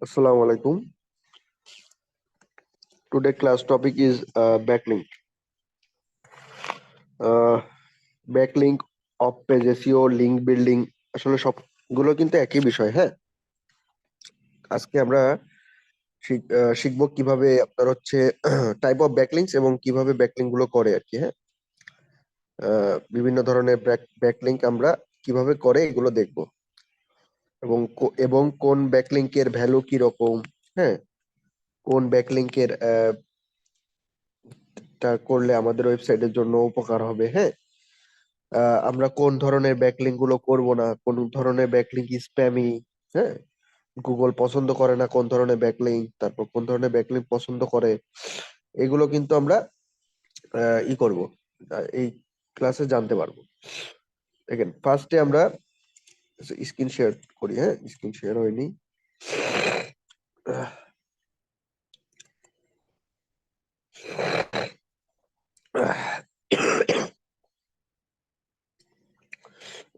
Assalamu alaikum. Today class topic is backlink. Uh, Backlink of page SEO, link building আসলে সবগুলো কিন্তু একই বিষয়। হ্যাঁ, আজকে আমরা শিখবো কিভাবে আপনার হচ্ছে টাইপ অফ ব্যাকলিংকস এবং কিভাবে ব্যাকলিংক গুলো করে আর কি। হ্যাঁ, বিভিন্ন ধরনের ব্যাকলিংক আমরা কিভাবে করে এগুলো দেখবো এবং কোন ব্যাকলিংকের ভ্যালু কি রকম। হ্যাঁ, কোন ব্যাকলিংকের টা করলে আমাদের ওয়েবসাইটের জন্য উপকার হবে। হ্যাঁ, আমরা কোন ধরনের ব্যাকলিংক গুলো করব না, কোন ধরনের ব্যাকলিংক স্প্যামি। হ্যাঁ, গুগল পছন্দ করে না কোন ধরনের ব্যাকলিংক, তারপর কোন ধরনের ব্যাকলিংক পছন্দ করে, এগুলো কিন্তু আমরা করব, এই ক্লাসে জানতে পারবো। দেখেন, ফার্স্টে আমরা স্ক্রিন শেয়ার করি। হ্যাঁ, স্ক্রিন শেয়ার হয়নি।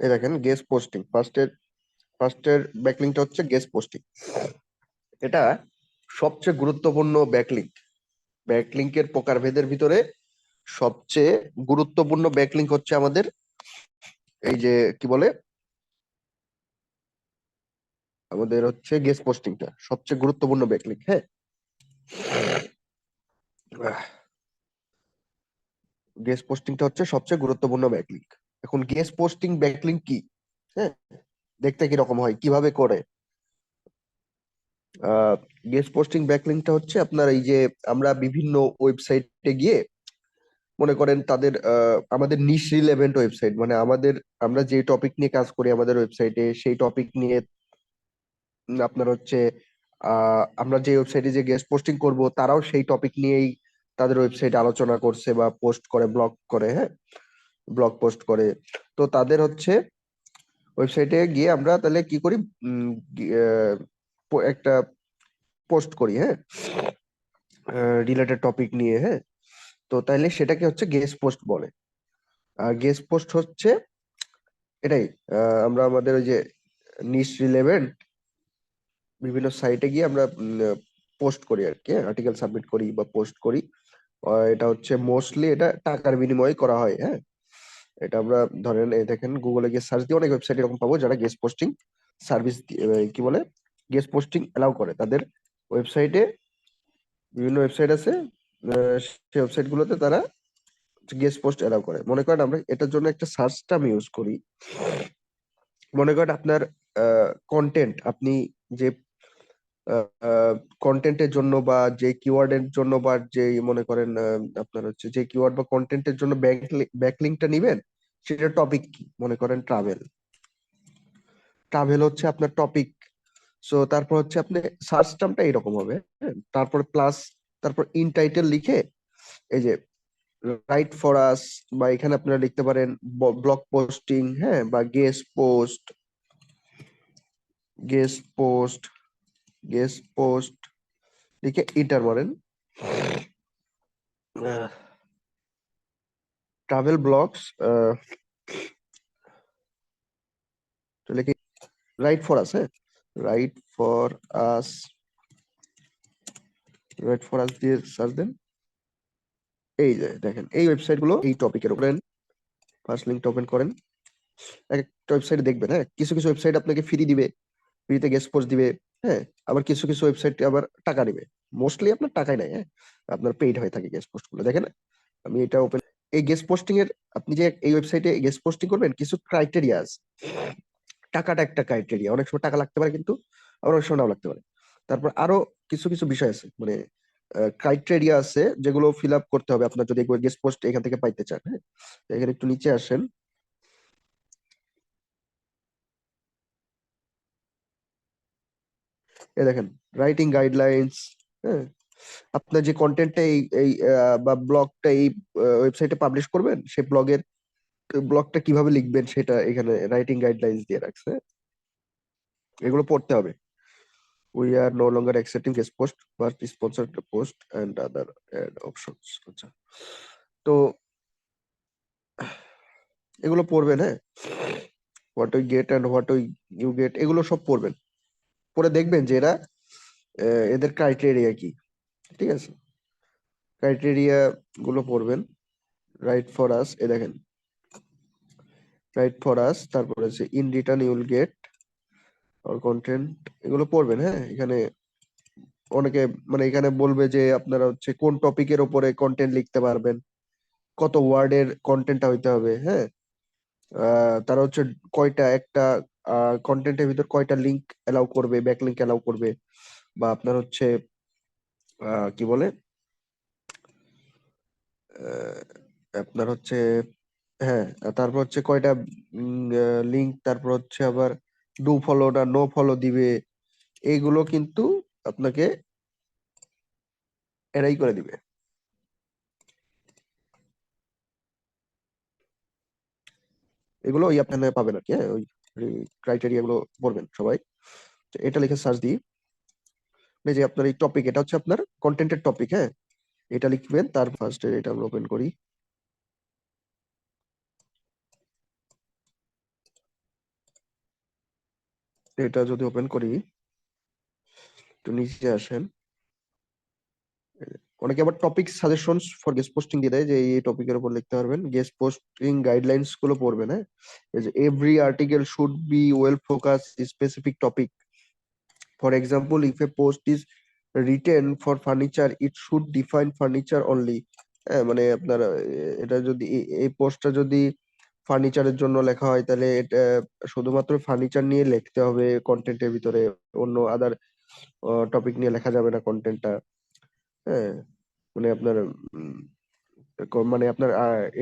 এই দেখেন, গেস্ট পোস্টিং ফার্স্টের ব্যাকলিংকটা হচ্ছে গেস্ট পোস্টিং। এটা সবচেয়ে গুরুত্বপূর্ণ ব্যাকলিংক। ব্যাকলিংকের প্রকারভেদের ভিতরে সবচেয়ে গুরুত্বপূর্ণ ব্যাকলিংক হচ্ছে আমাদের এই যে কি বলে, আমাদের হচ্ছে গেস্ট পোস্টিংটা সবচেয়ে গুরুত্বপূর্ণ ব্যাকলিংক। হ্যাঁ, গেস্ট পোস্টিংটা হচ্ছে সবচেয়ে গুরুত্বপূর্ণ ব্যাকলিংক। এখন গেস্ট পোস্টিং ব্যাকলিংক কি? হ্যাঁ, দেখতে কি রকম হয়, কিভাবে করে? গেস্ট পোস্টিং ব্যাকলিংকটা হচ্ছে আপনার এই যে আমরা বিভিন্ন ওয়েবসাইটে গিয়ে, মনে করেন তাদের আমাদের নিশ রিলেভেন্ট ওয়েবসাইট, মানে আমরা যে টপিক নিয়ে কাজ করি আমাদের ওয়েবসাইটে, সেই টপিক নিয়ে আপনার হচ্ছে আমরা যে ওয়েবসাইটে যে গেস্ট পোস্টিং করব তারাও সেই টপিক নিয়েই তাদের ওয়েবসাইটে আলোচনা করছে বা পোস্ট করে, ব্লগ করে। হ্যাঁ, ব্লগ পোস্ট করে। তো তাদের হচ্ছে ওয়েবসাইটে গিয়ে আমরা তাহলে কি করি, একটা পোস্ট করি। হ্যাঁ, রিলেটেড টপিক নিয়ে। হ্যাঁ, তো তাইলে সেটাকে হচ্ছে গেস্ট পোস্ট বলে। আর গেস্ট পোস্ট হচ্ছে এটাই, আমরা আমাদের ওই যে নিশ রিলেভেন্ট বিভিন্ন সাইটে গিয়ে আমরা পোস্ট করি আর কি, আর্টিকেল সাবমিট করি বা পোস্ট করি। এটা হচ্ছে মোস্টলি এটা টাকার বিনিময়ে করা হয়। হ্যাঁ, এটা আমরা ধরেন এই দেখেন, গুগলে গিয়ে সার্চ দিয়ে অনেক ওয়েবসাইট এরকম পাবো যারা গেস্ট পোস্টিং সার্ভিস কি বলে, গেস্ট পোস্টিং এলাও করে তাদের ওয়েবসাইটে। বিভিন্ন ওয়েবসাইট আছে, সেই ওয়েবসাইট গুলোতে তারা গেস্ট পোস্ট এলাও করে। মনে করেন আমরা এটার জন্য একটা সার্চ টার্ম ইউজ করি। মনে করেন আপনার কন্টেন্ট, আপনি যে কন্টেন্টের জন্য বা যে কিওয়ার্ডের জন্য বা যে মনে করেন আপনার হচ্ছে যে কিওয়ার্ড বা কন্টেন্টের জন্য ব্যাকলিংকটা নিবেন, সেটা টপিক কি? মনে করেন ট্রাভেল। ট্রাভেল হচ্ছে আপনার টপিক। সো তারপর হচ্ছে আপনি সার্চ টার্মটা এরকম হবে। হ্যাঁ, তারপর প্লাস, তারপর ইন টাইটেল লিখে এই যে রাইট ফর আস, বা এখানে আপনারা লিখতে পারেন ব্লগ পোস্টিং। হ্যাঁ, বা গেস্ট পোস্ট গেস্ট পোস্ট লিখে এন্টার মারেন। ট্রাভেল ব্লগস লিখে রাইট ফর আস। হ্যাঁ, right for us right for us দিয়ে সার্চ দেন। এই যে দেখেন, এই ওয়েবসাইট গুলো এই টপিকের উপরে। ফার্স্ট লিঙ্কটা ওপেন করেন, একটা ওয়েবসাইট দেখবেন। হ্যাঁ, কিছু কিছু ওয়েবসাইট আপনাকে ফ্রি দিবে, ফ্রিতে গেস্ট পোস্ট দিবে। হ্যাঁ, আবার কিছু কিছু ওয়েবসাইট আবার টাকা দিবে। মোস্টলি আপনার টাকাই নাই। হ্যাঁ, আপনার পেইড হয়ে থাকে গেস্ট পোস্ট গুলো। দেখেন, আমি এটা ওপেন, এই গেস্ট পোস্টিং এর, আপনি যে এই ওয়েবসাইটে গেস্ট পোস্টিং করবেন কিছু ক্রাইটেরিয়া আছে। টাকাটা একটা ক্রাইটেরিয়া, অনেক সময় টাকা লাগতে পারে কিন্তু আবার অনেক সময় নাও লাগতে পারে। তারপর আরো কিছু কিছু বিষয় আছে, মানে ক্রাইটেরিয়া আছে যেগুলো ফিল আপ করতে হবে আপনার যদি গেস্ট পোস্ট এখান থেকে পাইতে চান। হ্যাঁ, তো এখানে একটু নিচে আসেন। এই দেখেন, রাইটিং গাইডলাইন্স। হ্যাঁ, আপনার যে কন্টেন্টটা এই এই বা ব্লগটা এই ওয়েবসাইটে পাবলিশ করবেন, সেই ব্লগটা কিভাবে লিখবেন সেটা এখানে রাইটিং গাইডলাইন্স দিয়ে রাখছে। এগুলো পড়তে হবে। We are no longer accepting guest post but sponsored post and other ad options. আচ্ছা, তো এগুলো পড়বেন। হ্যাঁ, what we get and what we you get, এগুলো সব পড়বেন। পরে দেখবেন যে এরা এদের ক্রাইটেরিয়া কি, ঠিক আছে? ক্রাইটেরিয়া গুলো পড়বেন। রাইট ফর আস, এ দেখেন, রাইট ফর আস, তারপরে হচ্ছে in return you'll get our content, এগুলো পড়বেন। হ্যাঁ, এখানে অনেকে মানে এখানে বলবে যে আপনারা হচ্ছে কোন টপিকের উপরে কন্টেন্ট লিখতে পারবেন, কত ওয়ার্ডের কন্টেন্টটা হইতে হবে। হ্যাঁ, তারা হচ্ছে কয়টা একটা কন্টেন্টের ভিতর কয়টা লিংক এলাও করবে, ব্যাক লিংক এলাও করবে, বা আপনার হচ্ছে কি বলে, আহ, আপনার হচ্ছে, হ্যাঁ, তারপর হচ্ছে কয়টা লিংক, তারপর হচ্ছে আবার ডু ফলো না নো ফলো দিবে, এইগুলো কিন্তু আপনাকে এরাই করে দিবে। এগুলো ওই আপনার পাবেন আর কি। হ্যাঁ, ওই ক্রাইটেরিয়া গুলো পড়বেন সবাই। তো এটা লিখে সার্চ দিই, এই যে আপনার এই টপিক, এটা হচ্ছে আপনার কন্টেন্টের টপিক। হ্যাঁ, এটা লিখবেন। তার ফার্স্টে এটা আমরা ওপেন করি। এটা যদি ওপেন করি, একটু নিচে আসেন। অনেকে আবার topic suggestions for guest posting দিয়ে দেয় যে এই টপিকের উপর লিখতে পারবেন। গেস্ট পোস্টিং গাইডলাইন্স গুলো পড়বেন। হ্যাঁ, এই যে every article should be well focus specific topic. For example, if A post is written for furniture, it should define furniture only. হ্যাঁ, মানে আপনার এটা যদি এই পোস্টটা যদি ফার্নিচারের জন্য লেখা হয়, তাহলে এটা শুধুমাত্র ফার্নিচার নিয়ে লিখতে হবে কন্টেন্টের ভিতরে, অন্য আদার টপিক নিয়ে লেখা যাবে না কন্টেন্টটা। হ্যাঁ, মানে আপনার মানে আপনার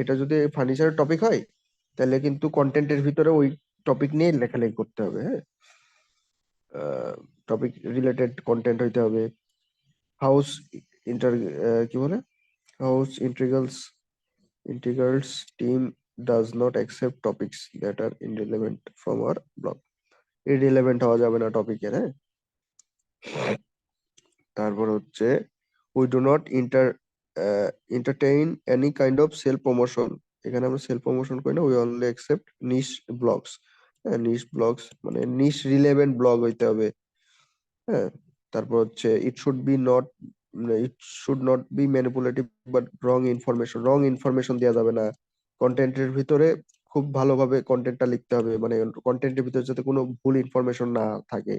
এটা যদি ফার্নিচারের টপিক হয়, তাহলে কিন্তু কন্টেন্টের ভিতরে ওই টপিক নিয়ে লেখালেখি করতে হবে। হ্যাঁ, টপিক রিলেটেড কন্টেন্ট হইতে হবে। হাউস ইন্টার কি বলে, house integrals team does not accept topics that are irrelevant from our blog. Irrelevant হওয়া যাবে না টপিকের। হ্যাঁ, তারপর হচ্ছে we do not entertain any kind of self promotion. এখানে আমরা সেলফ প্রমোশন করি না, we only accept niche blogs. হ্যাঁ, নিশ ব্লগস মানে নিশ রিলেভেন্ট ব্লগ হইতে হবে। হ্যাঁ, তারপর হচ্ছে it should not be manipulative but wrong information. Wrong information দেওয়া যাবে না কন্টেন্টের ভিতরে। খুব ভালোভাবে কন্টেন্টটা লিখতে হবে, মানে কন্টেন্টের ভিতরে যাতে কোনো ভুল ইনফরমেশন না থাকে।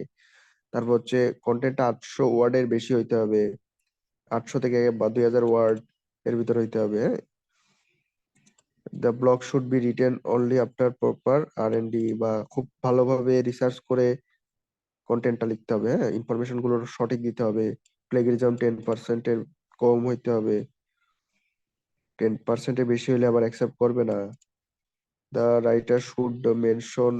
তারপর হচ্ছে কন্টেন্টটা 800 ওয়ার্ডের বেশি হইতে হবে, 800 থেকে বা 2000 ওয়ার্ড এর ভিতরে হইতে হবে। হ্যাঁ, the blog should be written only after proper R and D, বা খুব ভালোভাবে রিসার্চ করে কন্টেন্টটা লিখতে হবে। হ্যাঁ, ইনফরমেশন গুলো সঠিক দিতে হবে। প্লেগেরিজম 10%-এর কম হইতে হবে, 10%-এর বেশি হলে আবার অ্যাকসেপ্ট করবে না। The writer should mention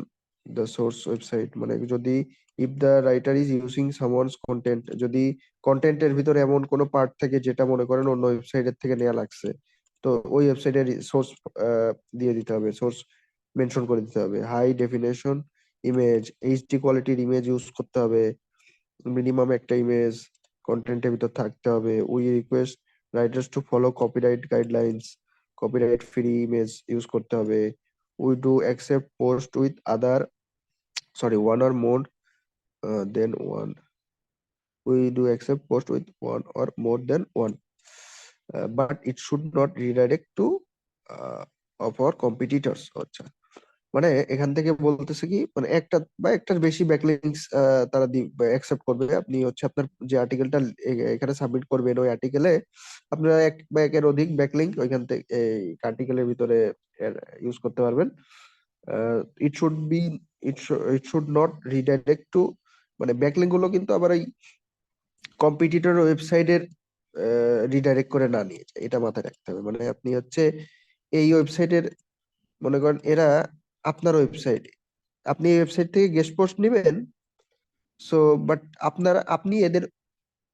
the source website, মানে যদি if the writer is using someone's content, যদি কন্টেন্টের ভিতরে এমন কোনো পার্ট থাকে যেটা মনে করেন অন্য ওয়েবসাইটের থেকে নেওয়া লাগছে, তো ওই ওয়েবসাইটের সোর্স দিয়ে দিতে হবে, সোর্স মেনশন করে দিতে হবে। হাই ডেফিনেশন ইমেজ, এইচডি কোয়ালিটির ইমেজ ইউজ করতে হবে। মিনিমাম একটা ইমেজ কন্টেন্টের ভিতর থাকতে হবে। We request writers to follow copyright guidelines, copyright free image use করতে হবে। We do accept post with other, sorry, one or more than one, we do accept post with one or more than one, but it should not redirect to of our competitors. আচ্ছা, মানে এখান থেকে বলতেছে কি, মানে একটা বা একটার বেশি ব্যাকলিংস তারা অ্যাকসেপ্ট করবে। আপনি হচ্ছে আপনার যে আর্টিকেলটা এখানে সাবমিট করবেন, ওই আর্টিকেলে আপনারা এক বা একের অধিক ব্যাকলিংক ওইখান থেকে এই আর্টিকেলের ভিতরে ইউজ করতে পারবেন। It should be it should not redirect two, মানে ব্যাকলিংক গুলো কিন্তু আবার এই কম্পিটিটর ওয়েবসাইটের রিডাইরেক্ট করে না নিয়ে যায়, এটা মাথায় রাখতে হবে। মানে আপনি হচ্ছে এই ওয়েবসাইটের, মনে করেন এরা আপনার ওয়েবসাইট, আপনি এই ওয়েবসাইট থেকে গেস্ট পোস্ট নেবেন, সো বাট আপনি এদের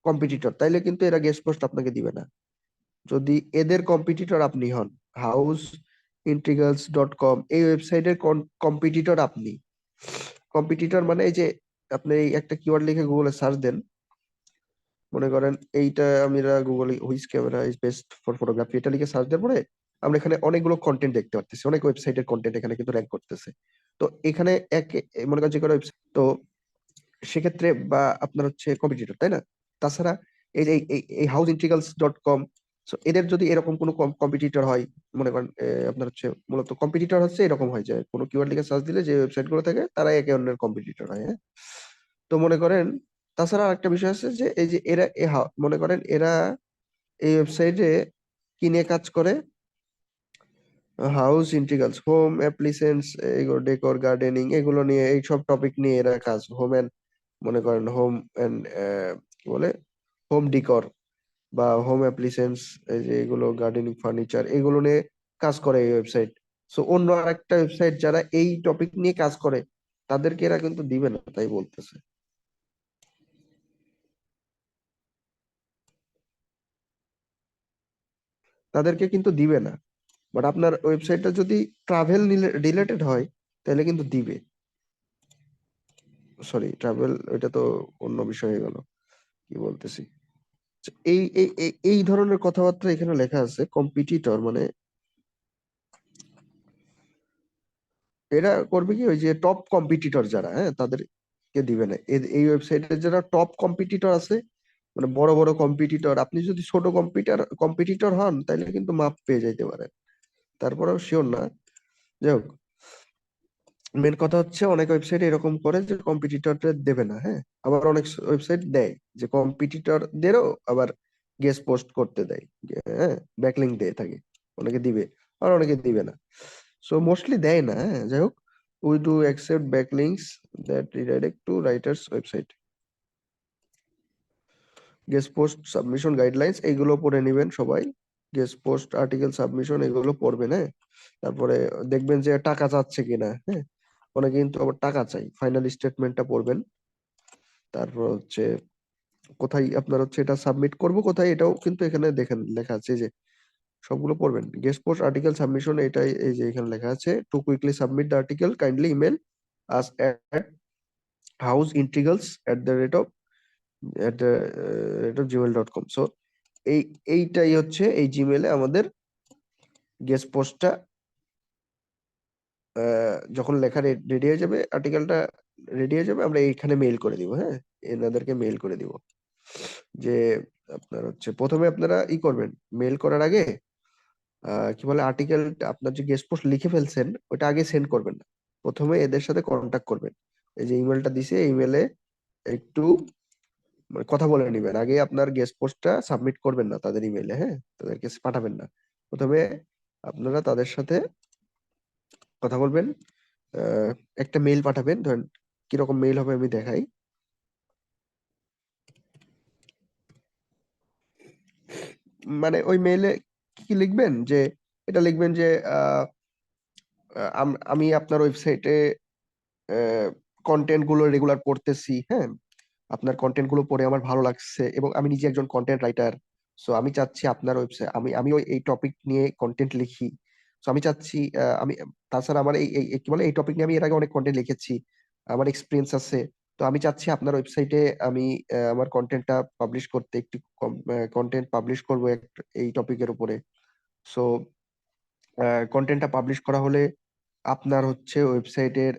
কম্পিটিটর, তাইলে কিন্তু এরা গেস্ট পোস্ট আপনাকে দিবে না। যদি এদের কম্পিটিটর আপনি হন, হাউস ইন্টিগ্রালস.com এই ওয়েবসাইটের কম্পিটিটর আপনি। কম্পিটিটর মানে এই যে আপনি এই একটা কিওয়ার্ড লিখে গুগলে সার্চ দেন, মনে করেন এইটা আমরা গুগলে which camera is best for photography এটা লিখে সার্চ দেওয়ার পরে আমরা এখানে অনেকগুলো কন্টেন্ট দেখতে পাচ্ছি, অনেক ওয়েবসাইটের কন্টেন্ট এখানে কিন্তু র্যাঙ্ক করতেছে। তো এখানে এক মনে করেন যে কোনো ওয়েবসাইট, তো সেক্ষেত্রে বা আপনার হচ্ছে কম্পিটিটর, তাই না? তাছাড়া এই যে এই হাউস ইন্টিগ্রালস ডট কম, এদের যদি এরকম কোনো কম্পিটিটর হয়, মনে করেন আপনার হচ্ছে মূলত কম্পিটিটর হচ্ছে এরকম হয় যে কোনো কিওয়ার্ড লিখে সার্চ দিলে যে ওয়েবসাইট গুলো থাকে তারা একে অন্যের কম্পিটিটর হয়, হ্যাঁ। তো মনে করেন তাছাড়া একটা বিষয় আছে যে এই যে এরা মনে করেন এরা এই ওয়েবসাইটে কি নিয়ে কাজ করে? হাউস ইন্টিগ্রালস, হোম অ্যাপ্লিসেন্স, এগুলো ডেকোর, গার্ডেনিং, এগুলো নিয়ে এইসব টপিক নিয়ে এরা কাজ, হোম এন্ড, মনে করেন হোম এন্ড কি বলে, হোম ডিকর বা হোম অ্যাপ্লিসেন্স, এই যে এগুলো গার্ডেনিং, ফার্নিচার, এগুলো নিয়ে কাজ করে এই ওয়েবসাইট। সো অন্য আরেকটা ওয়েবসাইট যারা এই টপিক নিয়ে কাজ করে তাদেরকে এরা কিন্তু দিবে না, তাই বলতেছে। তাদেরকে কিন্তু দিবে না। বাট আপনার ওয়েবসাইটটা যদি ট্রাভেল রিলেটেড হয় তাহলে কিন্তু দিবে। সরি, ট্রাভেল এটা তো অন্য বিষয় হয়ে গেল, কি বলতেছি। এই এই এই এই ধরনের কথাবার্তা এখানে লেখা আছে, কম্পিটিটর মানে এরা করবে কি, ওই যে টপ কম্পিটিটর যারা, হ্যাঁ, তাদেরকে দিবে না। এই ওয়েবসাইটে যারা টপ কম্পিটিটর আছে, মানে বড় বড় কম্পিটিটর, আপনি যদি ছোট কম্পিটিটর হন তাহলে কিন্তু মাপ পেয়ে যাইতে পারেন, তারপরেও শিওর না। যাই হোক, মেন কথা হচ্ছে অনেক ওয়েবসাইট এরকম করে যে কম্পিটিটরদের দেবে না, হ্যাঁ। আবার অনেক ওয়েবসাইট দেয় যে কম্পিটিটরদেরও আবার গেস্ট পোস্ট করতে দেয়, হ্যাঁ, ব্যাকলিংক দিয়ে থাকে, অনেকে দিবে আর অনেকে দিবে না। সো মোস্টলি দেয় না, হ্যাঁ। যাই হোক, we do accept backlinks that redirect to writers website. Guest post submission guidelines এইগুলো পড়ে নেবেন সবাই। গেস্ট পোস্ট আর্টিকেল সাবমিশন এগুলো পড়বেন, হ্যাঁ। তারপরে দেখবেন যে টাকা চাচ্ছে কিনা, হ্যাঁ। অনেকে কিন্তু আবার টাকা চাই, ফাইনাল স্টেটমেন্টটা পড়বেন। তারপর হচ্ছে কোথায় আপনার হচ্ছে এটা সাবমিট করব, কোথায়, এটাও কিন্তু এখানে দেখেন লেখা আছে, এই যে সবগুলো পড়বেন। গেস্ট পোস্ট আর্টিকেল সাবমিশন, এটাই এই যে এখানে লেখা আছে, two quickly submit the article kindly email us at house integrals at the gmail.com। So এইটাই হচ্ছে এই জিমেলে আমাদের গেস্ট পোস্টটা যখন লেখা রেডি হয়ে যাবে, আর্টিকেলটা রেডি হয়ে যাবে, আমরা এইখানে মেইল করে দিব, হ্যাঁ। এনাদেরকে মেইল করে দিব যে আপনার হচ্ছে প্রথমে আপনারা ই করবেন, মেইল করার আগে কি বলে, আর্টিকেল, আপনার যে গেস্ট পোস্ট লিখে ফেলছেন ওটা আগে সেন্ড করবেন না, প্রথমে এদের সাথে কন্ট্যাক্ট করবেন। এই যে ইমেলটা দিছে, ইমেলে একটু মানে কথা বলে নিবেন, আগে আপনার গেস্ট পোস্টটা সাবমিট করবেন না তাদের ইমেলে, হ্যাঁ, তাদেরকে পাঠাবেন না। প্রথমে আপনারা তাদের সাথে কথা বলবেন, আহ, একটা মেইল পাঠাবেন, ধরেন কিরকম মেইল হবে আমি দেখাই। মানে ওই মেইলে কি লিখবেন যে, এটা লিখবেন যে আহ, আমি আপনার ওয়েবসাইটে কন্টেন্ট গুলো রেগুলার পড়তেছি, হ্যাঁ। আপনার কন্টেন্ট গুলো পড়ে আমার ভালো লাগছে এবং আমি নিজে একজন কন্টেন্ট রাইটার। সো আমি চাচ্ছি আপনার ওয়েবসাইট, আমি ওই এই টপিক নিয়ে কন্টেন্ট লিখি। সো আমি চাচ্ছি আমি, তাছাড়া আমার কি বলে, এই টপিক নিয়ে আমি এর আগে অনেক কন্টেন্ট লিখেছি, আমার এক্সপিরিয়েন্স আছে। তো আমি চাচ্ছি আপনার ওয়েবসাইটে আমি আমার কন্টেন্টটা পাবলিশ করতে, একটু কন্টেন্ট পাবলিশ করবো এই টপিকের উপরে। সো কন্টেন্টটা পাবলিশ করা হলে আপনার হচ্ছে ওয়েবসাইটের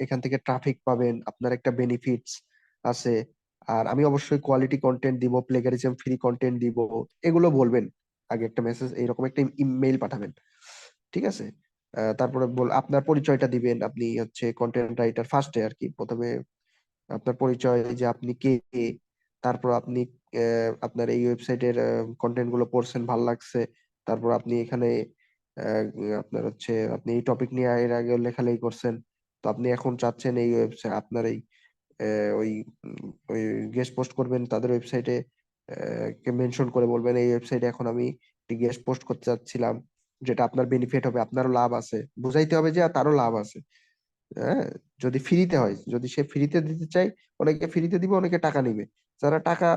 এখান থেকে ট্রাফিক পাবেন, আপনার একটা বেনিফিটস আছে। আর আমি অবশ্যই কোয়ালিটি কন্টেন্ট দিব, প্লেগারিজম ফ্রি কন্টেন্ট দিব, এগুলো বলবেন। আগে একটা মেসেজ, এইরকম একটা ইমেইল পাঠাবেন, ঠিক আছে। তারপরে আপনার পরিচয়টা দিবেন, আপনি হচ্ছে কন্টেন্ট রাইটার, ফার্স্টে আর কি, প্রথমে আপনার পরিচয়, যে আপনি কে। তারপর আপনি আপনার এই ওয়েবসাইটের কন্টেন্ট গুলো পড়ছেন, ভালো লাগছে। তারপর আপনি এখানে আপনার হচ্ছে আপনি এই টপিক নিয়ে এর আগে লেখালেখি করছেন, তো আপনি এখন চাচ্ছেন এই ওয়েবসাইট আপনার এই ওই ওই গেস্ট পোস্ট করবেন তাদের ওয়েবসাইটে, কে মেনশন করে বলবেন এই ওয়েবসাইটে এখন আমি একটি গেস্ট পোস্ট করতে চাচ্ছিলাম, যেটা আপনার বেনিফিট হবে, আপনারও লাভ আছে, বুঝাইতে হবে যে তারও লাভ আছে, হ্যাঁ। যদি ফ্রিতে হয়, যদি সে ফ্রিতে দিতে চায়, অনেকে ফ্রিতে দিবে, অনেকে টাকা নিবে। যারা টাকা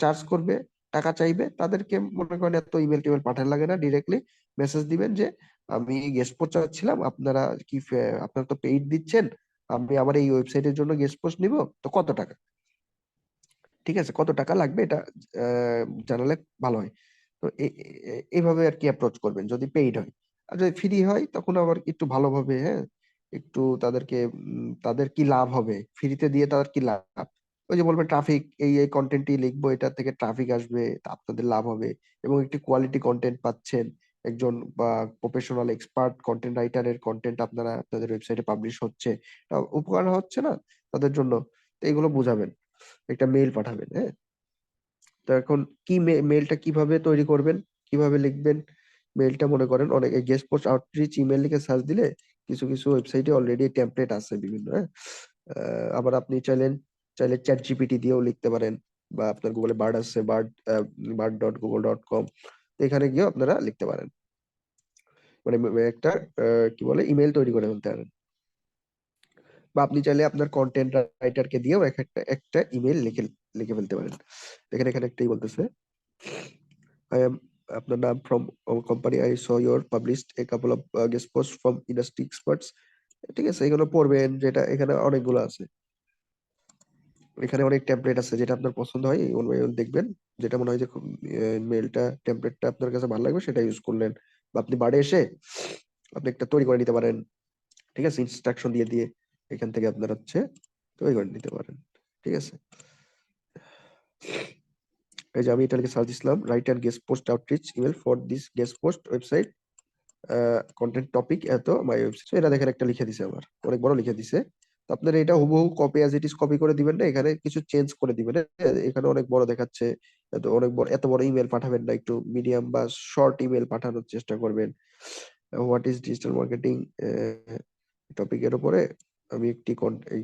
চার্জ করবে, টাকা চাইবে, তাদেরকে মনে করেন এত ইমেল টিমেল পাঠানো লাগে না, ডিরেক্টলি মেসেজ দিবেন যে আমি গেস্ট পোস্ট চাচ্ছিলাম, আপনারা কি আপনারা তো পেইড দিচ্ছেন, আমি আমার এই ওয়েবসাইটের জন্য গেস্ট পোস্ট নিব, তো কত টাকা, ঠিক আছে, কত টাকা লাগবে, এটা জানালে ভালো হয়। তো এইভাবে আর কি অ্যাপ্রোচ করবেন যদি পেইড হয়। আর যদি ফ্রি হয় তখন আবার একটু ভালোভাবে, হ্যাঁ, একটু তাদেরকে তাদের কি লাভ হবে, ফ্রিতে দিয়ে তাদের কি লাভ। ওই যে বলবেন ট্রাফিক, এই কন্টেন্টই লিখবো, এটা থেকে ট্রাফিক আসবে, তা আপনাদের লাভ হবে এবং একটি কোয়ালিটি কন্টেন্ট পাচ্ছেন। একজন বা প্রফেশনাল এক্সপার্ট কন্টেন্ট রাইটারের কন্টেন্ট আপনারা আপনাদের ওয়েবসাইটে পাবলিশ হচ্ছে, এটা উপকার হচ্ছে না তাদের জন্য। তো এগুলো বুঝাবেন, একটা মেইল পাঠাবেন। হ্যাঁ, তো এখন কি মেইলটা কিভাবে তৈরি করবেন, কিভাবে লিখবেন মেইলটা? মনে করেন অনেক গেস্ট পোস্ট আউটরিচ ইমেল লিখে সার্চ দিলে কিছু কিছু ওয়েবসাইটে অলরেডি টেমপ্লেট আছে বিভিন্ন। হ্যাঁ, আবার আপনি চাইলে চ্যাট জিপিটি দিয়েও লিখতে পারেন, বা আপনার গুগলে বার্ড আছে, bird.google.com, এখানে গিয়েও আপনারা লিখতে পারেন। মানে একটা কি বলে ইমেল তৈরি করে ফেলতে পারেন। বা আপনি চাইলে আপনার কন্টেন্ট রাইটারকে দিয়েও একটা একটা ইমেল লিখে লিখে ফেলতে পারেন। দেখেন এখানে একটাই বলতেছে, I am আপনার নাম from our company. I saw your published a couple of guest posts from industry experts. ঠিক আছে, এগুলো পড়বেন, যেটা এখানে অনেকগুলো আছে। এখানে অনেক টেমপ্লেট আছে, যেটা আপনার পছন্দ হয় দেখবেন, যেটা মনে হয় যে মেলটা টেমপ্লেটটা আপনার কাছে ভালো লাগবে সেটা ইউজ করলেন। বা আপনি বাড়ি এসে আপনি একটা তৈরি করে নিতে পারেন, ঠিক আছে, ইনস্ট্রাকশন দিয়ে দিয়ে এখান থেকে আপনার হচ্ছে তৈরি করে নিতে পারেন। ঠিক আছে, এই যে আমি এটা লিখে সার্চ দিছিলাম, right and guest post outreach email for this guest post website content topic এত মাই ওয়েবসাইট। এটা দেখেন একটা লিখে দিছে, আমার অনেক বড় লিখে দিছে। তো আপনার এটা হুবহু copy as it is copy করে দিবেন না, এখানে কিছু চেঞ্জ করে দিবেন। এখানে অনেক বড় দেখাচ্ছে, এত বড় ইমেল পাঠাবেন না, একটু মিডিয়াম বা শর্ট ইমেল পাঠানোর চেষ্টা করবেন। হোয়াট ইজ ডিজিটাল মার্কেটিং টপিকের উপরে আমি একটি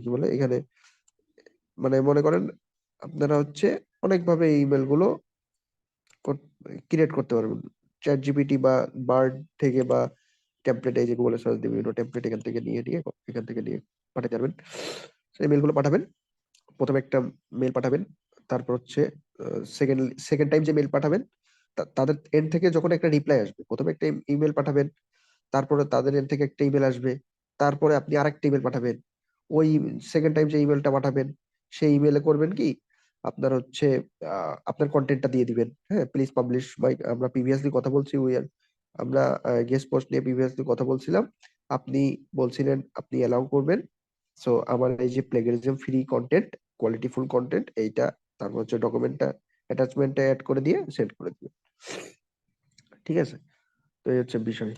কি বলে এখানে, মানে মনে করেন আপনারা হচ্ছে অনেকভাবে এই ইমেল গুলো ক্রিয়েট করতে পারবেন, চ্যাট জিপিটি বা বার্ড থেকে, বা টেমপ্লেট, এই যে গুগলে সার্চ দিয়ে বিভিন্ন টেমপ্লেট এখান থেকে নিয়ে পাঠাতে পারবেন। সেই মেলগুলো পাঠাবেন, প্রথমে একটা মেল পাঠাবেন, তারপর হচ্ছে সেকেন্ড সেকেন্ড টাইম যে মেল পাঠাবেন, তাদের এন্ড থেকে যখন একটা রিপ্লাই আসবে, প্রথমে একটা ইমেল পাঠাবেন, তারপরে তাদের এন্ড থেকে একটা ইমেল আসবে, তারপরে আপনি আরেকটা ইমেল পাঠাবেন। ওই সেকেন্ড টাইম যে ইমেলটা পাঠাবেন, সেই ইমেলে করবেন কি, আপনার হচ্ছে আপনার কন্টেন্টটা দিয়ে দিবেন। হ্যাঁ, প্লিজ পাবলিশ বাই, আমরা প্রিভিয়াসলি কথা বলছি, আমরা গেস্ট পোস্ট নিয়ে প্রিভিয়াসলি কথা বলছিলাম, আপনি বলছিলেন আপনি অ্যালাউ করবেন। সো আমার এই যে প্লেগারিজম ফ্রি কন্টেন্ট, কোয়ালিটিফুল কন্টেন্ট এইটা, তারপর হচ্ছে ডকুমেন্টটা অ্যাটাচমেন্টে অ্যাড করে দিয়ে সেন্ড করে দিবেন। ঠিক আছে, তো এই হচ্ছে বিষয়।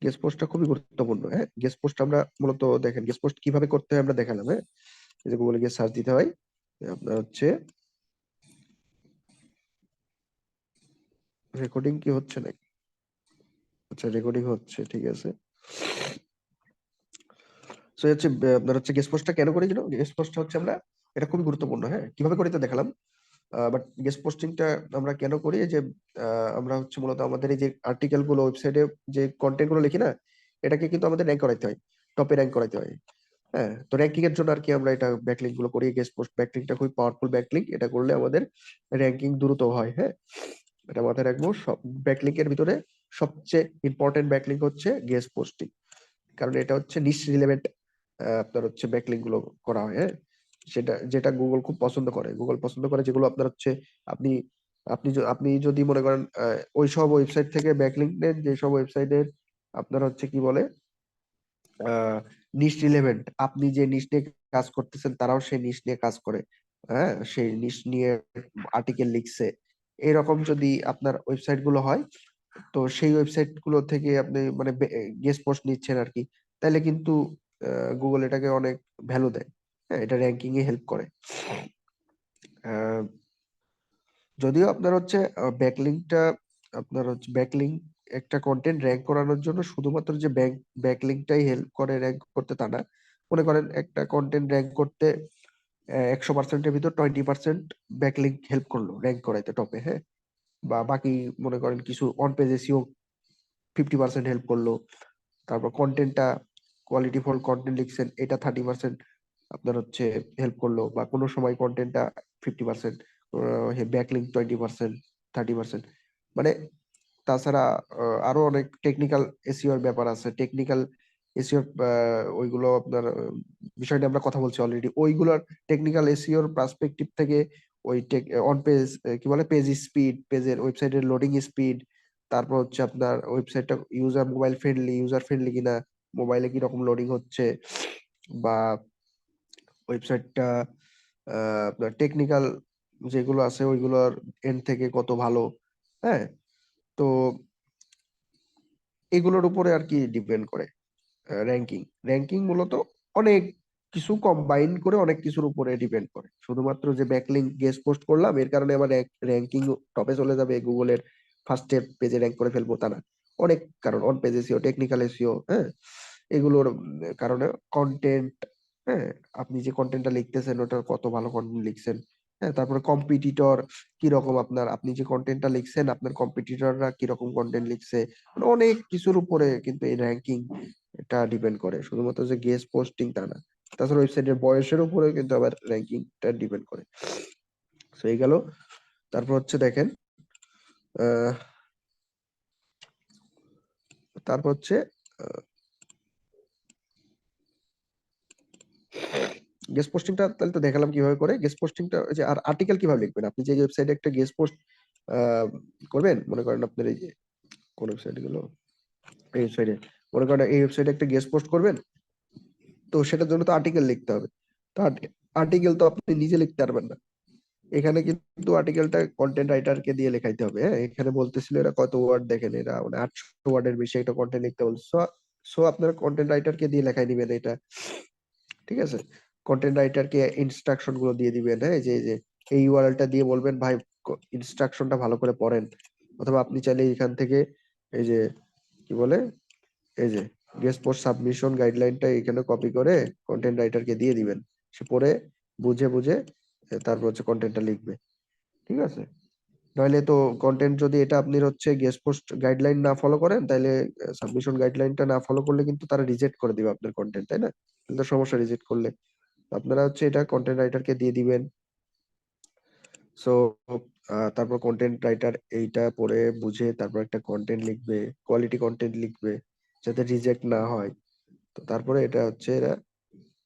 গেস্ট পোস্টটা খুবই গুরুত্বপূর্ণ। হ্যাঁ, গেস্ট পোস্ট আমরা মূলত দেখেন গেস্ট পোস্ট কিভাবে করতে হয় আমরা দেখালাম। হ্যাঁ, এই যে গুগলে গিয়ে সার্চ দিতে হয়, আপনার হচ্ছে রেকর্ডিং কি হচ্ছে নাকি? আচ্ছা, রেকর্ডিং হচ্ছে, ঠিক আছে। সো হচ্ছে আপনার হচ্ছে গেস্ট পোস্টটা কেন করি জানো? গেস্ট পোস্টটা হচ্ছে আমরা, এটা খুবই গুরুত্বপূর্ণ। হ্যাঁ, কিভাবে করি তো দেখালাম, বাট গেস্ট পোস্টিংটা আমরা কেন করি, যে আমরা হচ্ছে মূলত আমাদের এই যে আর্টিকেল গুলো ওয়েবসাইটে যে কন্টেন্ট গুলো লিখি না, এটাকে কিন্তু আমাদের র্যাঙ্ক করাইতে হয়, টপে র্যাঙ্ক করাইতে হয়। হ্যাঁ, তো র্যাঙ্কিং এর জন্য আর কি আমরা এটা ব্যাকলিঙ্ক গুলো করি। গেস্ট পোস্ট ব্যাকলিঙ্কটা খুবই পাওয়ারফুল ব্যাকলিঙ্ক, এটা করলে আমাদের র্যাঙ্কিং দ্রুত হয়। হ্যাঁ, এটা মাথায় রাখবো। সব ব্যাকলিঙ্ক এর ভিতরে সবচেয়ে ইম্পর্টেন্ট ব্যাকলিঙ্ক হচ্ছে গেস্ট পোস্টিং, কারণ এটা হচ্ছে নিশ রিলেভেন্ট আপনার হচ্ছে ব্যাকলিঙ্ক গুলো করা হয়। হ্যাঁ, সেটা যেটা গুগল খুব পছন্দ করে, গুগল পছন্দ করে যেগুলো আপনার হচ্ছে, আপনি আপনি যদি মনে করেন ওই সব ওয়েবসাইট থেকে ব্যাকলিঙ্ক নেন যেসব ওয়েবসাইটের আপনার হচ্ছে কি বলে নিশ রিলেভেন্ট, আপনি যে নিশ নিয়ে কাজ করতেছেন তারাও সেই নিশ নিয়ে কাজ করে, হ্যাঁ, সেই নিশ নিয়ে আর্টিকেল লিখছে, এরকম যদি আপনার ওয়েবসাইট গুলো হয়, তো সেই ওয়েবসাইট গুলো থেকে আপনি মানে গেস্ট পোস্ট নিচ্ছেন আর কি, তাহলে কিন্তু গুগল এটাকে অনেক ভ্যালু দেয়। হ্যাঁ, এটা র্যাঙ্কিং এ হেল্প করে। আহ, যদিও আপনার হচ্ছে ব্যাকলিংকটা, আপনার হচ্ছে ব্যাকলিংক একটা কন্টেন্ট র্যাঙ্ক করানোর জন্য শুধুমাত্র যে ব্যাকলিংকটাই হেল্প করে র্যাঙ্ক করতে তা না। মনে করেন একটা কন্টেন্ট র্যাঙ্ক করতে 100%-এর ভিতর 20% ব্যাকলিংক হেল্প করলো র্যাঙ্ক করাইতে টপে। হ্যাঁ, বা বাকি মনে করেন কিছু অন পেজ এসইও 50% হেল্প করলো। তারপর কন্টেন্টটা কোয়ালিটিফুল কন্টেন্ট লিখছেন, এটা 30% আপনার হচ্ছে হেল্প করলো, বা কোনো সময় কন্টেন্টটা 50%, ব্যাকলিংক 20%, 30%। মানে তাছাড়া আরো অনেক টেকনিক্যাল এসইওর ব্যাপার আছে, টেকনিক্যাল এসইওর ওইগুলো আপনার বিষয় নিয়ে আমরা কথা বলছি অলরেডি, ওইগুলোর টেকনিক্যাল এসইওর পার্সপেক্টিভ থেকে ওই অন পেজ কি বলে পেজ স্পিড, পেজের ওয়েবসাইটের লোডিং স্পিড, তারপর হচ্ছে আপনার ওয়েবসাইটটা user mobile friendly, user friendly কিনা, মোবাইলে কি রকম লোডিং হচ্ছে, বা ওয়েবসাইটটা আপনার টেকনিক্যাল যেগুলো আছে ওইগুলোর এন্ড থেকে কত ভালো। হ্যাঁ, তো এগুলোর উপরে আর কি ডিপেন্ড করে র্যাঙ্কিং। র্যাঙ্কিং মূলত অনেক কিছু কম্বাইন করে অনেক কিছুর উপরে ডিপেন্ড করে। শুধুমাত্র যে ব্যাকলিঙ্ক গেস্ট পোস্ট করলাম এর কারণে আমার র্যাঙ্কিং টপে চলে যাবে, গুগলের ফার্স্টের পেজে র্যাঙ্ক করে ফেলবো, তা না। অনেক কারণ, on page SEO, technical SEO, হ্যাঁ, এগুলোর কারণে কন্টেন্ট, হ্যাঁ, আপনি যে কন্টেন্টটা লিখতেছেন ওটার কত ভালো কন্টেন্ট লিখছেন, হ্যাঁ, তারপরে কম্পিটিটর কিরকম, আপনি যে কন্টেন্টটা লিখছেন আপনার কম্পিটিটররা কিরকম কন্টেন্ট লিখছে, মানে অনেক কিছুর উপরে কিন্তু এই র্যাঙ্কিং এটা ডিপেন্ড করে। শুধুমাত্র যে গেস্ট পোস্টিং তা না, তাছাড়া ওয়েবসাইটের বয়সের উপরে কিন্তু আবার র্যাঙ্কিংটা ডিপেন্ড করে। তো এই গেল। তারপর হচ্ছে দেখেন, আহ তারপর হচ্ছে গেস্ট পোস্টিংটা তাহলে তো দেখালাম কিভাবে করে। গেস্ট পোস্টিংটা যে আর আর্টিকেল কিভাবে লিখবেন, আপনি যে ওয়েবসাইটে একটা গেস্ট পোস্ট করবেন, মনে করেন আপনার এই যে কোন ওয়েবসাইট গুলো, এই ওয়েবসাইটে, মনে করেন এই ওয়েবসাইটে একটা গেস্ট পোস্ট করবেন, তো সেটার জন্য তো আর্টিকেল লিখতে হবে। তো আর্টিকেল তো আপনি নিজে লিখতে পারবেন না, এখানে কিন্তু আর্টিকেলটা কন্টেন্ট রাইটারকে দিয়ে লেখাইতে হবে। হ্যাঁ, এখানে বলতেছিল এরা কত ওয়ার্ড, দেখেন এরা মানে 800 ওয়ার্ডের বেশি একটা কন্টেন্ট লিখতে বলছে। সো সো আপনার কন্টেন্ট রাইটারকে দিয়ে লেখাই দিবেন এটা, ঠিক আছে। কন্টেন্ট রাইটারকে ইনস্ট্রাকশন গুলো দিয়ে দিবেন, হ্যাঁ, যে এই ইউআরএলটা দিয়ে বলবেন ভাই ইনস্ট্রাকশনটা ভালো করে পড়েন। অথবা আপনি চাইলে এখান থেকে এই যে কি বলে, এই যে গেস্ট পোস্ট সাবমিশন গাইডলাইনটা এখানে কপি করে কন্টেন্ট রাইটারকে দিয়ে দিবেন, সে পড়ে বুঝে বুঝে তারপর হচ্ছে কন্টেন্টটা লিখবে, ঠিক আছে। নইলে তো কন্টেন্ট যদি এটা আপনি হচ্ছে গেস্ট পোস্ট গাইডলাইন না ফলো করেন, তাহলে সাবমিশন গাইডলাইনটা না ফলো করলে কিন্তু তারা রিজেক্ট করে দিবে আপনার কন্টেন্ট, তাই না? কিন্তু সমস্যা রিজেক্ট করলে। আপনারা হচ্ছে এটা কন্টেন্ট রাইটারকে দিয়ে দিবেন। সো তারপর কন্টেন্ট রাইটার এইটা পড়ে বুঝে তারপর একটা কন্টেন্ট লিখবে, কোয়ালিটি কন্টেন্ট লিখবে, যাতে রিজেক্ট না হয়। তো তারপরে এটা হচ্ছে এরা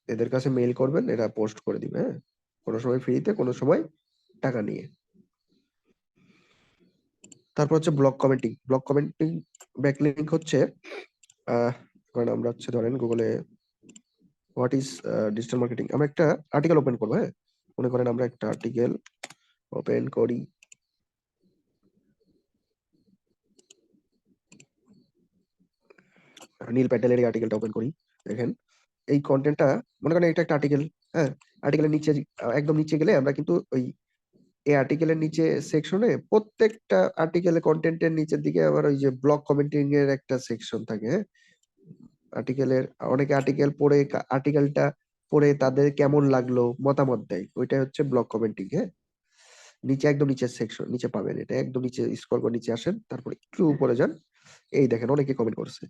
এদের কাছে মেইল করবেন, এরা পোস্ট করে দিবে, হ্যাঁ, কোনো সময় ফ্রিতে, কোনো সময় টাকা নিয়ে। তারপর হচ্ছে block commenting. Block commenting backlink হচ্ছে কারণ আমরা হচ্ছে ধরেন গুগলে হোয়াট ইজ ডিজিটাল মার্কেটিং, আমরা একটা আর্টিকেল ওপেন করবো, হ্যাঁ, মনে করেন আমরা একটা আর্টিকেল ওপেন করি, নীল প্যাটেলের এই আর্টিকেলটা ওপেন করি। দেখেন এই কন্টেন্টটা, মনে করেন এটা একটা আর্টিকেল, হ্যাঁ, আর্টিকেলের নিচে একদম নিচে গেলে আমরা কিন্তু ওই এই আর্টিকেলের নিচে সেকশনে প্রত্যেকটা আর্টিকেলের কন্টেন্টের নিচের দিকে আবার ওই যে ব্লক কমেন্টিং এর একটা সেকশন থাকে, হ্যাঁ। আর্টিকেলের অনেকে আর্টিকেল পড়ে আর্টিকেলটা পড়ে তাদের কেমন লাগলো মতামত দেয়, ওইটাই হচ্ছে ব্লগ কমেন্টিং, হ্যাঁ। নিচে একদম নিচের সেকশন নিচে পাবেন, এটা একদম নিচে স্ক্রল করে নিচে আসেন, তারপর একটু উপরে যান, এই দেখেন অনেকে কমেন্ট করছে,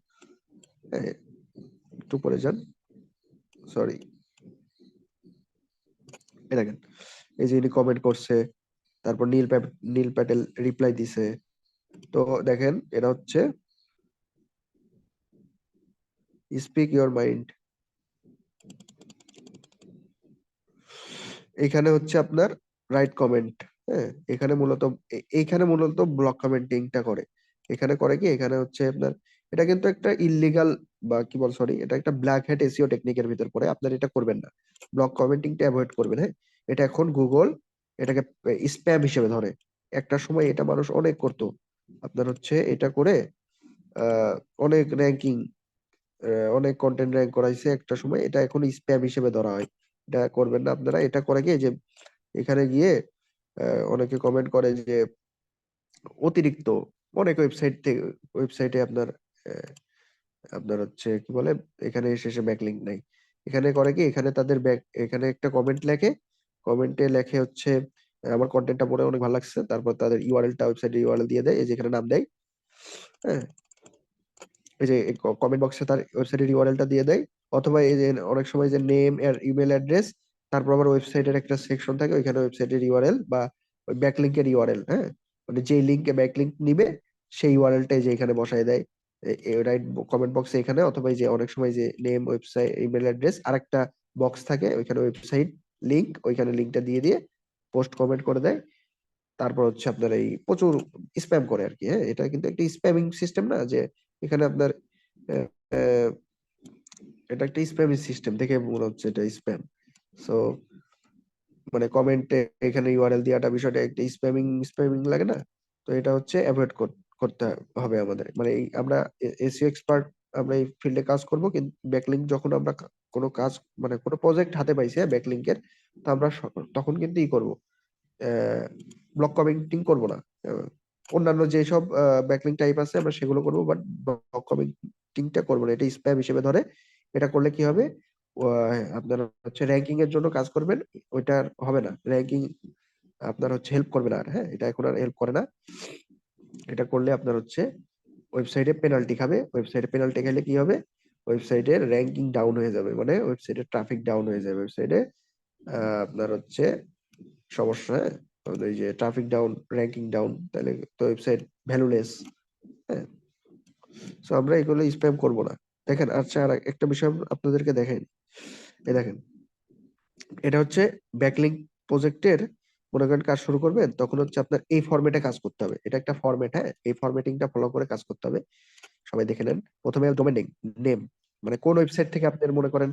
হ্যাঁ, একটু উপরে যান, সরি, এই দেখেন এই যে ইনি কমেন্ট করছে, তারপর নীল প্যাটেল রিপ্লাই দিছে। তো দেখেন এটা হচ্ছে স্পিক ইওর মাইন্ড, এখানে হচ্ছে আপনার রাইট কমেন্ট, হ্যাঁ, এখানে মূলত এইখানে মূলত ব্লক কমেন্টিংটা করে। এখানে করে কি, এখানে হচ্ছে আপনার এটা কিন্তু একটা ইললিগাল বা কি বল, সরি, এটা একটা ব্ল্যাক হ্যাট এসইও টেকনিকের ভিতর পড়ে, আপনার এটা করবেন না। ব্লক কমেন্টিংটা অ্যাভয়েড করবেন, হ্যাঁ। এটা এখন গুগল এটাকে স্প্যাম হিসেবে ধরে। একটা সময় এটা মানুষ অনেক করতো, আপনার হচ্ছে এটা করে আহ অনেক র্যাঙ্কিং, অনেক কন্টেন্ট র্যাঙ্ক করাইছে একটা সময়, এটা এখন স্প্যাম হিসেবে ধরা হয়। এটা করবেন না আপনারা। এটা করে কি, যে এখানে গিয়ে অনেকে কমেন্ট করে যে অতিরিক্ত অনেক ওয়েবসাইট থেকে, ওয়েবসাইটে আপনার আপনার হচ্ছে কি বলে, এখানে শেষে ব্যাকলিংক নাই। এখানে করে কি, এখানে তাদের এখানে একটা কমেন্ট লেখে, কমেন্টে লেখে হচ্ছে আমার কন্টেন্টটা পড়ে অনেক ভালো লাগছে, তারপর তাদের ইউআরএলটা, ওয়েবসাইটের ইউআরএল দিয়ে দেয়, এই যে এখানে নাম দেয়, হ্যাঁ, এই যে কমেন্ট বক্সে তার ওয়েবসাইটের ইউআরএলটা দিয়ে দেয়। অথবা এই যে অনেক সময় যে নেম আর ইমেল অ্যাড্রেস, তারপর আবার ওয়েবসাইটের একটা সেকশন থাকে, ওইখানে ওয়েবসাইটের ইউআরএল বা ওই ব্যাকলিংকের ইউআরএল, হ্যাঁ, মানে যে লিঙ্কে ব্যাকলিংক নিবে সেই ইউআরএলটাই যে এখানে বসায় দেয় রাইট কমেন্ট বক্সে এখানে। অথবা এই যে অনেক সময় যে নেম, ওয়েবসাইট, ইমেল অ্যাড্রেস, আরেকটা বক্স থাকে ওইখানে ওয়েবসাইট লিংক, ওইখানে লিঙ্কটা দিয়ে দিয়ে পোস্ট কমেন্ট করে দেয়। তারপর হচ্ছে আপনার এই প্রচুর স্প্যাম করে আর কি, হ্যাঁ, এটা কিন্তু একটা স্প্যামিং সিস্টেম না, যে এখানে আপনার এটা একটা স্প্যাম সিস্টেম, দেখে মনে হচ্ছে এটা স্প্যাম। সো মানে কমেন্টে এখানে ইউআরএল দেওয়াটা বিষয়টা একটা স্প্যামিং স্প্যামিং লাগে না? তো এটা হচ্ছে অ্যাভয়েড করতে হবে আমাদের। মানে আমরা এসইও এক্সপার্ট, আমরা এই ফিল্ডে কাজ করব, কিন্তু ব্যাকলিংক যখন আমরা কোনো কাজ মানে কোনো প্রজেক্ট হাতে পাইছি ব্যাকলিংকের, তো আমরা তখন কিন্তু করব, ব্লক কমেন্টিং করব না। অন্যান্য যেসব ব্যাকলিংক টাইপ আছে আমরা সেগুলো করব, বাট ব্লক কমেন্টিংটা করবো না, এটা স্প্যাম হিসেবে ধরে। এটা করলে কি হবে, আপনার হচ্ছে র্যাঙ্কিং এর জন্য কাজ করবেন, ওইটার হবে না র্যাঙ্কিং, আপনার হচ্ছে হেল্প করবে না আর। হ্যাঁ, এটা এখন আর হেল্প করে না। এটা করলে আপনার হচ্ছে ওয়েবসাইটে পেনাল্টি খাবে। ওয়েবসাইটে পেনাল্টি খেলে কি হবে, ওয়েবসাইটের র্যাঙ্কিং ডাউন হয়ে যাবে, মানে ওয়েবসাইটের ট্রাফিক ডাউন হয়ে যাবে, ওয়েবসাইটে আপনার হচ্ছে সমস্যা। হ্যাঁ, এই যে ট্রাফিক ডাউন, র্যাঙ্কিং ডাউন, তাহলে তো ওয়েবসাইট ভ্যালুলেস। হ্যাঁ, সো আমরা এগুলো স্প্যাম করব না। দেখেন, আচ্ছা আর একটা বিষয় আপনাদেরকে দেখেন, এই দেখেন, এটা হচ্ছে ব্যাকলিংক প্রজেক্টের, মনে করেন কাজ শুরু করবেন, তখন হচ্ছে আপনার এই ফরম্যাটে কাজ করতে হবে। এটা একটা ফরম্যাট, হ্যাঁ, এই ফরম্যাটিংটা ফলো করে কাজ করতে হবে। সবাই দেখে নেন। প্রথমে ডোমেন নেম, মানে কোন ওয়েবসাইট থেকে আপনার মনে করেন,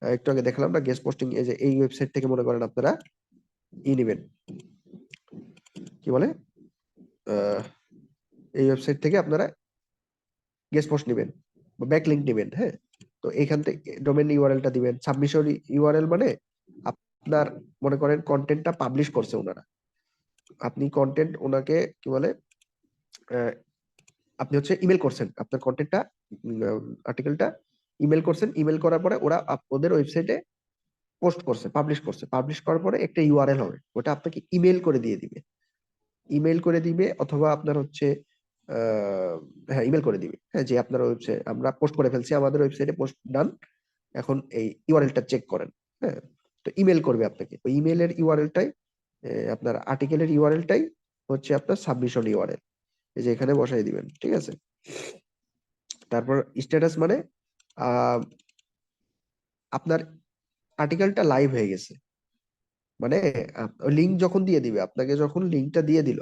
একটু আগে দেখালাম না গেস্ট পোস্টিং, এই যে এই ওয়েবসাইট থেকে মনে করেন আপনারা নেবেন, কি বলে, আহ, এই ওয়েবসাইট থেকে আপনারা গেস্ট পোস্ট নেবেন বা ব্যাকলিংক নেবেন। হ্যাঁ, তো এখান থেকে ডোমেন ইউআরএলটা দিবেন। সাবমিশন ইউআরএল মানে আপনার মনে করেন কন্টেন্টটা পাবলিশ করছে ওনারা, আপনি কন্টেন্ট ওনাকে কি বলে, আহ, আপনি হচ্ছে ইমেল করছেন আপনার কন্টেন্টটা, আর্টিকেলটা ইমেল করছেন, ইমেল করার পরে ওরা ওদের ওয়েবসাইটে পোস্ট করছে, পাবলিশ করছে, পাবলিশ করার পরে একটা ইউআরএল হবে, ওটা আপনাকে ইমেল করে দিয়ে দিবে। ইমেল করে দিবে, অথবা আপনার হচ্ছে হ্যাঁ ইমেল করে দিবে, হ্যাঁ, যে আপনার ওয়েবসাইট আমরা পোস্ট করে ফেলছি, আমাদের ওয়েবসাইটে পোস্ট ডান, এখন এই ইউআরএলটা চেক করেন। হ্যাঁ, তো ইমেল করবে আপনাকে, ওই ইমেলের ইউআরএলটাই, আপনার আর্টিকেলের ইউআরএলটাই হচ্ছে আপনার সাবমিশন ইউআরএল, এই যে এখানে বসাই দিবেন, ঠিক আছে? তারপর স্ট্যাটাস মানে আহ, আপনার আর্টিকেলটা লাইভ হয়ে গেছে, মানে লিঙ্ক যখন দিয়ে দিবে আপনাকে, যখন লিঙ্কটা দিয়ে দিল,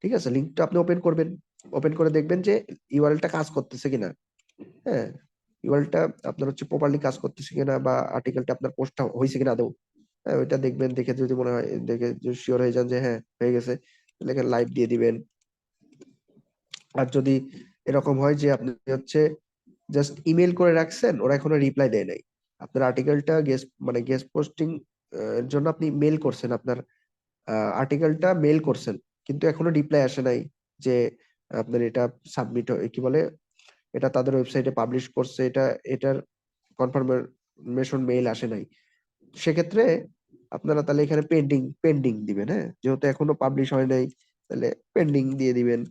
ঠিক আছে, লিঙ্কটা আপনি ওপেন করবেন, ওপেন করে দেখবেন যে ইউআরএলটা কাজ করতেছে কিনা। হ্যাঁ, ইউআরএলটা আপনার হচ্ছে প্রপারলি কাজ করতেছে কিনা, বা আর্টিকেলটা আপনার পোস্টটা হয়েছে কিনা আদৌ। হ্যাঁ, ওইটা দেখবেন, দেখে যদি মনে হয়, দেখে শিওর হয়ে যান যে হ্যাঁ হয়ে গেছে, তাহলে লাইভ দিয়ে দিবেন। আর যদি এরকম হয় যে আপনি হচ্ছে জাস্ট ইমেল করে রাখছেন, ওরা এখনো রিপ্লাই দেয় নাই, আপনার আর্টিকেলটা গেস্ট মানে গেস্ট পোস্টিং এর জন্য আপনি মেল করছেন, আপনার আর্টিকেলটা মেল করছেন, কিন্তু এখনো রিপ্লাই আসে নাই যে আপনার এটা সাবমিট, কি বলে, এটা তাদের ওয়েবসাইটে পাবলিশ করছে, এটার কনফার্মেশন মেইল আসে নাই, সেক্ষেত্রে আপনারা তাহলে এখানে পেন্ডিং পেন্ডিং দিবেন। হ্যাঁ, যেহেতু এখনো পাবলিশ হয় নাই, তাহলে পেন্ডিং দিয়ে দিবেন।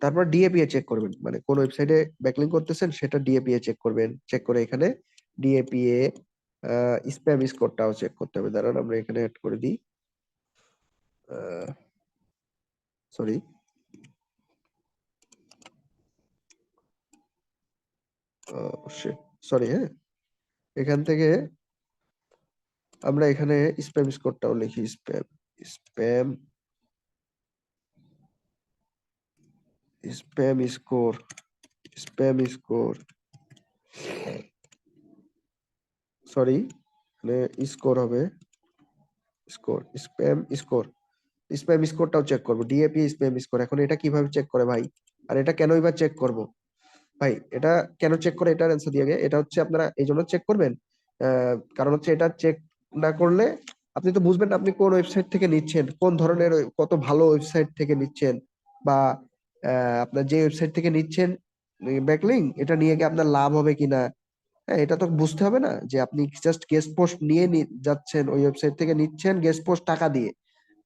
তারপর ডিএপিএ চেক করবেন, মানে কোন ওয়েবসাইটে ব্যাকলিং করতেছেন সেটা ডিএপিএ চেক করবেন, চেক করে এখানে ডিএপিএ স্প্যাম স্কোরটাও চেক করতে হবে। দাঁড়ান আমরা এখানে অ্যাড করে দিই, সরি, সরি, হ্যাঁ, এখান থেকে আমরা এখানে স্প্যাম স্কোরটাও লিখি, spam spam spam score, spam score, sorry, মানে স্কোর হবে, স্কোর স্প্যাম স্কোর, স্প্যাম স্কোরটাও চেক করবো, ডিএপি স্প্যাম স্কোর। এখন এটা কিভাবে চেক করে ভাই, আর এটা কেনই বা চেক করব ভাই, এটা কেন চেক করে এটার অ্যান্সার দিয়ে আগে, এটা হচ্ছে আপনারা এই জন্য চেক করবেন, কারণ হচ্ছে এটা চেক না করলে আপনি তো বুঝবেন না আপনি কোন ওয়েবসাইট থেকে নিচ্ছেন, কোন ধরনের কত ভালো ওয়েবসাইট থেকে নিচ্ছেন, বা আপনার যে ওয়েবসাইট থেকে নিচ্ছেন ব্যাকলিং, এটা নিয়ে গিয়ে আপনার লাভ হবে কিনা। হ্যাঁ, এটা তো বুঝতে হবে না যে আপনি জাস্ট গেস্ট পোস্ট নিয়ে যাচ্ছেন, ওই ওয়েবসাইট থেকে নিচ্ছেন গেস্ট পোস্ট টাকা দিয়ে,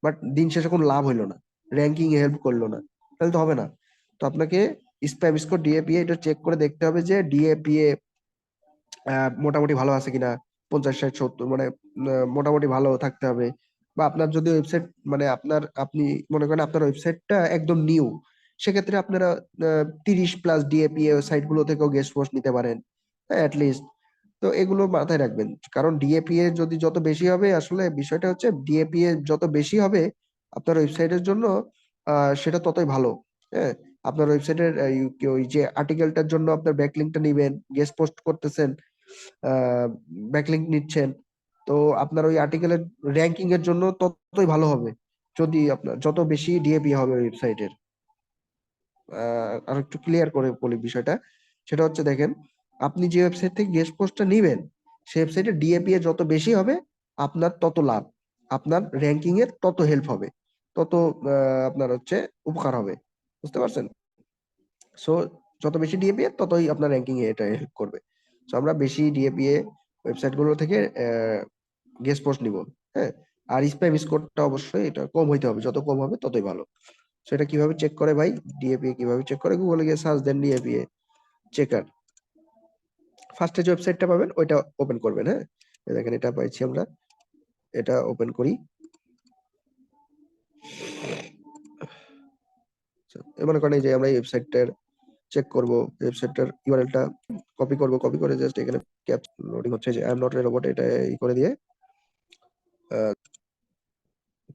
বাট দিন শেষে কোনো লাভ হইলো না, র্যাঙ্কিং হেল্প করলো না, তাহলে তো হবে না। তো আপনাকে স্প্যাম স্কোর ডিএপিএ এটা চেক করে দেখতে হবে যে ডিএপিএ মোটামুটি ভালো আছে কিনা, 50, 60, 70, মানে মোটামুটি ভালো থাকতে হবে। বা আপনার যদি ওয়েবসাইট মানে আপনি মনে করেন আপনার ওয়েবসাইটটা একদম নিউ, সেক্ষেত্রে আপনারা 30+ ডিএপিএ সাইট গুলো থেকেও গেস্ট পোস্ট নিতে পারেন, অ্যাটলিস্ট। তো এগুলো মাথায় রাখবেন, কারণ ডিএপিএ যদি যত বেশি হবে, আসলে বিষয়টা হচ্ছে ডিএপিএ যত বেশি হবে আপনার ওয়েবসাইটের জন্য, সেটা ততই ভালো। হ্যাঁ, আপনার ওয়েবসাইটের ওই যে আর্টিকেলটার জন্য আপনার ব্যাকলিংকটা নিবেন, গেস্ট পোস্ট করতেছেন, ব্যাকলিংক নিচ্ছেন, তো আপনার ওই আর্টিকেলের র্যাঙ্কিং এর জন্য ততই ভালো হবে যদি আপনার যত বেশি ডিএপি হবে ওয়েবসাইটের। আর একটু ক্লিয়ার করে বলি বিষয়টা, সেটা হচ্ছে দেখেন, আপনি যে ওয়েবসাইট থেকে গেস্ট পোস্টটা নিবেন সেই ওয়েবসাইটে ডিএপি যত বেশি হবে আপনার তত লাভ, আপনার র্যাঙ্কিং এর তত হেল্প হবে, তত আপনার হচ্ছে উপকার হবে, বুঝতে পারছেন? সো যত বেশি ডিএপি ততই আপনার র্যাঙ্কিং এ এটা হেল্প করবে। সো আমরা বেশি ডিএপি ওয়েবসাইট গুলো থেকে গেস্ট পোস্ট নিব। হ্যাঁ, আর স্প্যাম স্কোরটা অবশ্যই এটা কম হইতে হবে, যত কম হবে ততই ভালো। সেটা কিভাবে চেক করে ভাই? ডিএপি কিভাবে চেক করে? গুগলে গিয়ে সার্চ দেন ডিএপি চেকার, ফার্স্টে যে ওয়েবসাইটটা পাবেন ওইটা ওপেন করবেন। হ্যাঁ, এই দেখেন এটা পাইছি আমরা, এটা ওপেন করি। মনে করেন এই যে আমরা এই ওয়েবসাইটটার চেক করব, ওয়েবসাইটটার ইউআরএলটা কপি করব, কপি করে জাস্ট এখানে ক্যাপস লোডিং হচ্ছে যে I am not a robot, এটা ই করে দিয়ে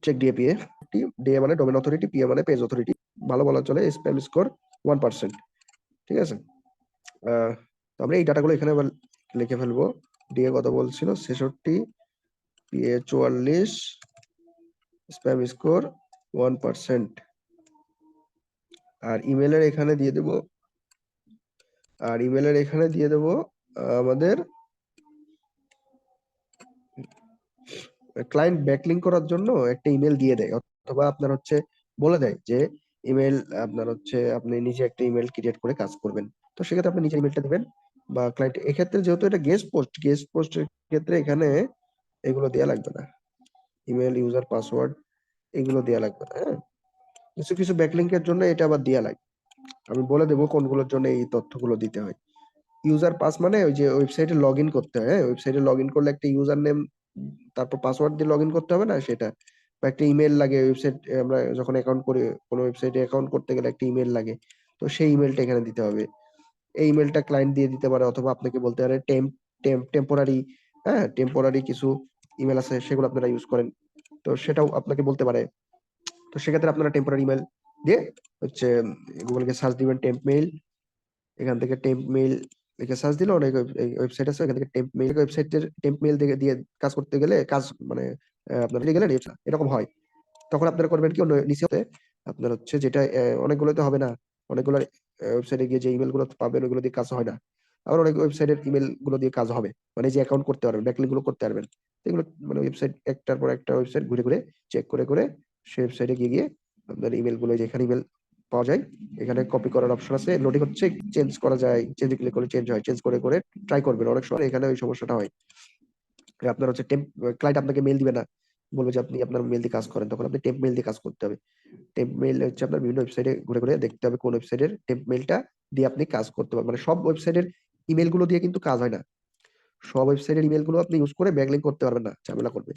চেক ডিএপিএ, ডিএ মানে ডোমেন অথরিটি, পিএ মানে পেজ অথরিটি, ভালো বলা চলে, স্প্যাম স্কোর 1%। ঠিক আছে, তো আমরা এই ডাটাগুলো এখানে আবার লিখে ফেলবো। ডিএ কত বলছিল? 66, পিএ 44, স্প্যাম স্কোর 1%। আর ইমেলের এখানে দিয়ে দেব, আমাদের ক্লায়েন্ট ব্যাকলিং করার জন্য একটা ইমেল দিয়ে দেয়, অথবা আপনার হচ্ছে বলে দেয় যে ইমেল আপনার হচ্ছে আপনি নিজে একটা ইমেল ক্রিয়েট করে কাজ করবেন। তো সেক্ষেত্রে আপনি নিজে ইমেলটা দিবেন, বা ক্লায়েন্ট এক্ষেত্রে যেহেতু এটা গেস্ট পোস্টের ক্ষেত্রে এখানে এগুলো দেওয়া লাগবে না, ইমেল ইউজার পাসওয়ার্ড এগুলো দেওয়া লাগবে না। হ্যাঁ, কিছু কিছু ব্যাকলিংকের জন্য এটা আবার দেওয়া লাগে, আমি বলে দেবো কোনগুলোর জন্য এই তথ্যগুলো দিতে হয়। ইউজার পাস মানে ওই যে ওয়েবসাইটে লগ ইন করতে হয়, হ্যাঁ, ওয়েবসাইটে লগ ইন করলে একটা ইউজার নেম তারপর পাসওয়ার্ড দিয়ে লগ ইন করতে হবে না, সেটা, বা একটা ইমেল লাগে ওয়েবসাইট, আমরা যখন অ্যাকাউন্ট করি কোনো ওয়েবসাইটে অ্যাকাউন্ট করতে গেলে একটা ইমেল লাগে, তো সেই ইমেলটা এখানে দিতে হবে। এই ইমেলটা ক্লায়েন্ট দিয়ে দিতে পারে, অথবা আপনাকে বলতে পারে টেম্পোরারি, হ্যাঁ, টেম্পোরারি কিছু ইমেল আছে সেগুলো আপনারা ইউজ করেন, তো সেটাও আপনাকে বলতে পারে। তো সেক্ষেত্রে আপনারা টেম্পোরারি ইমেল দিয়ে হচ্ছে গুগলকে সার্চ দিবেন টেম্প মেইল, এখান থেকে টেম্প মেইল লিখে সার্চ দিলে অনেক ওয়েবসাইট আছে, এখান থেকে ওয়েবসাইটের টেম্প মেইল দিয়ে দিয়ে কাজ করতে গেলে কাজ মানে আপনার দিয়ে গেলেন এরকম হয়। তখন আপনারা করবেন কি, অন্য নিচে হতে আপনার হচ্ছে যেটা অনেকগুলোতে হবে না, অনেকগুলো ওয়েবসাইটে গিয়ে যে ইমেল গুলো পাবেন ওইগুলো দিয়ে কাজ হয় না, আবার অনেক ওয়েবসাইটের ইমেল গুলো দিয়ে কাজ হবে, মানে যে অ্যাকাউন্ট করতে পারবেন, ব্যাকলিংক গুলো করতে পারবেন। তো এগুলো মানে ওয়েবসাইট একটার পর একটা ওয়েবসাইট ঘুরে ঘুরে চেক করে করে সেই ওয়েবসাইটে গিয়ে গিয়ে আপনার ইমেল গুলো, যেখানে ইমেল পাওয়া যায় এখানে কপি করার অপশন আছে, লোডিং হচ্ছে, চেঞ্জ করা যায়, চেঞ্জ ক্লিক করলে চেঞ্জ হয়, চেঞ্জ করে করে ট্রাই করবেন, অনেক সময় এখানে ওই সমস্যাটা হয়। আপনার হচ্ছে ক্লায়েন্ট আপনাকে মেল দিবে না, বলবে যে আপনি আপনার মেল দিয়ে কাজ করেন, তখন আপনি টেম্প মেল দিয়ে কাজ করতে হবে। টেম্প মেইল হচ্ছে আপনার বিভিন্ন ওয়েবসাইটে ঘুরে ঘুরে দেখতে হবে কোন ওয়েবসাইটের টেম্প মেইলটা দিয়ে আপনি কাজ করতে পারবেন। মানে সব ওয়েবসাইটের ইমেল গুলো দিয়ে কিন্তু কাজ হয় না, সব ওয়েবসাইটের ইমেল গুলো আপনি ইউজ করে ব্যাকলিংক করতে পারবেন না, ঝামেলা করবে।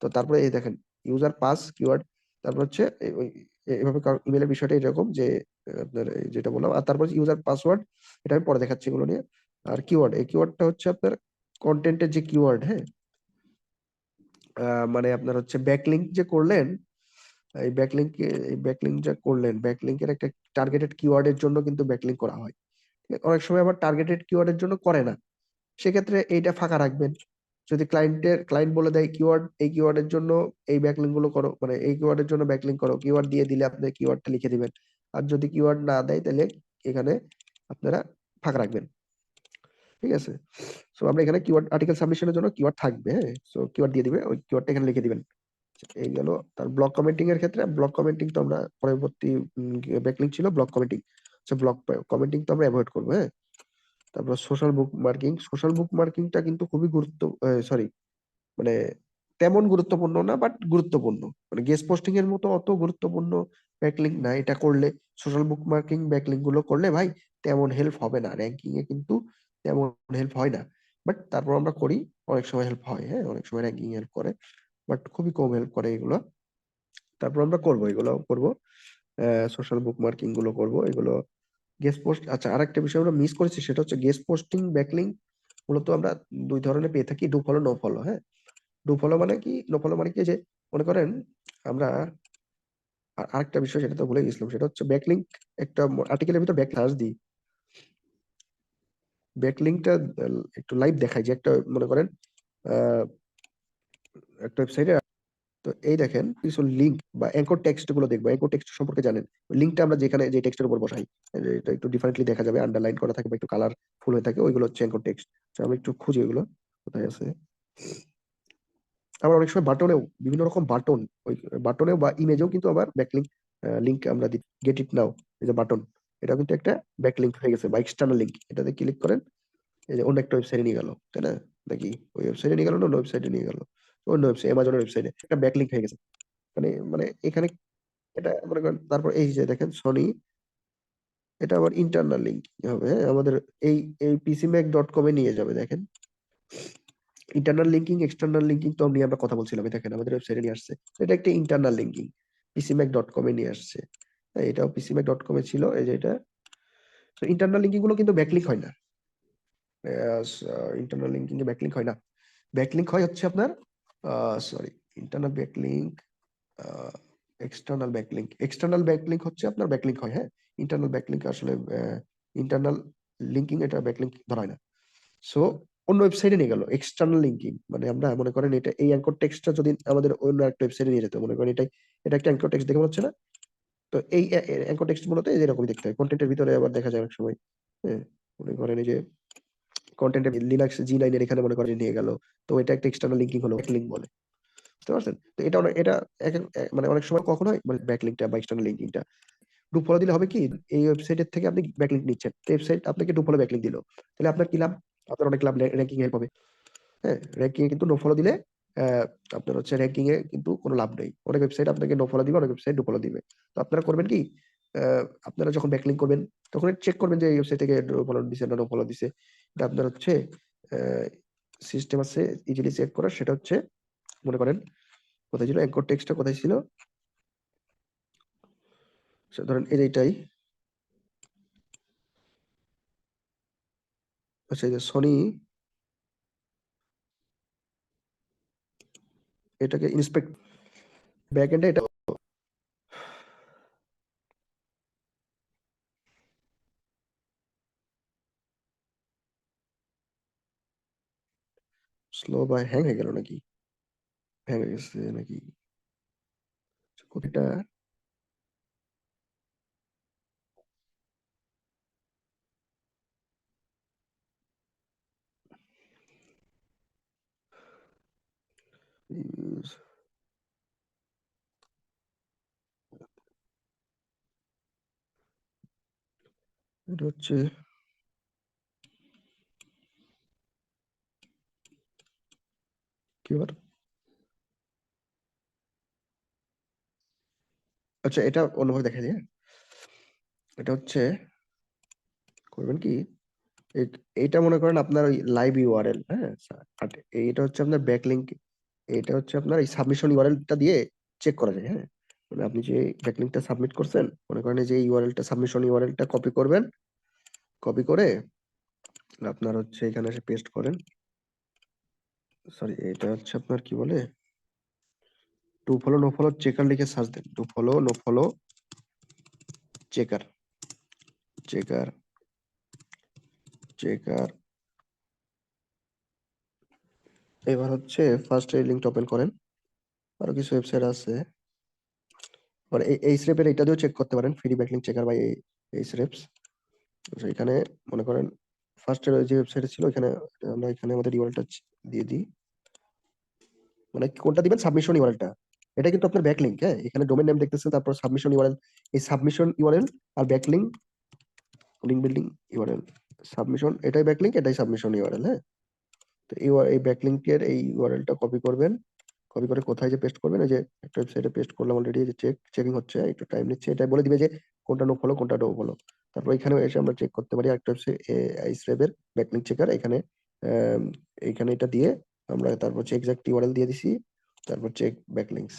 তো তারপরে এই দেখেন ইউজার পাস কিওয়ার্ড, তারপর হচ্ছে এভাবে ইমেলের বিষয়টা এরকম যে আপনার যেটা বললাম, আর তারপর ইউজার পাসওয়ার্ড, এটা আমি পরে দেখাচ্ছি এগুলো নিয়ে। আর কিওয়ার্ড, এই কিওয়ার্ডটা হচ্ছে আপনার কন্টেন্টের যে কিওয়ার্ড, হ্যাঁ, মানে আপনার হচ্ছে ব্যাকলিংক যে করলেন, এই ব্যাকলিংক যা করলেন, ব্যাকলিংকের একটা টার্গেটেড কিওয়ার্ডের জন্য কিন্তু ব্যাকলিংক করা হয়। অনেক সময় আবার টার্গেটেড কিওয়ার্ডের জন্য করে না, সেক্ষেত্রে এইটা ফাঁকা রাখবেন। যদি ক্লায়েন্ট বলে দেয় কিওয়ার্ড, এই কিওয়ার্ডের জন্য এই ব্যাকলিংক গুলো করো, মানে এই কিওয়ার্ডের জন্য ব্যাকলিংক করো, কিওয়ার্ড দিয়ে দিলে আপনি কিওয়ার্ডটা লিখে দিবেন। আর যদি কিওয়ার্ড না দেয় তাহলে এখানে আপনারা ফাঁকা রাখবেন। ঠিক আছে, সো আমরা এখানে কিওয়ার্ড আর্টিকেল সাবমিশনের জন্য কিওয়ার্ড থাকবে, হ্যাঁ, সো কিওয়ার্ড দিয়ে দিবে, ওই কিওয়ার্ডটা এখানে লিখে দিবেন। এই গেল। তার ব্লক কমেন্টিং এর ক্ষেত্রে, ব্লক কমেন্টিং তো আমরা পরবর্তী ব্যাকলিংক ছিল ব্লক কমেন্টিং, আচ্ছা ব্লক কমেন্টিং তো আমরা অ্যাভয়েড করবো। হ্যাঁ, তারপর সোশ্যাল বুক মার্কিংটা কিন্তু খুবই সরি, মানে তেমন গুরুত্বপূর্ণ না, বাট গুরুত্বপূর্ণ, মানে গেস্ট পোস্টিং এর মতো অত গুরুত্বপূর্ণ ব্যাকলিংক না। এটা করলে, সোশ্যাল বুক মার্কিং ব্যাকলিংক গুলো করলে ভাই তেমন হেল্প হবে না, র্যাঙ্কিং এ কিন্তু তেমন হেল্প হয় না, বাট তারপর আমরা করি, অনেক সময় হেল্প হয়, হ্যাঁ, অনেক সময় র্যাঙ্কিং হেল্প করে, বাট খুবই কম হেল্প করে এগুলো। তারপর আমরা করব, এগুলো করব, সোশ্যাল বুক মার্কিং গুলো করব এগুলো। গেস্ট পোস্ট, আচ্ছা আরেকটা বিষয় আমরা মিস করেছি, সেটা হচ্ছে গেস্ট পোস্টিং ব্যাকলিংক মূলত আমরা দুই ধরনের পেয়ে থাকি, ডু ফলো নো ফলো। হ্যাঁ, ডু ফলো মানে কি, নো ফলো মানে কি, যে মনে করেন আমরা আর আরেকটা বিষয় সেটা তো ভুলে গেছিলাম, সেটা হচ্ছে ব্যাকলিংক। একটা আর্টিকেলের ভিতর ব্যাক সার্চ দিই, ব্যাকলিংকটা একটু লাইভ দেখাই, যে একটা মনে করেন আহ, একটা ওয়েবসাইটে, তো এই দেখেন কিছু লিঙ্ক বা অ্যাঙ্কর টেক্সট গুলো দেখবো। অ্যাঙ্কর টেক্সট সম্পর্কে জানেন? লিঙ্কটা আমরা যেখানে যে টেক্সটের উপর বসাই, এটা একটু ডিফারেন্টলি দেখা যাবে, আন্ডারলাইন করা থাকে বা একটু কালারফুল হয়ে থাকে, ওইগুলো হচ্ছে অ্যাঙ্কর টেক্সট। আমরা একটু খুঁজি ওইগুলো কোথায় আছে। আবার অনেক সময় বাটনেও, বিভিন্ন রকম বাটন, ওই বাটনেও বা ইমেজেও কিন্তু আবার ব্যাকলিঙ্ক লিঙ্ক আমরা দিই। গেট ইট নাও, এই যে বাটন, এটা কিন্তু একটা ব্যাকলিঙ্ক হয়ে গেছে বা এক্সটার্নাল লিঙ্ক। এটাতে ক্লিক করেন, এই যে অন্য একটা ওয়েবসাইটে নিয়ে গেল, তাই না? নাকি ওই ওয়েবসাইটে নিয়ে গেল না, অন্য ওয়েবসাইটে নিয়ে গেল, অন্য ওয়েবসাইট, অ্যামাজনের ওয়েবসাইটে একটা ব্যাকলিঙ্ক হয়ে গেছে। মানে মানে এখানে এটা মনে করেন, তারপর এই যে দেখেন সনি, এটা আবার ইন্টারনাল লিঙ্ক হবে, হ্যাঁ, আমাদের এই এই pcmac.com এ নিয়ে যাবে। দেখেন ইন্টারনাল লিঙ্কিং এক্সটার্নাল লিঙ্কিং তো নিয়ে আমরা কথা বলছিলাম, এই দেখেন আমাদের ওয়েবসাইটে নিয়ে আসছে। এটা একটা ইন্টারনাল লিঙ্কিং, pcmac.com এ নিয়ে আসছে। হ্যাঁ, এটাও pcmac.com এ ছিল, এই যে এটা। তো ইন্টারনাল লিঙ্কিং গুলো কিন্তু ব্যাকলিঙ্ক হয় না, ইন্টারনাল লিঙ্কিং এ ব্যাকলিঙ্ক হয় না। ব্যাকলিঙ্ক হয় হচ্ছে আপনার, sorry, internal backlink, external backlink হচ্ছে আপনার ব্যাকলিঙ্ক হয়, হ্যাঁ। ইন্টারনাল ব্যাকলিঙ্ক আসলে ইন্টারনাল লিঙ্কিং, এটা ব্যাকলিঙ্ক ধরা হয় না। সো অন্য ওয়েবসাইটে নিয়ে গেল এক্সটার্নাল লিঙ্কিং, মানে আমরা মনে করেন এটা, এই অ্যাঙ্কর টেক্সটটা যদি আমাদের অন্য একটা ওয়েবসাইটে নিয়ে যেত, মনে করেন এটাই, এটা একটা অ্যাঙ্কর টেক্সট দেখে মনে হচ্ছে না? তো এই অ্যাঙ্কর টেক্সট মূলত এই যেরকম দেখতে হয়, কন্টেন্টের ভিতরে আবার দেখা যায় অনেক সময়, হ্যাঁ, মনে করেন এই যে কন্টেন্টের লিনাক্স জি9 এর এখানে মনে করেন নিয়ে গেল, তো এটা একটা এক্সটার্নাল লিঙ্কিং হলো, ব্যাকলিঙ্ক বলে। বুঝতে পারছেন? তো এটা এটা মানে অনেক সময় কখন হয়, মানে ব্যাকলিংকটা বা এক্সটার্নাল লিঙ্কিংটা ডু ফলো দিলে হবে কি, এই ওয়েবসাইটের থেকে আপনি ব্যাকলিংক নিচ্ছেন, ওয়েবসাইট আপনাকে ডু ফলো ব্যাকলিংক দিল, তাহলে আপনার কি লাভ? আপনার অনেক লাভ, র্যাঙ্কিং হেল্প হবে। হ্যাঁ, র্যাঙ্কিং এ কিন্তু নো ফলো দিলে আহ, আপনার হচ্ছে র্যাঙ্কিং এ কিন্তু কোনো লাভ নেই। অনেক ওয়েবসাইট আপনাকে নো ফলো দিবে, অনেক ওয়েবসাইট ডু ফলো দিবে। তো আপনারা করবেন কি, আপনারা যখন ব্যাকলিংক করবেন তখন চেক করবেন যে এই ওয়েবসাইট থেকে ডু ফলো দিছে না নো ফলো দিছে। এটা আপনার হচ্ছে সিস্টেম আছে ইজিলি চেক করার, সেটা হচ্ছে মনে করেন কোথায় ছিল অ্যাঙ্কর টেক্সটটা, কোথায় ছিল, ধরেন এইটাই। আচ্ছা, এই যে সনি, এটাকে ইন্সপেক্ট ব্যাক এন্ডে, এটা স্লো বা হ্যাং হয়ে গেল নাকি? হ্যাং হয়ে গেছে নাকি? কোথাটা? Use- এটা হচ্ছে কি আবার? আচ্ছা, এটা অন্যভাবে দেখা যায়, হ্যাঁ? এটা হচ্ছে করবেন কি, এইটা মনে করেন আপনার ওই লাইভ ইউআরএল, হ্যাঁ, আর এইটা হচ্ছে আপনার ব্যাকলিংক। এটা হচ্ছে আপনার এই সাবমিশন ইউআরএলটা দিয়ে চেক করা যায়, হ্যাঁ। মানে আপনি যে ব্যাকলিংকটা সাবমিট করছেন, মনে করেন এই যে ইউআরএলটা, সাবমিশন ইউআরএলটা কপি করবেন, কপি করে আপনার হচ্ছে এখানে এসে পেস্ট করেন। সরি, এটা হচ্ছে আপনার কি বলে, do follow no follow checker লিখে সার্চ দেন, do follow no follow checker, checker, checker. এবার হচ্ছে ফার্স্ট এই লিঙ্কটা ওপেন করেন, আরো কিছু ওয়েবসাইট আছে। মানে এই স্রেপের এটা দিয়েও চেক করতে পারেন, ফ্রি ব্যাকলিংক চেকার বা এই স্রেপস। এখানে মনে করেন ফার্স্টের যে ওয়েবসাইটে ছিল, এখানে আমরা এখানে আমাদের ইউআরএলটা দিয়ে দিই। মানে কোনটা দিবেন, সাবমিশন ইউআরএলটা। এটা কিন্তু আপনার ব্যাকলিংক, হ্যাঁ, এখানে ডোমেন নেম দেখতেছেন, তারপর সাবমিশন ইউআরএল, এই সাবমিশন ইউআরএল আর backlink, link building URL, submission এটাই ব্যাকলিংক, এটাই সাবমিশন ইউআরএল, হ্যাঁ। তো এই ব্যাকলিংকের এই ইউআরএলটা কপি করবেন, কপি করে কোথায় যে পেস্ট করবেন, এই যে একটা ওয়েবসাইটে পেস্ট করলাম অলরেডি, যে চেকিং হচ্ছে, একটু টাইম নিচ্ছে, এটা বলে দিবে যে কোনটা নো ফলো কোনটা নো ফলো। তারপর এখানে এসে আমরা চেক করতে পারি একটা ওয়েবসাইট আইসরেবের ব্যাকলিংক চেকার, এখানে আম, এইখানে এটা দিয়ে আমরা তারপর হচ্ছে এক্সাক্ট ইউআরএল দিয়ে দিছি, তারপর চেক ব্যাকলিংকস।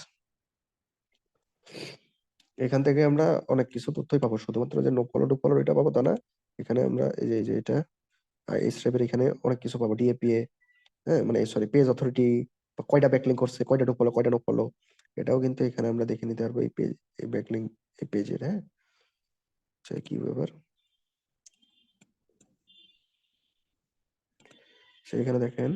এখান থেকে আমরা অনেক কিছু তথ্যই পাবো, শুধুমাত্র যে নো ফলো টু ফলো এটা পাবো তা না। এখানে আমরা এই যে এটা আইসরেবের এখানে অনেক কিছু পাবো, ডিএপিএ, হ্যাঁ, মানে সরি পেজ অথরিটি, কয়টা ব্যাকলিংক করছে, কয়টা নো ফলো কয়টা নো ফলো, এটাও কিন্তু এখানে আমরা দেখে নিতে পারবো এই পেজ, এই ব্যাকলিঙ্ক এই পেজের। হ্যাঁ, আচ্ছা কি ব্যাপার, সেখানে দেখেন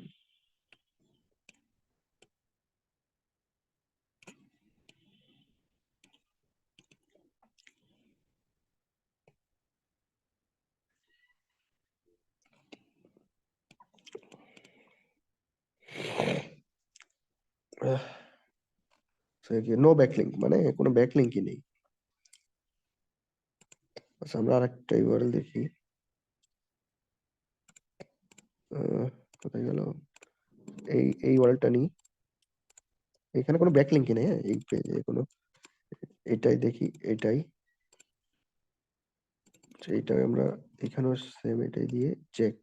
নো ব্যাকলিঙ্ক, মানে কোনো ব্যাকলিঙ্কই নেই। আচ্ছা আমরা আরেকটা ইউআরএল দেখি, কোথায় গেল, এই ওয়ার্ডটা নিই, এখানে কোনো ব্যাকলিঙ্কই নেই। হ্যাঁ, এই পেজে কোনো, এটাই দেখি, এটাই, এইটাই আমরা এখানেও সেম এটাই দিয়ে চেক।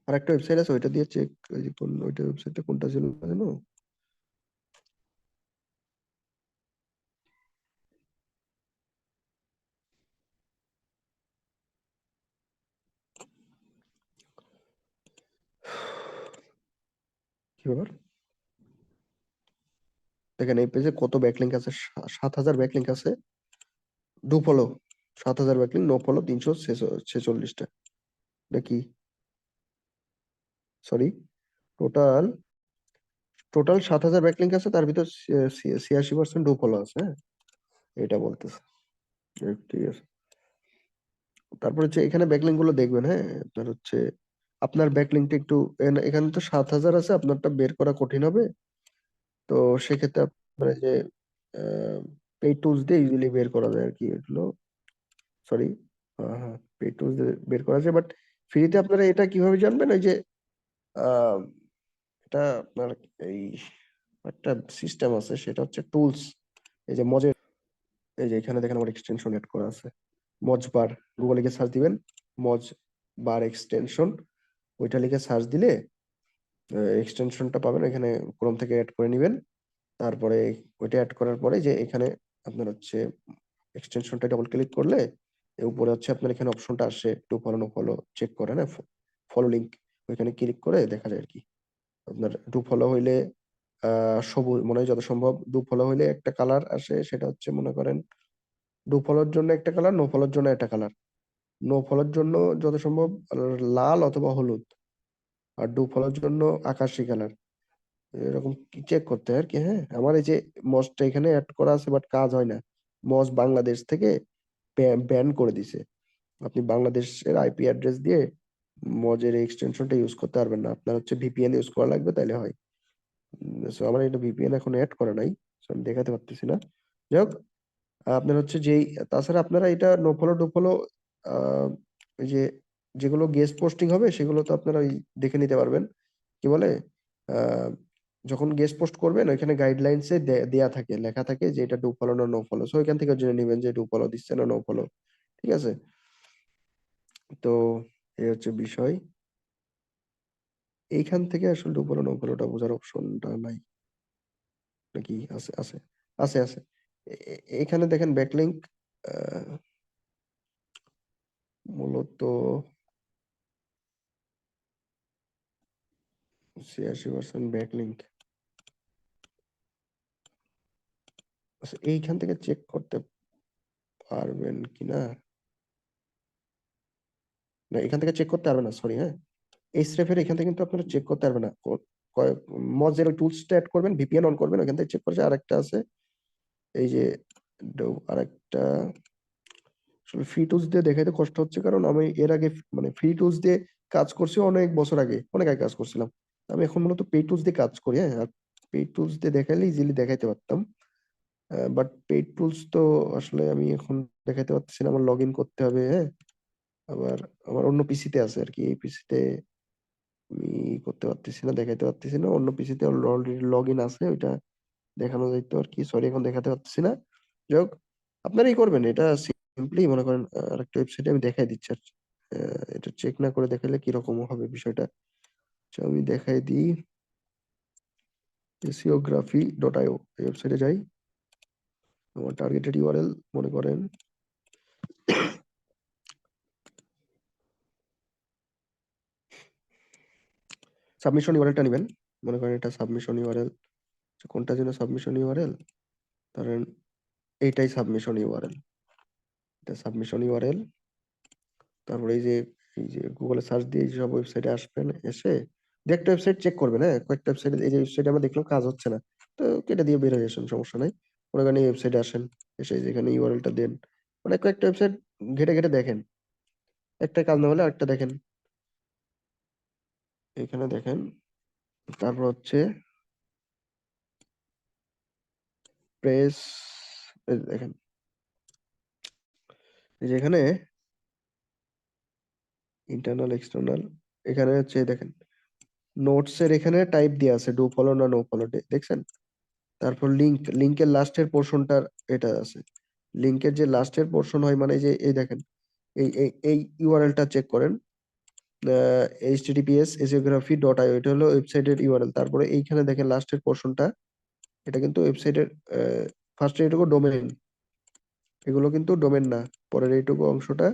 আর একটা ওয়েবসাইট আছে ওইটা দিয়ে চেক, ওই যে কোন ওইটা ওয়েবসাইটটা কোনটা ছিল জানো? কি ব্যাপার, দেখেন এই পেজে কত ব্যাকলিঙ্ক আছে, 7,000 ব্যাকলিঙ্ক আছে। Do follow 7,000 backlink, no follow 346টা। এটা কি, সরি, টোটাল টোটাল 7,000 ব্যাকলিঙ্ক আছে, তার ভিতর 86% ডু ফলো আছে। হ্যাঁ, এটা বলতেছে। ঠিক আছে, তারপর হচ্ছে এখানে ব্যাকলিঙ্ক গুলো দেখবেন। হ্যাঁ, আপনার হচ্ছে আপনার ব্যাকলিঙ্কটা একটু এখানে তো 7,000 আছে, আপনারটা বের করা কঠিন হবে। তো সেক্ষেত্রে আপনার এই যে পেইড টুলস দিয়ে ইজিলি বের করা যায় আর কি এগুলো। সরি, হ্যাঁ হ্যাঁ, পেইড টুলস দিয়ে বের করা যায়, বাট ফ্রিতে আপনারা এটা কিভাবে জানবেন, ওই যে আহ, এটা আপনার এই একটা সিস্টেম আছে, সেটা হচ্ছে টুলস। এই যে মজের, এই যে এখানে দেখেন আমার এক্সটেনশন এড করা আছে, মজ বার, গুগলে গিয়ে সার্চ দিবেন মজ বার এক্সটেনশন, ওইটা লিখে সার্চ দিলে এক্সটেনশনটা পাবেন, এখানে ক্রোম থেকে অ্যাড করে নেবেন। তারপরে ওইটা অ্যাড করার পরে যে এখানে আপনার হচ্ছে এক্সটেনশনটা ডবল ক্লিক করলে উপরে হচ্ছে আপনার এখানে অপশনটা আসে to follow no follow check করে না, ফলো লিঙ্ক, ওইখানে ক্লিক করে দেখা যায় আর কি। আপনার ডু ফলো হইলে সবুজ মনে হয় যত সম্ভব, ডু ফলো হইলে একটা কালার আসে, সেটা হচ্ছে মনে করেন ডু ফলোর জন্য একটা কালার, নো ফলোর জন্য একটা কালার। নো ফলোর জন্য যত সম্ভব লাল অথবা হলুদ, আর ডু ফলোর জন্য আকাশি কালার, এরকম চেক করতে হয় আর কি। হ্যাঁ, আমার এই যে মজটা এখানে অ্যাড করা আছে, বাট কাজ হয় না। মজ বাংলাদেশ থেকে ব্যান করে দিছে, আপনি বাংলাদেশের আইপি অ্যাড্রেস দিয়ে মজের এক্সটেনশনটা ইউজ করতে পারবেন না, আপনার হচ্ছে ভিপিএন ইউজ করা লাগবে, তাইলে হয়। সো আমার এটা ভিপিএন এখন অ্যাড করা নাই, সো আমি দেখাতে পারতেছি না। যাই হোক, আপনার হচ্ছে যেই, তাছাড়া আপনারা এটা নো ফলো ডু ফলো ওই যে যেগুলো গেস্ট পোস্টিং হবে সেগুলো তো আপনারা ওই দেখে নিতে পারবেন, কি বলে, আহ, যখন গেস্ট পোস্ট করবেন ওইখানে গাইডলাইন্সে দেয়া থাকে, লেখা থাকে যে এটা ডু ফলো না নো ফলো, সো ওইখান থেকে জেনে নেবেন যে ডু ফলো দিচ্ছে না নো ফলো। ঠিক আছে, তো এই হচ্ছে বিষয়। এইখান থেকে আসলে ডু ফলো নো ফলোটা বোঝার অপশনটা নাই নাকি? আছে আছে, আছে আছে। এখানে দেখেন ব্যাকলিঙ্ক মূলত 86% ব্যাকলিঙ্ক। আচ্ছা এইখান থেকে চেক করতে পারবেন কিনা, না এখান থেকে চেক করতে পারবেন না, সরি। হ্যাঁ, এইচরেফের এখান থেকে কিন্তু আপনারা চেক করতে পারবেন না। মজের ওই টুলসটা অ্যাড করবেন, ভিপিএন অন করবেন, ওখান থেকে চেক করছে। আরেকটা আছে এই যে আরেকটা, আসলে ফ্রি টুলস দিয়ে দেখাইতে কষ্ট হচ্ছে, কারণ আমি এর আগে মানে ফ্রি টুলস দিয়ে কাজ করছি অনেক বছর আগে, অনেক আগে কাজ করছিলাম। আমি এখন মূলত পেইড টুলস দিয়ে কাজ করি। হ্যাঁ, আর পেইড টুলস দিয়ে দেখাইলে ইজিলি দেখাইতে পারতাম, বাট পেইড টুলস তো আসলে আমি এখন দেখাইতে পারতেছি না, আমার লগ ইন করতে হবে। হ্যাঁ, আবার আমার অন্য পিসিতে আছে আর কি, এই পিসিতে আমি করতে পারতেছি না, দেখাইতে পারতেছি না। অন্য পিসিতে অলরেডি লগ ইন আছে, ওইটা দেখানো যাইতো আর কি, সরি এখন দেখাতে পারতেছি না। যাই হোক, আপনারাই করবেন এটা, সিম্পলি মনে করেন আরেকটা ওয়েবসাইটে আমি দেখাই দিচ্ছি আর এটা চেক না করে দেখাইলে কিরকম হবে বিষয়টা। আচ্ছা, আমি দেখাই দিই, এসিওগ্রাফি.io এই ওয়েবসাইটে যাই। আমার টার্গেটেড ইউআরএল মনে করেন সাবমিশন ইউআরএলটা নেবেন, মনে করেন এটা সাবমিশন ইউআরএল। কোনটা যেন সাবমিশন ইউআরএল, ধরেন এইটাই সাবমিশন ইউআরএল, এটা সাবমিশন ইউআরএল। তারপরে এই যে গুগলে সার্চ দিয়ে এই সব ওয়েবসাইটে আসবেন, এসে দু একটা ওয়েবসাইট চেক করবেন, হ্যাঁ কয়েকটা ওয়েবসাইট, এই যে ওয়েবসাইটে আমরা দেখলাম কাজ হচ্ছে না, তো কেটে দিয়ে বের হয়ে আসেন, সমস্যা নাই। মনে করেন এই ওয়েবসাইটে আসেন, এসে যেখানে ইউআরএলটা দেন, মানে কয়েকটা ওয়েবসাইট ঘেটে ঘেটে দেখেন, একটা কাজ না হলে আরেকটা দেখেন, এখানে দেখেন। তারপর হচ্ছে প্রেস, দেখেন এই যে এখানে ইন্টারনাল এক্সটার্নাল, এখানে হচ্ছে দেখেন নোটস এর এখানে টাইপ দেওয়া আছে ডু ফলো না নো ফলো, দেখছেন? তারপর লিঙ্কের লাস্টের পোর্শনটার এটা আছে, লিঙ্কের যে লাস্টের পোর্শন হয়, মানে যে এই দেখেন এই ইউআরএলটা চেক করেন, https://geography.io, এটা হলো ওয়েবসাইটের ইউআরএল। তারপরে এইখানে দেখেন লাস্টের পোর্শনটা, এটা কিন্তু ওয়েবসাইটের ফার্স্টে এইটুকু ডোমেইন, এগুলো কিন্তু ডোমেন না, পরের এইটুকু অংশটা,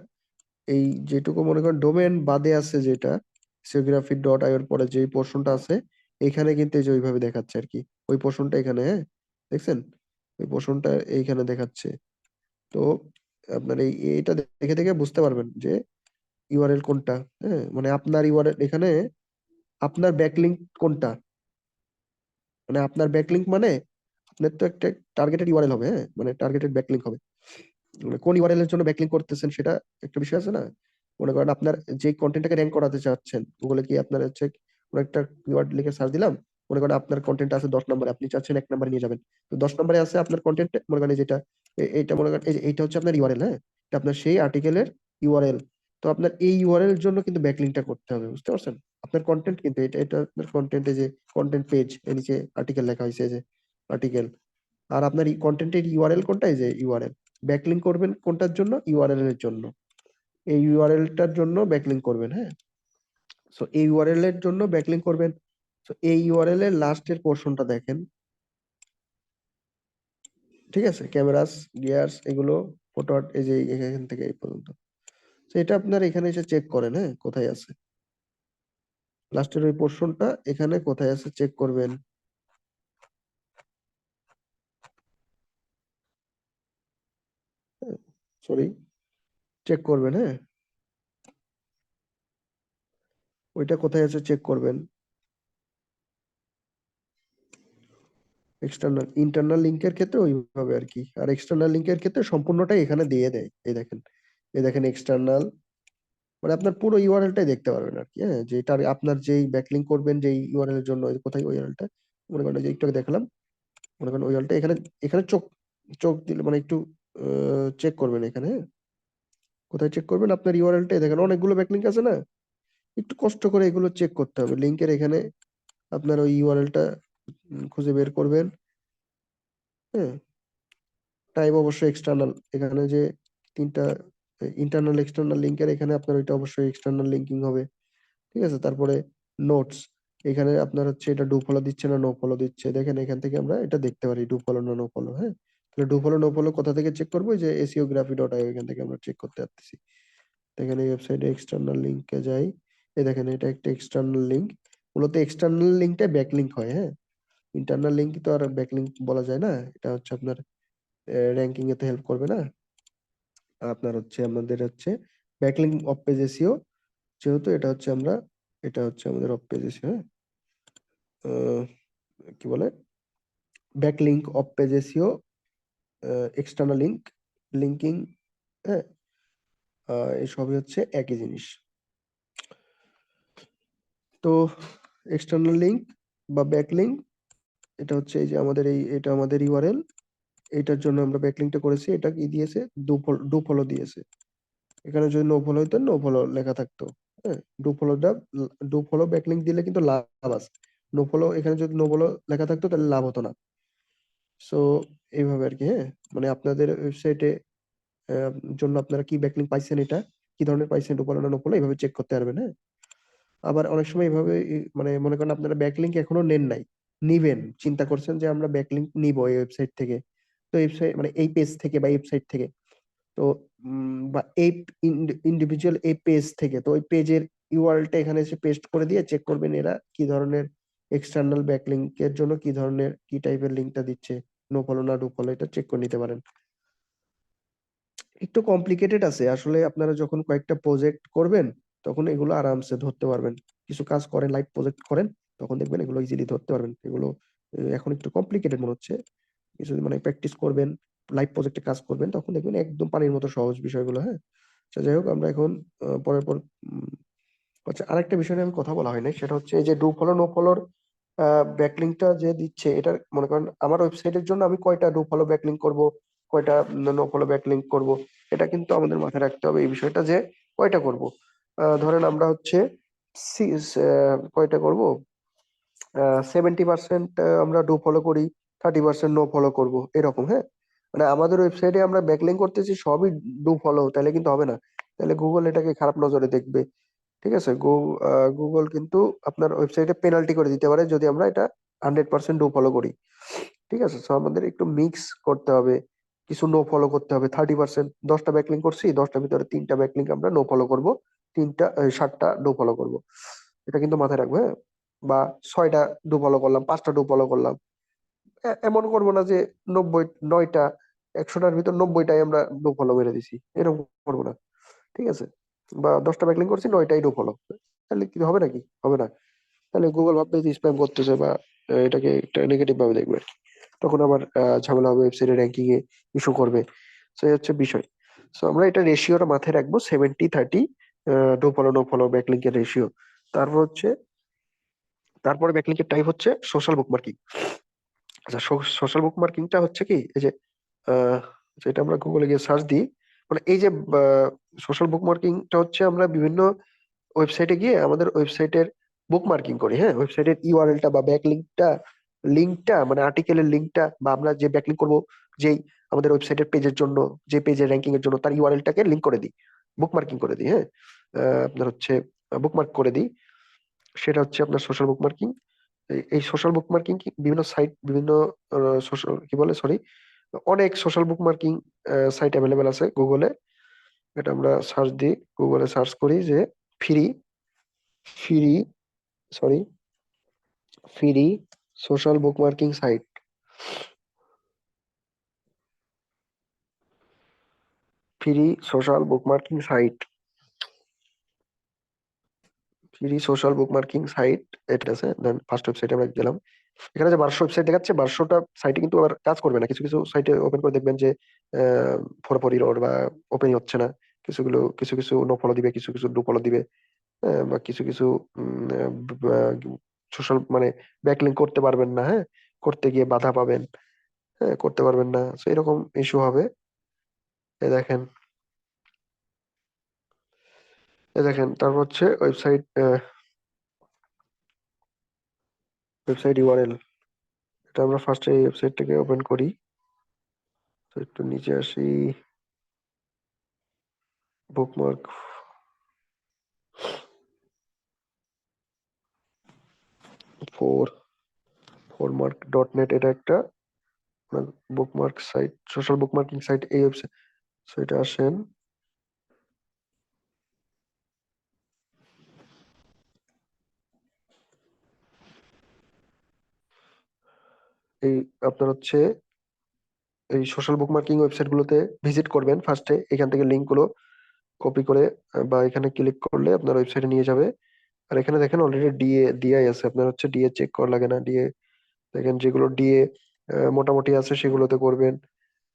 এই যেটুকু মনে করেন ডোমেন বাদে আছে যেটা geography.io এর পরে যে পোর্শনটা আছে, এখানে কিন্তু এই যে ওইভাবে দেখাচ্ছে আর কি, ওই পোর্শনটা এখানে, হ্যাঁ দেখছেন, ওই পোর্শনটা এইখানে দেখাচ্ছে। তো আপনার এইটা দেখে দেখে বুঝতে পারবেন যে ইউআরএল কোনটা, হ্যাঁ মানে আপনার ইউআরএল এখানে, আপনার ব্যাকলিংক কোনটা, মানে আপনার ব্যাকলিংক মানে আপনার তো একটা টার্গেটেড ইউআরএল হবে, হ্যাঁ মানে টার্গেটেড ব্যাকলিংক হবে, মানে কোন ইউআরএল এর জন্য ব্যাকলিংক করতেছেন সেটা একটা বিষয় আছে না। মনে করেন আপনার যে কন্টেন্টটাকে র্যাঙ্ক করাতে চাচ্ছেন গুগলে, কি আপনার হচ্ছে কোনো একটা কিওয়ার্ড লিখে সার্চ দিলাম, মনে করেন আপনার কন্টেন্ট আছে 10 নম্বরে, আপনি চাচ্ছেন 1 নম্বরে নিয়ে যাবেন, তো 10 নম্বরে আছে আপনার কন্টেন্ট, মনে করেন যেটা এইটা, মনে করেন এইটা হচ্ছে আপনার ইউআরএল, হ্যাঁ এটা আপনার সেই আর্টিকেলের ইউআরএল। তো আপনার এই ইউআরএল এর জন্য কিন্তু ব্যাকলিংকটা করতে হবে, বুঝতে পারছেন? আপনার কন্টেন্ট কিন্তু এটা এটা আপনার কন্টেন্টে যে কন্টেন্ট পেজ, এর নিচে আর্টিকেল লেখা হয়েছে, এই যে আর্টিকেল, আর আপনার এই কন্টেন্টের ইউআরএল কোনটা, এই যে ইউআরএল, ব্যাকলিংক করবেন কোনটার জন্য, ইউআরএল এর জন্য, এই ইউআরএলটার জন্য ব্যাকলিংক করবেন, হ্যাঁ। সো এই ইউআরএল এর জন্য ব্যাকলিংক করবেন। সো এই ইউআরএল এর লাস্টের পোর্শনটা দেখেন, ঠিক আছে, ক্যামেরাস, গিয়ার্স, এগুলো ফটো, এই যে এখান থেকে এই পর্যন্ত। তো এটা আপনার এখানে এসে চেক করেন, হ্যাঁ কোথায় আছে লাস্টের ওই পোর্শনটা, এখানে কোথায় আছে চেক করবেন, সরি, চেক করবেন, হ্যাঁ ওইটা কোথায় আছে চেক করবেন। এক্সটার্নাল ইন্টারনাল লিংকের ক্ষেত্রে ওইভাবে আর কি, আর এক্সটার্নাল লিংকের ক্ষেত্রে সম্পূর্ণটাই এখানে দিয়ে দেয়, এই দেখেন, এই দেখেন এক্সটার্নাল, মানে আপনার পুরো ইউআরএলটাই দেখতে পারবেন আর কি, হ্যাঁ যে এটার আপনার যেই ব্যাকলিংক করবেন যেই ইউআরএল এর জন্য, কোথায় ওই ইউআরএলটা, মনে করেন যে একটু আগে দেখালাম, মনে করেন ওই ইউআরএলটা এখানে, এখানে চোখ চোখ দিলে মানে একটু চেক করবেন এখানে, হ্যাঁ? কোথায় চেক করবেন, আপনার ইউআরএলটা দেখেন অনেকগুলো ব্যাকলিংক আছে না, একটু কষ্ট করে এগুলো চেক করতে হবে, লিংকের এখানে আপনার ওই ইউআরএলটা খুঁজে বের করবেন, হ্যাঁ। টাইপ অবশ্যই এক্সটার্নাল, এখানে যে তিনটা ইন্টারনাল এক্সটার্নাল লিংকের, এখানে আপনার ওইটা অবশ্যই এক্সটার্নাল লিঙ্কিং হবে, ঠিক আছে। তারপরে নোটস, এখানে আপনার হচ্ছে এটা ডু ফলো দিচ্ছে না নো ফলো দিচ্ছে, দেখেন এখান থেকে আমরা এটা দেখতে পারি ডু ফলো না নো ফলো, হ্যাঁ। তাহলে ডু ফলো নো ফলো কোথা থেকে চেক করবো, এই যে SEOgraphy.io, এখান থেকে আমরা চেক করতে পারতেছি। দেখেন এই ওয়েবসাইটে এক্সটার্নাল লিংকে যাই, এই দেখেন এটা একটা এক্সটার্নাল লিংক, মূলত এক্সটার্নাল লিংকটা ব্যাকলিংক হয়, হ্যাঁ ইন্টারনাল লিংক তো আর ব্যাকলিংক বলা যায় না, এটা হচ্ছে আপনার র্যাঙ্কিং এতে হেল্প করবে না। আর আপনার হচ্ছে আমাদের হচ্ছে ব্যাকলিংক অফ পেজ এসইও, যেহেতু এটা হচ্ছে আমরা, এটা হচ্ছে আমাদের অফ পেজ এসইও, হ্যাঁ কি বলে, backlink of page SEO, external link, linking, হ্যাঁ এই সবই হচ্ছে একই জিনিস। তো এক্সটার্নাল লিংক বা ব্যাকলিংক, এটা হচ্ছে এই যে আমাদের এটা আমাদের ইউআরএল, এটার জন্য আমরা ব্যাকলিংকটা করেছি, এটা কি দিয়েছে, ডু ফলো দিয়েছে, এখানে যদি নো ফলো হইতো নো ফলো লেখা থাকতো, হ্যাঁ ডু ফলো ব্যাকলিংক দিলে কিন্তু লাভ আছে, নো ফলো এখানে যদি নো ফলো লেখা থাকতো তাহলে লাভ হতো না। সো এইভাবে আর কি, হ্যাঁ মানে আপনাদের ওয়েবসাইটে জন্য আপনারা কি ব্যাকলিংক পাইছেন, এটা কি ধরনের পাইছেন, ডু ফলো না নো ফলো, এইভাবে চেক করতে পারবেন, হ্যাঁ। আবার অনেক সময় এইভাবে মানে মনে করেন আপনারা ব্যাকলিংক এখনো নেন নাই, নিবেন, চিন্তা করছেন যে আমরা ব্যাকলিংক নিব এই ওয়েবসাইট থেকে, তো ওয়েবসাইট মানে এই পেজ থেকে বা ওয়েবসাইট থেকে, তো বা এই ইন্ডিভিজুয়াল এই পেজ থেকে, তো ওই পেজের ইউআরএলটা এখানে এসে পেস্ট করে দিয়ে চেক করবেন এরা কি ধরনের এক্সটার্নাল ব্যাকলিংকের জন্য কি টাইপের লিঙ্কটা দিচ্ছে, নো ফলো না ডু ফলো, এটা চেক করে নিতে পারেন। একটু কমপ্লিকেটেড আছে আসলে, আপনারা যখন কয়েকটা প্রজেক্ট করবেন তখন এগুলো আরামসে ধরতে পারবেন। কিছু কাজ করেন, লাইভ প্রজেক্ট করেন, তখন দেখবেন এগুলো ইজিলি ধরতে পারবেন। এগুলো এখন একটু কমপ্লিকেটেড মনে হচ্ছে, কিছু মানে প্র্যাকটিস করবেন, লাইভ প্রজেক্টে কাজ করবেন, তখন দেখবেন একদম পানির মতো সহজ বিষয়গুলো। হ্যাঁ, আচ্ছা যাই হোক, আমরা এখন পরের পর আচ্ছা, আরেকটা বিষয় নিয়ে আমি কথা বলা হয় নাই, সেটা হচ্ছে এই যে ডু ফলো নো ফলোর ব্যাকলিংকটা যে দিচ্ছে, এটা মনে করেন আমার ওয়েবসাইটের জন্য আমি কয়টা ডু ফলো ব্যাকলিংক করব, কয়টা নো ফলো ব্যাকলিংক করব, এটা কিন্তু আমাদের মাথায় রাখতে হবে এই বিষয়টা, যে কয়টা করব। ধরেন আমরা হচ্ছে কয়টা করব, 70% আমরা ডু ফলো করি, 30% নো ফলো করব, এরকম। হ্যাঁ, মানে আমাদের ওয়েবসাইটে আমরা ব্যাকলিংক করতেছি সবই ডু ফলো, তাহলে কিন্তু হবে না, তাহলে গুগল এটাকে খারাপ নজরে দেখবে। ঠিক আছে, গুগল কিন্তু আপনার ওয়েবসাইটে পেনাল্টি করে দিতে পারে যদি আমরা এটা 100% ডু ফলো করি। ঠিক আছে, সো আমাদের একটু মিক্স করতে হবে, কিছু নো ফলো করতে হবে। 30%, 10টা ব্যাকলিংক করছি, 10টার ভিতরে 3টা ব্যাকলিংক আমরা নো ফলো করব, 7টা ডু ফলো করব, এটা কিন্তু মাথায় রাখবে। হ্যাঁ, বা 6টা ডু ফলো করলাম, 5টা ডু ফলো করলাম, এমন করবো না যে 9টা 100টার ভিতর 90টাই আমরা ডু ফলো মেরে দিছি, এরকম করবো না। ঠিক আছে, বা 10টা ব্যাকলিংক করছি, 9টাই ডু ফলো, তাহলে কি হবে নাকি? হবে না, তাহলে গুগল ভাববে যে স্প্যাম করতেছে, বা এটাকে একটা নেগেটিভ ভাবে দেখবে, তখন আবার ঝামেলা হবে, ওয়েবসাইটের র্যাঙ্কিং এ ইস্যু করবে। সো এই হচ্ছে বিষয়। সো আমরা এটা রেশিওটা মাথায় রাখবো, 70-30 ডো ফলো নো ফলো ব্যাকলিংকের রেশিও। তারপর হচ্ছে, তারপরে ব্যাকলিংকের টাইপ হচ্ছে সোশ্যাল বুকমার্কিং। আচ্ছা, সোশ্যাল বুকমার্কিংটা হচ্ছে কি, এই যে আহ, যেটা আমরা গুগলে গিয়ে সার্চ দিই, মানে এই যে সোশ্যাল বুকমার্কিংটা হচ্ছে আমরা বিভিন্ন ওয়েবসাইটে গিয়ে আমাদের ওয়েবসাইটের বুকমার্কিং করি। হ্যাঁ, ওয়েবসাইটের ইউআরএলটা বা লিঙ্কটা মানে আর্টিকেলের লিঙ্কটা, বা আমরা যে ব্যাকলিংক করব, যেই আমাদের ওয়েবসাইটের পেজের জন্য, যে পেজের র্যাঙ্কিং এর জন্য, তার ইউআরএলটাকে লিংক করে দিই, বুকমার্কিং করে দিই। হ্যাঁ, আপনার হচ্ছে বুকমার্ক করে দিই, সেটা হচ্ছে আপনার সোশ্যাল বুকমার্কিং। এই সোশ্যাল বুকমার্কিং কি বিভিন্ন সাইট, বিভিন্ন সোশ্যাল কি বলে, সরি, অনেক সোশ্যাল বুকমার্কিং সাইট অ্যাভেলেবেল আছে গুগলে। এটা আমরা সার্চ দিই, গুগলে সার্চ করি যে free free sorry free social bookmarking site, free social bookmarking site, free social bookmarking site, এটা আছে। দেন ফার্স্ট ওয়েবসাইটে আমরা গেলাম, এখানে যে 1200 ওয়েবসাইট দেখাচ্ছে, 1200টা সাইটে কিন্তু আবার কাজ করবে না। কিছু কিছু সাইটে ওপেন করে দেখবেন যে ফোরাফোরি রোড বা ওপেনই হচ্ছে না, কিছু কিছু নো ফলো দিবে, কিছু কিছু ডু ফলো দিবে। বা কিছু কিছু সোশ্যাল মানে ব্যাকলিংক করতে পারবেন না। হ্যাঁ, করতে গিয়ে বাধা পাবেন, হ্যাঁ করতে পারবেন না, তো এরকম ইস্যু হবে। এই দেখেন, তারপর হচ্ছে ওয়েবসাইট ইউআরএল, এটা আমরা ফার্স্টে এই ওয়েবসাইটটাকে ওপেন করি। তো একটু নিচে আসি, বুকমার্ক ফোর মার্ক.নেট, এটা একটা bookmark site, social bookmarking site, এই ওয়েবসাইট। সো এটা আসেন, এই আপনার হচ্ছে এই সোশ্যাল বুকমার্কিং ওয়েবসাইট গুলোতে ভিজিট করবেন ফার্স্টে, এখান থেকে লিঙ্ক গুলো কপি করে বা এখানে ক্লিক করলে আপনার ওয়েবসাইটে নিয়ে যাবে। আর এখানে দেখেন অলরেডি ডিএ আছে, আপনার হচ্ছে ডিএ চেক করা লাগে না। ডিএ দেখেন, যেগুলো ডিএ মোটামুটি আছে সেগুলোতে করবেন।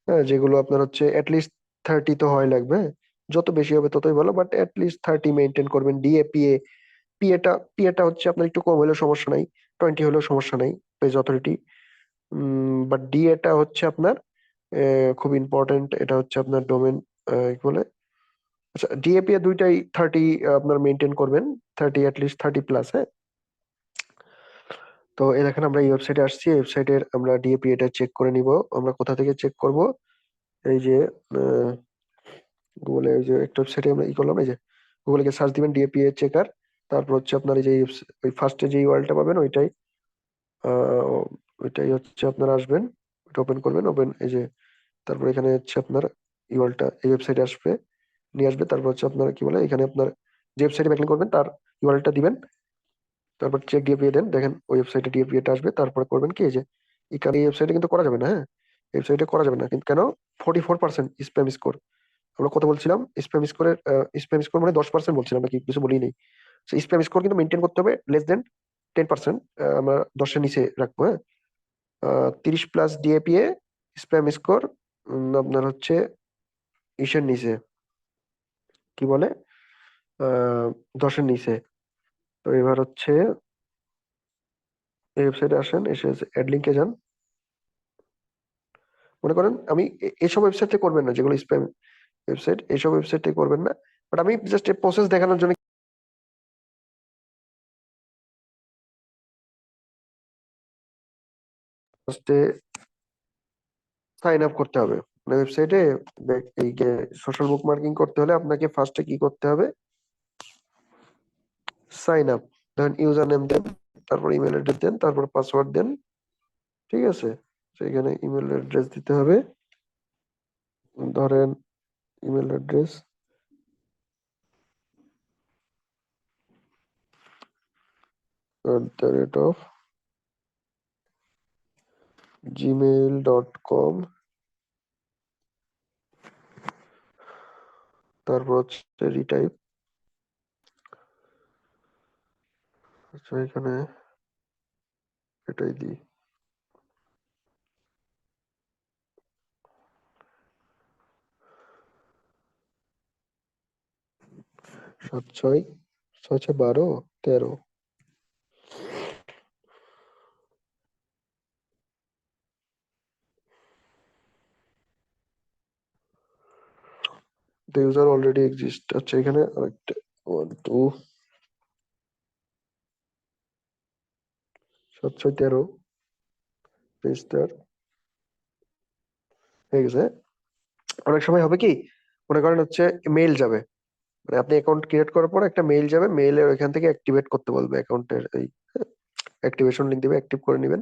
হ্যাঁ, যেগুলো আপনার হচ্ছে অ্যাটলিস্ট 30 তো হয় লাগবে, হ্যাঁ, যত বেশি হবে ততই ভালো, বাট অ্যাটলিস্ট 30 মেনটেন করবেন। ডিএ পিএটা হচ্ছে আপনার একটু কম হলেও সমস্যা নাই, 20 হলেও সমস্যা নাই, পেজ অথরিটি। বাট ডিএটা হচ্ছে আপনার খুব ইম্পর্টেন্ট, এটা হচ্ছে আপনার ডোমেন কি বলে, আচ্ছা ডিএপি এ দুইটাই 30 আপনার মেনটেন করবেন, 30 অ্যাটলিস্ট 30+। হ্যাঁ, তো এই দেখেন আমরা এই ওয়েবসাইটে আসছি, ওয়েবসাইটের আমরা ডিএপি এটা চেক করে নিব। আমরা কোথা থেকে চেক করব, এই যে গুগলে, ওই যে একটা ওয়েবসাইটে আমরা ই করলাম, এই যে গুগলে গিয়ে সার্চ দিবেন ডিএপিএ চেকার, তারপর হচ্ছে আপনার এই যে ওই ফার্স্টে যে ইউআরএলটা পাবেন ওইটাই, আহ, ওইটাই হচ্ছে আপনার আসবেন, ওটা ওপেন করবেন, ওপেন এই যে, তারপর এখানে হচ্ছে আপনার ইউআরএলটা এই ওয়েবসাইটে আসবে, নিয়ে আসবে। তারপর হচ্ছে আপনার কি বলে, এখানে আপনার যে ওয়েবসাইটে ব্যাকলিংক করবেন তার ইউআরএলটা দিবেন, তারপর চেক ডিএপিএ দেন, দেখেন ওয়েবসাইটে ডিএপিএটা আসবে। তারপরে করবেন কি, এই যে এখানে এই ওয়েবসাইটে কিন্তু করা যাবে না, হ্যাঁ ওয়েবসাইটে করা যাবে না কিন্তু কেন, 44% স্প্যাম স্কোর। আমরা কত বলছিলাম স্প্যাম স্কোরের, স্প্যাম স্কোর মানে 10% বলছিলাম নাকি, কিছু বলি নেই। স্প্যাম স্কোর কিন্তু মেনটেন করতে হবে লেস দেন 10%, আমরা 10-এর নিচে রাখবো, হ্যাঁ। 30+ ডিএপিএ স্প্যাম স্কোর আপনার হচ্ছে ইসের নিচে, কি বলে, 10-এর নিচে। তো এবার হচ্ছে এই ওয়েবসাইটে আসেন, এসে অ্যাড লিঙ্কে যান। মনে করেন আমি এসব ওয়েবসাইটে করবেন না, যেগুলো স্প্যাম ওয়েবসাইট, এইসব ওয়েবসাইটে করবেন না। বাট আমি জাস্ট এই প্রসেস দেখানোর জন্য ফার্স্টে সাইন আপ করতে হবে। মানে ওয়েবসাইটে এই সোশ্যাল বুক মার্কিং করতে হলে আপনাকে ফার্স্টে কি করতে হবে, সাইন আপ। ধরেন ইউজার নেম দেন, তারপর ইমেল অ্যাড্রেস দেন, তারপর পাসওয়ার্ড দেন, ঠিক আছে। সেখানে ইমেল অ্যাড্রেস দিতে হবে, ধরেন ইমেল অ্যাড্রেস @, gmail.com। তারপর হচ্ছে রিটাইপ, আচ্ছা এখানে এটাই দিই, 7 6 6 6 12 13। The user already exist, আচ্ছা এখানে আরেকটা 1 2 7 6 13 রেজিস্টার হয়ে গেছে। অনেক সময় হবে কি, মনে করেন হচ্ছে মেইল যাবে, মানে আপনি অ্যাকাউন্ট ক্রিয়েট করার পর একটা মেইল যাবে, মেইলের ওইখান থেকে অ্যাক্টিভেট করতে বলবে অ্যাকাউন্টের এই অ্যাক্টিভেশন লিংক দিবে, অ্যাক্টিভ করে নেবেন।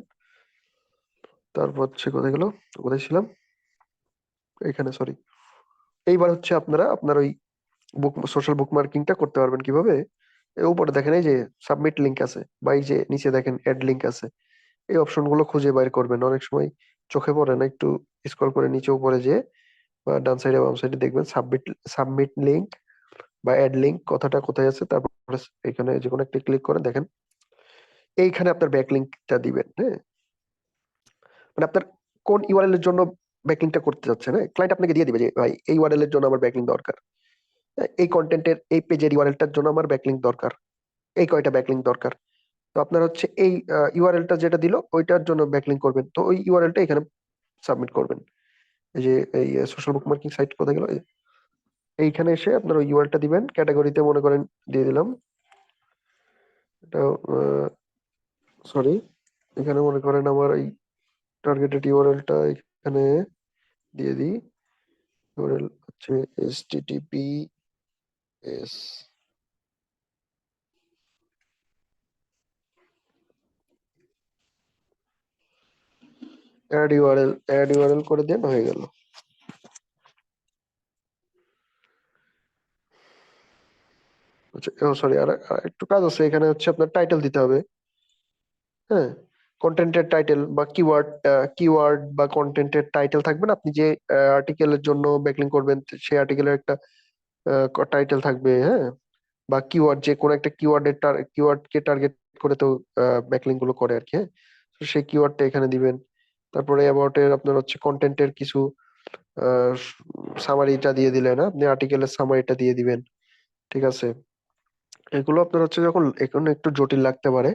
তারপর হচ্ছে কোথায় গেল, কোথায় ছিলাম, এখানে সরি। এইবার হচ্ছে আপনারা আপনার ওই বুক সোশ্যাল বুক মার্কিংটা করতে পারবেন কিভাবে। এই উপরে দেখেন এই যে সাবমিট লিংক আছে, বা এই যে নিচে দেখেন অ্যাড লিংক আছে, এই অপশন গুলো খুঁজে বাইর করবেন। অনেক সময় চোখে পড়ে না, একটু স্ক্রল করে নিচে উপরে যে বা ডান সাইডে বাম সাইডে দেখবেন সাবমিট, সাবমিট লিংক বা অ্যাড লিংক কথাটা কোথায় আছে। তারপরে এখানে যে কোনো একটা ক্লিক করে দেখেন, এইখানে আপনার ব্যাক লিংকটা দিবেন, হ্যাঁ। মানে আপনার কোন ইউআরএল এর জন্য ব্যাকলিংকটা করতে যাচ্ছেন, হ্যাঁ ক্লায়েন্ট আপনাকে দিয়ে দিবে যে ভাই এই ইউআরএল এর জন্য আমার ব্যাকলিংক দরকার, হ্যাঁ, এই কন্টেন্টের এই পেজের ইউআরএলটার জন্য আমার ব্যাকলিংক দরকার, এই কয়টা ব্যাকলিংক দরকার। তো আপনার হচ্ছে এই ইউআরএলটা যেটা দিল ওইটার জন্য ব্যাকলিংক করবেন, তো ওই ইউআরএলটা এখানে সাবমিট করবেন। এই যে এই সোশ্যাল বুক মার্কিং সাইট কোথায় গেল, এইখানে এসে আপনার ওই ইউআরএলটা দিবেন, ক্যাটাগরিতে মনে করেন দিয়ে দিলাম এটা, সরি, এখানে মনে করেন আমার এই টার্গেটেড ইউআরএলটা এখানে দিয়ে দিই। ইউআরএল হচ্ছে https, অ্যাড ইউআরএল করে দেন, হয়ে গেল। আচ্ছা সরি, আর একটু কাজ আছে, এখানে হচ্ছে আপনার টাইটেল দিতে হবে, হ্যাঁ। কন্টেন্টের টাইটেল বা কিওয়ার্ড, কিওয়ার্ড বা কন্টেন্টের টাইটেল থাকবে না, আপনি যে আর্টিকেলের জন্য ব্যাকলিং করবেন সেই আর্টিকেলের একটা টাইটেল থাকবে, হ্যাঁ। বা কিওয়ার্ড, যে কোনো একটা কিওয়ার্ডের কিওয়ার্ড কে টার্গেট করে তো ব্যাকলিং গুলো করে আর কি, হ্যাঁ। তো সেই কিওয়ার্ডটা এখানে দিবেন। তারপরে অ্যাবাউট এর আপনার হচ্ছে কন্টেন্টের কিছু সামারিটা দিয়ে দিলেন, হ্যাঁ? আপনি আর্টিকেলের সামারিটা দিয়ে দিবেন, ঠিক আছে। এগুলো আপনার হচ্ছে যখন এখন একটু জটিল লাগতে পারে,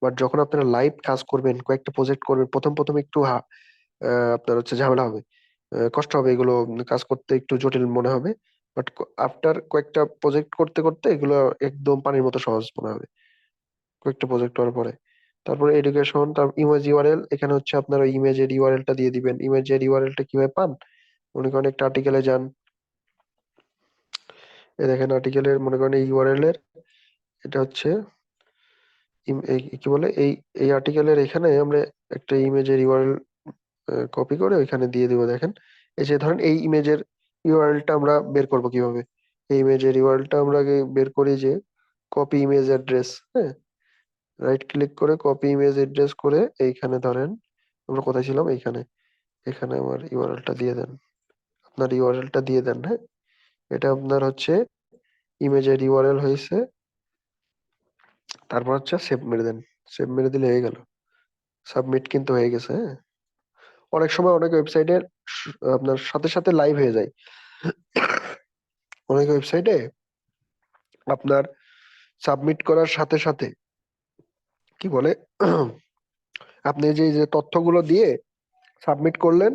বাট যখন আপনারা লাইভ কাজ করবেন, কয়েকটা প্রজেক্ট করবেন, প্রথম প্রথম একটু আপনার হচ্ছে ঝামেলা হবে, কষ্ট হবে, এগুলো কাজ করতে একটু জটিল মনে হবে। বাট আফটার কয়েকটা প্রজেক্ট করতে করতে এগুলো একদম পানির মতো সহজ মনে হবে, কয়েকটা প্রজেক্ট করার পরে। তারপরে এডুকেশন, তারপর ইমেজ ইউআরএল, এখানে হচ্ছে আপনার ওই ইমেজের ইউআরএলটা দিয়ে দিবেন। ইমেজের ইউআরএলটা কিভাবে পান, মনে করেন একটা আর্টিকেলে যান, এই দেখেন আর্টিকেলের মনে করেন এই ইউআরএল এর, এটা হচ্ছে কি বলে এই এই আর্টিকেলের এখানে আমরা একটা ইমেজের ইউআরএল কপি করে ওইখানে দিয়ে দিব, দেখেন। এই যে ধরেন এই ইমেজের ইউআরএলটা আমরা বের করব কিভাবে, এই ইমেজের ইউআরএলটা আমরা আগে বের করি যে কপি ইমেজ অ্যাড্রেস, হ্যাঁ। রাইট ক্লিক করে কপি ইমেজ এড্রেস করে এইখানে ধরেন আমরা কোথায় ছিলাম, এইখানে। এখানে আমার ইউআরএলটা দিয়ে দেন, আপনার ইউআরএলটা দিয়ে দেন। হ্যাঁ, এটা আপনার হচ্ছে ইমেজের ইউআরএল হয়েছে। তারপর হচ্ছে সেভ মেরে দেন, সেভ মেরে দিলে হয়ে গেল, সাবমিট কিন্তু হয়ে গেছে। হ্যাঁ, অনেক সময় অনেক ওয়েবসাইটের আপনার সাথে সাথে লাইভ হয়ে যায়। অনেক ওয়েবসাইটে আপনার সাবমিট করার সাথে সাথে কি বলে আপনি যে যে তথ্যগুলো দিয়ে সাবমিট করলেন,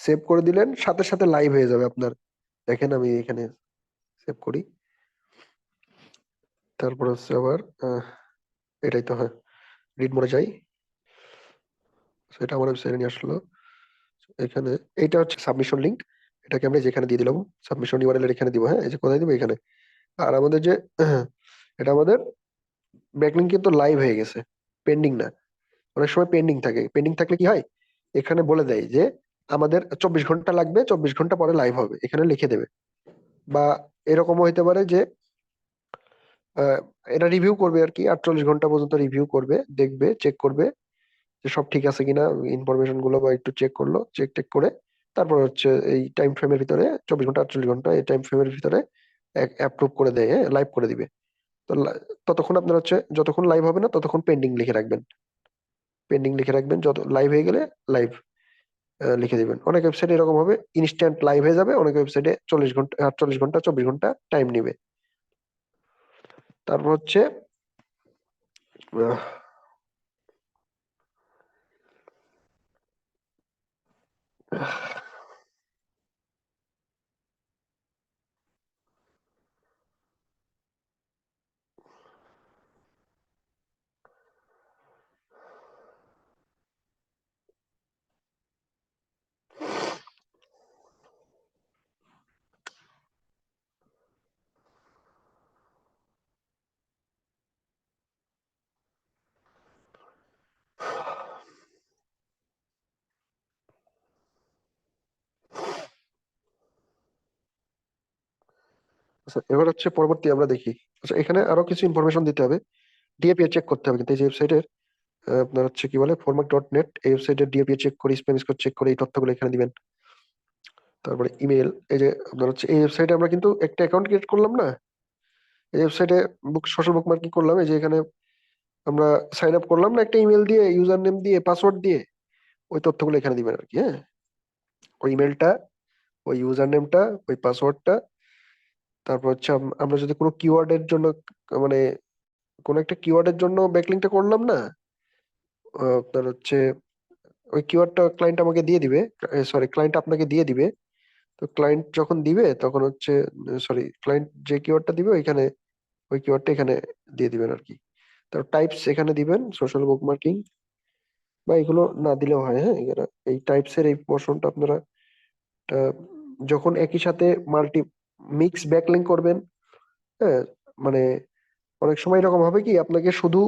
সেভ করে দিলেন, সাথে সাথে লাইভ হয়ে যাবে আপনার। দেখেন আমি এখানে সেভ করি, তারপর হচ্ছে আবার এটাই তো, হ্যাঁ, রিড মোডে যাই, সেটা আমার ওয়েবসাইটে নিয়ে আসলো। এখানে এইটা হচ্ছে সাবমিশন লিংক, এটাকে আমরা যেখানে দিয়ে দিলাম, সাবমিশন ইউআরএল এখানে দিব। হ্যাঁ, এই যে কোথায় দিব, এখানে। আর আমাদের যে এটা আমাদের ব্যাকলিংক কিন্তু লাইভ হয়ে গেছে, পেন্ডিং না। অনেক সময় পেন্ডিং থাকে, পেন্ডিং থাকলে কি হয়, এখানে বলে দেয় যে আমাদের 24 ঘন্টা লাগবে, 24 ঘন্টা পরে লাইভ হবে, এখানে লিখে দেবে। বা এরকমও হইতে পারে যে আহ, এটা রিভিউ করবে আর কি, 48 ঘন্টা পর্যন্ত রিভিউ করবে, দেখবে, চেক করবে যে সব ঠিক আছে কিনা ইনফরমেশন গুলো, বা একটু চেক করলো, চেক টেক করে তারপর হচ্ছে এই টাইম ফ্রেমের ভিতরে, 24 ঘন্টা 48 ঘন্টা এই টাইম ফ্রেমের ভিতরে অ্যাপ্রুভ করে দেয়, হ্যাঁ, লাইভ করে দিবে। তো ততক্ষণ আপনার হচ্ছে, যতক্ষণ লাইভ হবে না ততক্ষণ পেন্ডিং লিখে রাখবেন, পেন্ডিং লিখে রাখবেন, যত লাইভ হয়ে গেলে লাইভ লিখে দিবেন। অনেক ওয়েবসাইটে এরকম হবে, ইনস্ট্যান্ট লাইভ হয়ে যাবে, অনেক ওয়েবসাইটে 40 ঘন্টা 48 ঘন্টা 24 ঘন্টা টাইম নিবে। তারপর হচ্ছে আহ, আচ্ছা, এবার হচ্ছে পরবর্তী আমরা দেখি। আচ্ছা, এখানে আরো কিছু ইনফরমেশন দিতে হবে, ডিএপিএ চেক করতে হবে কিন্তু এই যে ওয়েবসাইটের আপনার হচ্ছে কি বলে ফরম্যাট.নেট, এই ওয়েবসাইটের ডিএপিএ চেক করে, স্প্যাম স্কোর চেক করে এই তথ্যগুলো এখানে দিবেন। তারপরে ইমেল, এই যে আপনার হচ্ছে এই ওয়েবসাইটে আমরা কিন্তু একটা অ্যাকাউন্ট ক্রিয়েট করলাম না, এই ওয়েবসাইটে সোশ্যাল বুক মার্কিং করলাম, এই যে এখানে আমরা সাইন আপ করলাম না একটা ইমেল দিয়ে, ইউজার নেম দিয়ে, পাসওয়ার্ড দিয়ে, ওই তথ্যগুলো এখানে দিবেন আর কি। হ্যাঁ, ওই ইমেলটা, ওই ইউজার নেমটা, ওই পাসওয়ার্ডটা। তারপর হচ্ছে আমরা যদি কোনো কিওয়ার্ডের জন্য, মানে কোনো একটা কিওয়ার্ডের জন্য ব্যাকলিংটা করলাম না, আপনার হচ্ছে ওই কিওয়ার্ডটা ক্লায়েন্ট আমাকে দিয়ে দিবে, সরি ক্লায়েন্ট আপনাকে দিয়ে দিবে। তো ক্লায়েন্ট যখন দিবে তখন হচ্ছে, সরি ক্লায়েন্ট যে কিওয়ার্ডটা দিবে ওইখানে, ওই কিওয়ার্ডটা এখানে দিয়ে দিবেন আর কি। তারপর টাইপস এখানে দিবেন, সোশ্যাল বুক মার্কিং, বা এগুলো না দিলেও হয়। হ্যাঁ, এই টাইপস এর এই পোর্শনটা আপনারা আহ, যখন একই সাথে মাল্টি মিক্স ব্যাকলিংক করবেন, হ্যাঁ, মানে অনেক সময় এরকম হবে কি, আপনাকে শুধু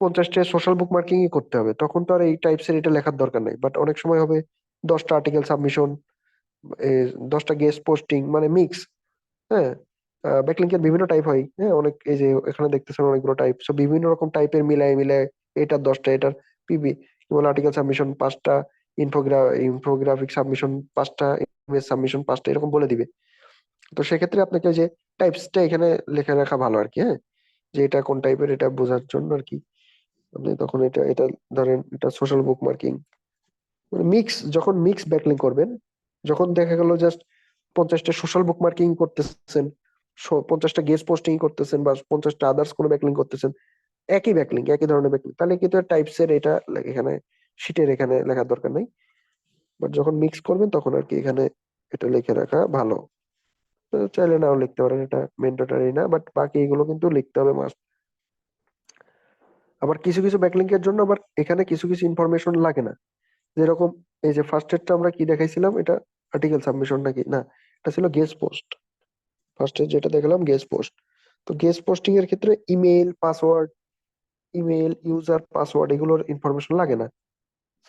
50টা সোশ্যাল বুক মার্কিং করতে হবে, তখন তো আর এই টাইপস এর এটা লেখার দরকার নাই। বাট অনেক সময় হবে 10টা আর্টিকেল সাবমিশন, 10টা গেস্ট পোস্টিং, মানে মিক্স। হ্যাঁ, ব্যাকলিংকের বিভিন্ন টাইপ হয়। হ্যাঁ, অনেক, এই যে এখানে দেখতেছেন অনেকগুলো টাইপ, সো বিভিন্ন রকম টাইপের মিলায় মিলায়, এটার 10টা, এটার পিবি কি বলে আর্টিকেল সাবমিশন 5টা, ইনফোগ্রাফিক সাবমিশন 5টা, ইমেজ সাবমিশন 5টা, এরকম বলে দিবে। তো সেক্ষেত্রে আপনাকে ওই যে টাইপসটা এখানে লিখে রাখা ভালো আর কি। হ্যাঁ, যে এটা কোন টাইপের, এটা বোঝার জন্য আর কি। আপনি তখন এটা এটা ধরেন এটা সোশ্যাল বুক মার্কিং, মানে মিক্স, যখন মিক্স ব্যাকলিং করবেন, যখন দেখা গেল জাস্ট 50টা সোশ্যাল বুক মার্কিং করতেছেন, 50টা গেস্ট পোস্টিং করতেছেন, বা 50টা আদার্স কোনো ব্যাকলিং করতেছেন, একই ব্যাকলিং, একই ধরনের ব্যাকলিং, তাহলে কিন্তু টাইপস এর এটা এখানে শিটের এখানে লেখার দরকার নাই। বাট যখন মিক্স করবেন তখন আর কি এখানে এটা লিখে রাখা ভালো। তো চাইলে নাও লিখতে পারেন, এটা ম্যান্ডেটরি না, বাট বাকি এগুলো কিন্তু লিখতে হবে মাস্ট। আবার কিছু কিছু ব্যাকলিংকের জন্য আবার এখানে কিছু কিছু ইনফরমেশন লাগে না, যেরকম এই যে ফার্স্ট এডটা আমরা কি দেখাইছিলাম, এটা আর্টিকেল সাবমিশন নাকি না, এটা ছিল গেস্ট পোস্ট। ফার্স্ট এড যেটা দেখলাম গেস্ট পোস্ট। তো গেস্ট পোস্টিং এর ক্ষেত্রে email password, email user password এগুলোর ইনফরমেশন লাগে না।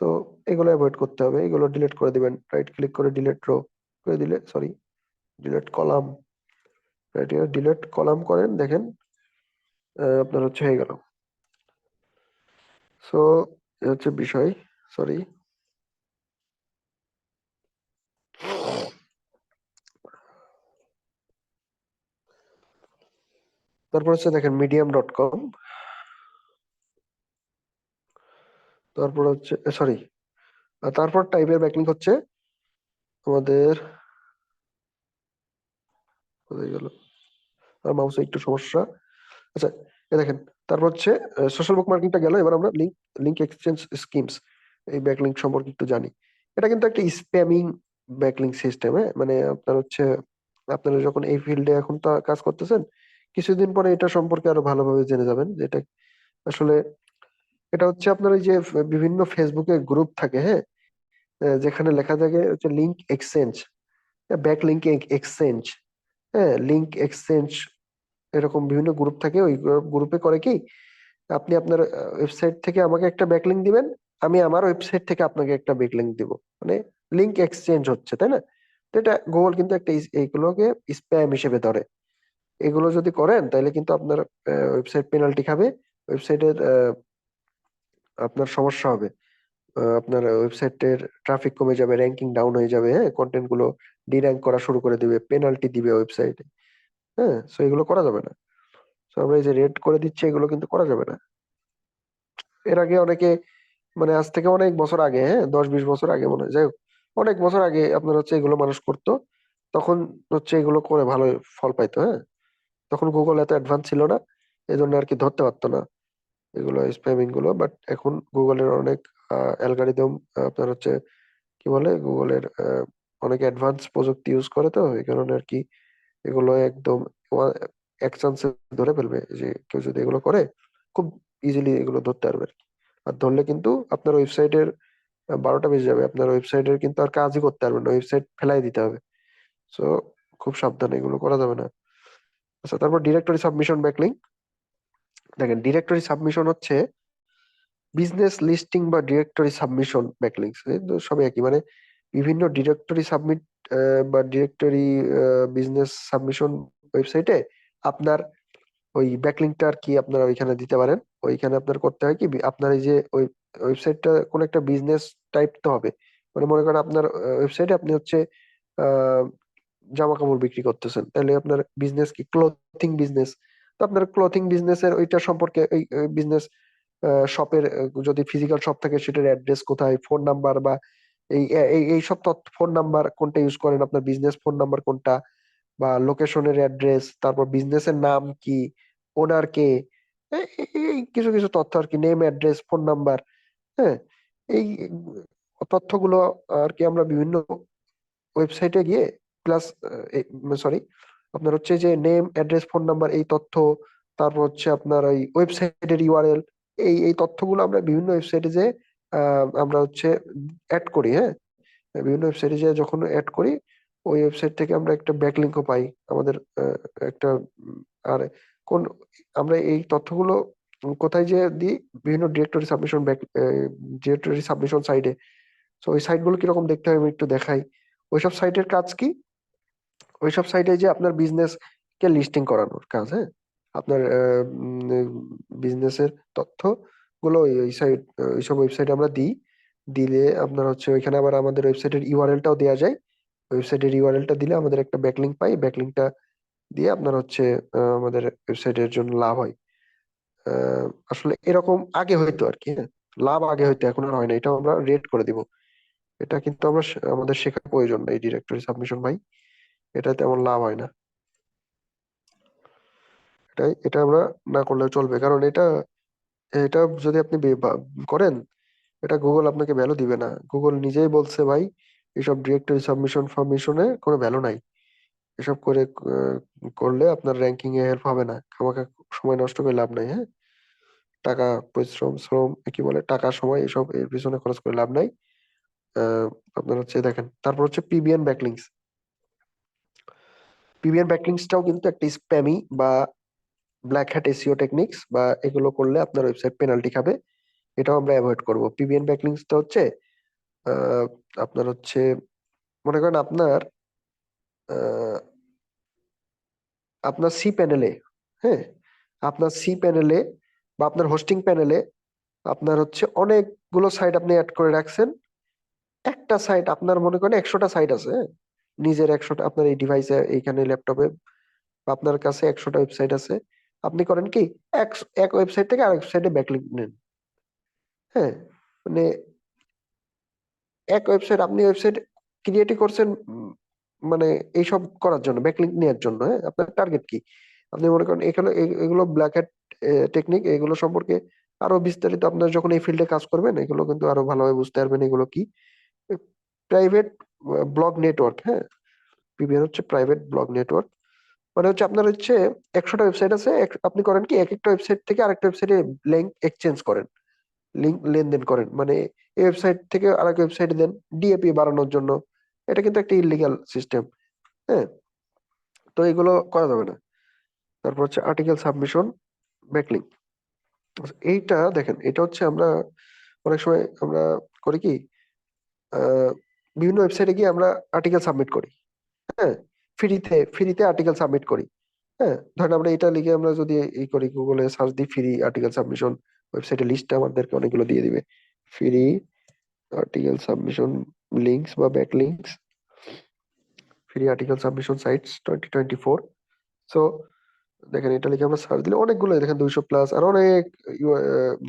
তো এগুলো অ্যাভয়েড করতে হবে, এগুলো ডিলিট করে দিবেন, রাইট ক্লিক করে ডিলিট রো করে দিলে, sorry delete column, right delete column করেন, দেখেন আপনার হচ্ছে হয়ে গেল। সো এ হচ্ছে বিষয়। সরি। তারপর হচ্ছে দেখেন medium.com। তারপর হচ্ছে সরি, তারপর টাইপের ব্যাকলিংক হচ্ছে আমাদের, কোথায় গেল, আর মাউসে একটু সমস্যা। আচ্ছা, এ দেখেন, তারপর হচ্ছে সোশ্যাল বুক মার্কেটিংটা গেল। এবার আমরা লিঙ্ক লিঙ্ক এক্সচেঞ্জ স্কিমস, এই ব্যাকলিংক সম্পর্কে একটু জানি। এটা কিন্তু একটা স্প্যামিং ব্যাকলিংক সিস্টেম। হ্যাঁ, মানে আপনার হচ্ছে, আপনারা যখন এই ফিল্ডে এখন তো কাজ করতেছেন, কিছুদিন পরে এটা সম্পর্কে আরো ভালোভাবে জেনে যাবেন যে এটা আসলে, এটা হচ্ছে আপনার এই যে বিভিন্ন ফেসবুকে গ্রুপ থাকে, হ্যাঁ, যেখানে লেখা থাকে হচ্ছে লিঙ্ক এক্সচেঞ্জ, ব্যাকলিঙ্ক এক্সচেঞ্জ, হ্যাঁ, লিঙ্ক এক্সচেঞ্জ, এরকম বিভিন্ন গ্রুপ থাকে। ওই গ্রুপে করে কি, আপনি আপনার ওয়েবসাইট থেকে আমাকে একটা ব্যাকলিঙ্ক দিবেন, আমি আমার ওয়েবসাইট থেকে আপনাকে একটা ব্যাকলিঙ্ক দিব, মানে লিঙ্ক এক্সচেঞ্জ হচ্ছে, তাই না? তো এটা গুগল কিন্তু একটা এইগুলোকে স্প্যাম হিসেবে ধরে। এগুলো যদি করেন তাহলে কিন্তু আপনার ওয়েবসাইট পেনাল্টি খাবে, ওয়েবসাইটের আপনার সমস্যা হবে, আপনার ওয়েবসাইটের ট্রাফিক কমে যাবে, র্যাঙ্কিং ডাউন হয়ে যাবে, হ্যাঁ, কন্টেন্ট গুলো ডির্যাঙ্ক করা শুরু করে দিবে, পেনাল্টি দিবে ওয়েবসাইটে। হ্যাঁ, সো এগুলো করা যাবে না। তো আমরা এই যে রেড করে দিচ্ছি, এগুলো কিন্তু করা যাবে না। এর আগে অনেকে, মানে আজ থেকে অনেক বছর আগে, হ্যাঁ, 10-20 বছর আগে মনে হয়, যাই হোক, অনেক বছর আগে আপনার হচ্ছে এগুলো মানুষ করতো। তখন হচ্ছে এগুলো করে ভালো ফল পাইতো। হ্যাঁ, তখন গুগল এত অ্যাডভান্স ছিল না, এই জন্য আর কি ধরতে পারতো না এগুলো স্প্যামিং গুলো। বাট এখন গুগলের অনেক অ্যালগরিদম, আপনার হচ্ছে কি বলে, গুগলের অনেক অ্যাডভান্স প্রযুক্তি ইউজ করে, তো এই কারণে আর কি এগুলো একদম এক চান্সে ধরে ফেলবে। যে কেউ যদি এগুলো করে, খুব ইজিলি এগুলো ধরতে পারবে আর কি। আর ধরলে কিন্তু আপনার ওয়েবসাইটের 12টা বেজে যাবে, আপনার ওয়েবসাইটের কিন্তু আর কাজই করতে পারবেন না, ওয়েবসাইট ফেলাই দিতে হবে। সো খুব সাবধানে এগুলো করা যাবে না। আচ্ছা, তারপর ডিরেক্টরি সাবমিশন ব্যাকলিং। দেখেন, ডিরেক্টরি সাবমিশন হচ্ছে বিজনেস লিস্টিং বা ডিরেক্টরি সাবমিশন ব্যাকলিংস, সবই একই, মানে বিভিন্ন ডিরেক্টরি সাবমিট বা ডিরেক্টরি বিজনেস সাবমিশন ওয়েবসাইটে আপনার ওই ব্যাকলিংটা আর কি আপনারা ওইখানে দিতে পারেন। ওইখানে আপনার করতে হয় কি, আপনার এই যে ওই ওয়েবসাইটটা কোন একটা বিজনেস টাইপ তো হবে, মানে মনে করেন আপনার ওয়েবসাইটে আপনি হচ্ছে আহ জামা কাপড় বিক্রি করতেছেন, তাহলে আপনার বিজনেস কি ক্লথিং বিজনেস, তো আপনার ক্লথিং বিজনেসের ওইটা সম্পর্কে ওই বিজনেস শপের, যদি ফিজিক্যাল শপ থাকে সেটার অ্যাড্রেস কোথায়, ফোন নাম্বার বা এই এই এই সব তথ্য, ফোন নাম্বার কোনটা ইউজ করেন, আপনার বিজনেস ফোন নাম্বার কোনটা, বা লোকেশনের অ্যাড্রেস, তারপর বিজনেসের নাম কি, ওনার কে, এই কিছু কিছু তথ্য আর কি, নেম, অ্যাড্রেস, ফোন নাম্বার। হ্যাঁ, এই তথ্যগুলো আর কি আমরা বিভিন্ন ওয়েবসাইটে গিয়ে, প্লাস সরি, আপনার হচ্ছে যে নেম, অ্যাড্রেস, ফোন নাম্বার, এই তথ্য, তারপর হচ্ছে আপনার ওই ওয়েবসাইটের ইউআরএল, এই তথ্যগুলো আমরা বিভিন্ন ওয়েবসাইটে যে আমরা হচ্ছে অ্যাড করি। হ্যাঁ, বিভিন্ন ওয়েবসাইটে যে যখন অ্যাড করি, ওই ওয়েবসাইট থেকে আমরা একটা ব্যাকলিঙ্কও পাই আমাদের একটা আর কোন, আমরা এই তথ্যগুলো কোথায় যে দিই, বিভিন্ন ডিরেক্টরি সাবমিশন ডিরেক্টরি সাবমিশন সাইটে। তো ওই সাইটগুলো কিরকম দেখতে হয় আমি একটু দেখাই। ওইসব সাইটের কাজ কি, ওইসব সাইটে যে আপনার বিজনেস কে লিস্টিং করানোর কাজ। হ্যাঁ, আপনার বিজনেসের তথ্য গুলো ওই সাইট, ওইসব ওয়েবসাইটে আমরা দিই। দিলে আপনার হচ্ছে ওইখানে আবার আমাদের ওয়েবসাইটের ইউআরএলটাও দেওয়া যায়। ওয়েবসাইটের ইউআরএলটা দিলে আমাদের একটা ব্যাকলিংক পাই, ব্যাকলিংকটা দিয়ে আপনার হচ্ছে আমাদের ওয়েবসাইটের জন্য লাভ হয়। আসলে এরকম আগে হয়তো আর কি, হ্যাঁ, লাভ আগে হয়তো, এখন আর হয় না। এটা আমরা রেট করে দিব। এটা কিন্তু আমরা আমাদের শেখার প্রয়োজন নাই ডিরেক্টরি সাবমিশন ভাই, এটা তেমন লাভ হয় না। এটা আমরা না করলেও চলবে, কারণ এটা এটা যদি আপনি করেন, এটা গুগল আপনাকে ভ্যালু দিবে না। গুগল নিজেই বলছে ভাই, এসব ডিরেক্টরি সাবমিশন ফরমেশনে কোনো ভ্যালু নাই। এসব করে করলে আপনার র্যাঙ্কিং এ হেল্প হবে না, খামাখা সময় নষ্ট করে লাভ নাই। হ্যাঁ, টাকা, পরিশ্রম, শ্রম, কি বলে, টাকা, সময়, এসব এর পিছনে খরচ করে লাভ নাই। আহ, আপনার হচ্ছে দেখেন, তারপর হচ্ছে পিবিএন ব্যাকলিংস। পিবিএন ব্যাকলিংসটাও কিন্তু একটা স্প্যামি বা ব্ল্যাক হ্যাট এসইও টেকনিক্স, বা এগুলো করলে আপনার ওয়েবসাইট পেনাল্টি খাবে। এটাও আমরা অ্যাভয়েড করব। পিবিএন ব্যাকলিংসটা হচ্ছে আহ, আপনার হচ্ছে, মনে করেন আপনার আহ, আপনার সি প্যানেলে, হ্যাঁ, আপনার সি প্যানেলে বা আপনার হোস্টিং প্যানেলে আপনার হচ্ছে অনেকগুলো সাইট আপনি অ্যাড করে রাখছেন। একটা সাইট আপনার মনে করেন 100টা সাইট আছে, হ্যাঁ? নিজের 100টা আপনার এই ডিভাইসে, এইখানে ল্যাপটপে আপনার কাছে 100টা ওয়েবসাইট আছে। আপনি করেন কি, এক এক ওয়েবসাইট থেকে আরেক ওয়েবসাইটে ব্যাকলিংক নেন। হ্যাঁ, মানে এক ওয়েবসাইট, আপনি ওয়েবসাইট ক্রিয়েটই করছেন মানে এইসব করার জন্য, ব্যাকলিংক নেওয়ার জন্য। হ্যাঁ, আপনার টার্গেট কি? আপনি মনে করেন এখানে এগুলো ব্ল্যাক হ্যাট টেকনিক, এগুলো সম্পর্কে আরো বিস্তারিত আপনার যখন এই ফিল্ডে কাজ করবেন, এগুলো কিন্তু আরো ভালোভাবে বুঝতে পারবেন এগুলো কি। প্রাইভেট ব্লগ নেটওয়ার্ক, হ্যাঁ, পিবিএন হচ্ছে প্রাইভেট ব্লগ নেটওয়ার্ক। মানে হচ্ছে আপনার হচ্ছে 100টা ওয়েবসাইট আছে, আপনি করেন কি এক একটা ওয়েবসাইট থেকে আরেকটা ওয়েবসাইটে লিঙ্ক এক্সচেঞ্জ করেন, লিঙ্ক লেনদেন করেন, মানে এই ওয়েবসাইট থেকে আরেক ওয়েবসাইটে দেন ডিএপি বাড়ানোর জন্য। এটা কিন্তু একটা ইলিগাল সিস্টেম। হ্যাঁ, তো এগুলো করা যাবে না। তারপর হচ্ছে আর্টিকেল সাবমিশন ব্যাকলিং। এইটা দেখেন, এটা হচ্ছে আমরা অনেক সময় আমরা করি কি, আহ, বিভিন্ন ওয়েবসাইটে গিয়ে আমরা আর্টিকেল সাবমিট করি। হ্যাঁ, ফ্রিতে আর্টিকেল সাবমিট করি। হ্যাঁ, ধরেন আমরা এটা লিখে আমরা যদি এই করি, গুগলে সার্চ দিই ফ্রি আর্টিকেল সাবমিশন, ওয়েবসাইটের লিস্ট আমাদেরকে অনেকগুলো দিয়ে দিবে। ফ্রি আর্টিকেল সাবমিশন লিঙ্কস বা back links, free article submission sites 2024। So দেখেন, এটা লিখে আমরা সার্চ দিলে অনেকগুলো, দেখেন 200 প্লাস আর অনেক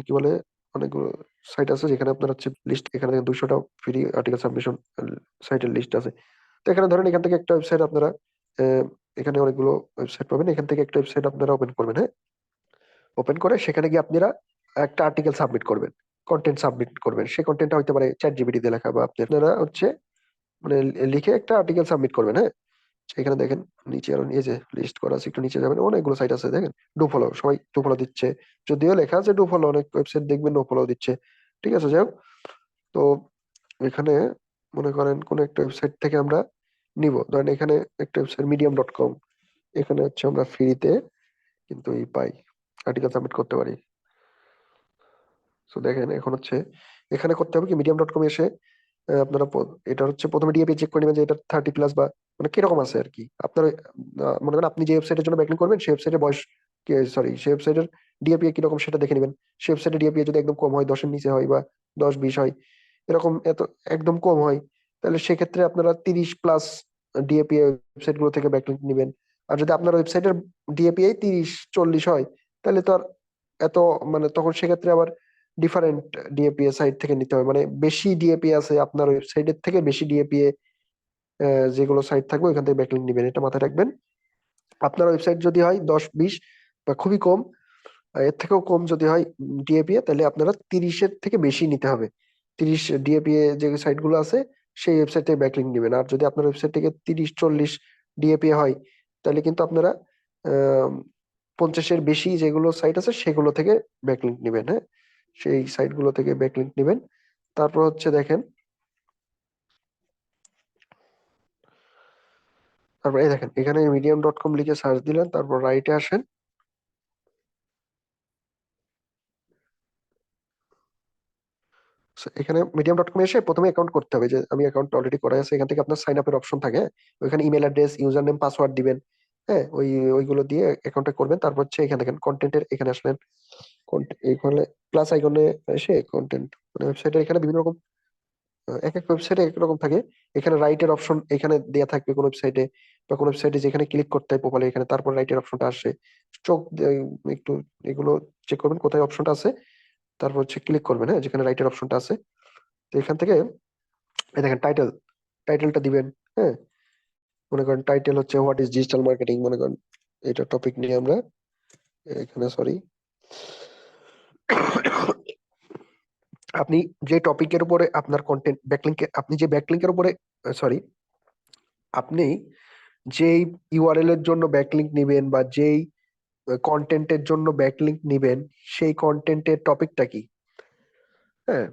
কি বলে, অনেকগুলো সাইট আছে যেখানে আপনার হচ্ছে লিস্ট, এখানে দেখেন 200টা ফ্রি আর্টিকেল সাবমিশন সাইটের লিস্ট আছে। তো এখানে ধরেন এখান থেকে একটা ওয়েবসাইট আপনারা, আহ, এখানে অনেকগুলো ওয়েবসাইট পাবেন, এখান থেকে একটা ওয়েবসাইট আপনারা ওপেন করবেন। হ্যাঁ, ওপেন করে সেখানে গিয়ে আপনারা একটা আর্টিকেল সাবমিট করবেন, কন্টেন্ট সাবমিট করবেন। সেই কন্টেন্টটা হতে পারে চ্যাট জিপিটি দিয়ে লেখা, বা আপনারা হচ্ছে মানে লিখে একটা আর্টিকেল সাবমিট করবেন। হ্যাঁ, এখানে দেখেন নিচে আরো নিয়ে যে লিস্ট করা আছে, একটু নিচে যাবেন, অনেকগুলো সাইট আছে দেখেন। ডু ফলো, সবাই ডু ফলো দিচ্ছে, যদিও লেখা আছে ডু ফলো, অনেক ওয়েবসাইট দেখবেন নো ফলো দিচ্ছে। ঠিক আছে, যাই হোক। তো এখানে মনে করেন কোন একটা ওয়েবসাইট থেকে আমরা নিব, ধরেন এখানে একটা ওয়েবসাইট medium.com, এখানে হচ্ছে আমরা ফ্রিতে কিন্তু এই পাই, আর্টিকেল সাবমিট করতে পারি। তো দেখেন এখন হচ্ছে এখানে করতে হবে কি, medium.com এসে আপনারা এটা হচ্ছে প্রথমে ডিএপি চেক করে নেবেন যে এটা 30 প্লাস বা মানে কিরকম আছে আর কি। আপনার মনে করেন আপনি যে ওয়েবসাইটের জন্য ব্যাকলিং করবেন সেই ওয়েবসাইটের বয়স, সরি সেই ওয়েবসাইটের ডিএপি কিরকম সেটা দেখে নেবেন। সেই ওয়েবসাইটের ডিএপি যদি একদম কম হয়, 10-এর নিচে হয়, বা 10-20 হয়, এরকম এত একদম কম হয়, তাহলে সেক্ষেত্রে আপনারা 30 প্লাস ডিএপি ওয়েবসাইট গুলো থেকে ব্যাকলিং নেবেন। আর যদি আপনার ওয়েবসাইটের ডিএপি 30-40 হয়, তাহলে তো আর এত মানে তখন সেক্ষেত্রে আবার ডিফারেন্ট ডিএপিএ সাইট থেকে নিতে হবে, মানে বেশি ডিএপিএ আছে আপনার ওয়েবসাইটের থেকে, বেশি ডিএপিএ যেগুলো সাইট থাকবে ওইখান থেকে ব্যাকলিংক নেবেন, এটা মাথায় রাখবেন। আপনার ওয়েবসাইট যদি হয় 10-20 বা খুবই কম, এর থেকেও কম যদি হয় ডিএপিএ, তাহলে আপনারা 30-এর থেকে বেশি নিতে হবে। 30 ডিএপিএ যে সাইট গুলো আছে সেই ওয়েবসাইট থেকে ব্যাকলিংক নেবেন। আর যদি আপনার ওয়েবসাইট থেকে 30-40 ডিএপিএ হয়, তাহলে কিন্তু আপনারা আহ 50-এর বেশি যেগুলো সাইট আছে সেগুলো থেকে ব্যাকলিংক নেবেন। হ্যাঁ, সেই সাইট গুলো থেকে ব্যাকলিংক নেবেন। তারপর হচ্ছে দেখেন, তারপর এই দেখেন এখানে medium.com লিখে সার্চ দিলেন, তারপর রাইটে আসেন। So, এখানে medium.com এসে প্রথমে অ্যাকাউন্ট করতে হবে, যে আমি অ্যাকাউন্ট অলরেডি করা আছে, এখান থেকে আপনার সাইন আপের অপশন থাকে। হ্যাঁ, ওইখানে email address, user name, password দিবেন। হ্যাঁ, ওইগুলো দিয়ে অ্যাকাউন্টটা করবেন। তারপর হচ্ছে এখানে দেখেন কন্টেন্টের, এখানে আসলেন, এখানে প্লাস আইকনে এসে কন্টেন্ট, মানে ওয়েবসাইটের এখানে বিভিন্ন রকম, এক এক ওয়েবসাইটে এক এক রকম থাকে। এখানে রাইটের অপশন এখানে দেয়া থাকবে কোন ওয়েবসাইটে, বা কোন ওয়েবসাইটে যেখানে ক্লিক করতে হয় প্রোফাইলে, এখানে তারপর রাইটের অপশনটা আসে। চোখ একটু এগুলো চেক করবেন কোথায় অপশনটা আছে, তারপর হচ্ছে ক্লিক করবেন। হ্যাঁ, যেখানে রাইটের অপশনটা আছে। তো এখান থেকে এই দেখেন টাইটেলটা দিবেন। হ্যাঁ, মনে করেন টাইটেল হচ্ছে হোয়াট ইজ ডিজিটাল মার্কেটিং, মনে করেন এটা টপিক নিয়ে আমরা এখানে, সরি, আপনি যে টপিকের উপরে আপনার কন্টেন্ট ব্যাকলিংক, আপনি যে ব্যাকলিংকের উপরে, সরি, আপনি যেই ইউআরএল এর জন্য ব্যাকলিংক নেবেন বা যেই কন্টেন্টের জন্য ব্যাকলিংক নেবেন, সেই কন্টেন্টের টপিকটা কি, হ্যাঁ,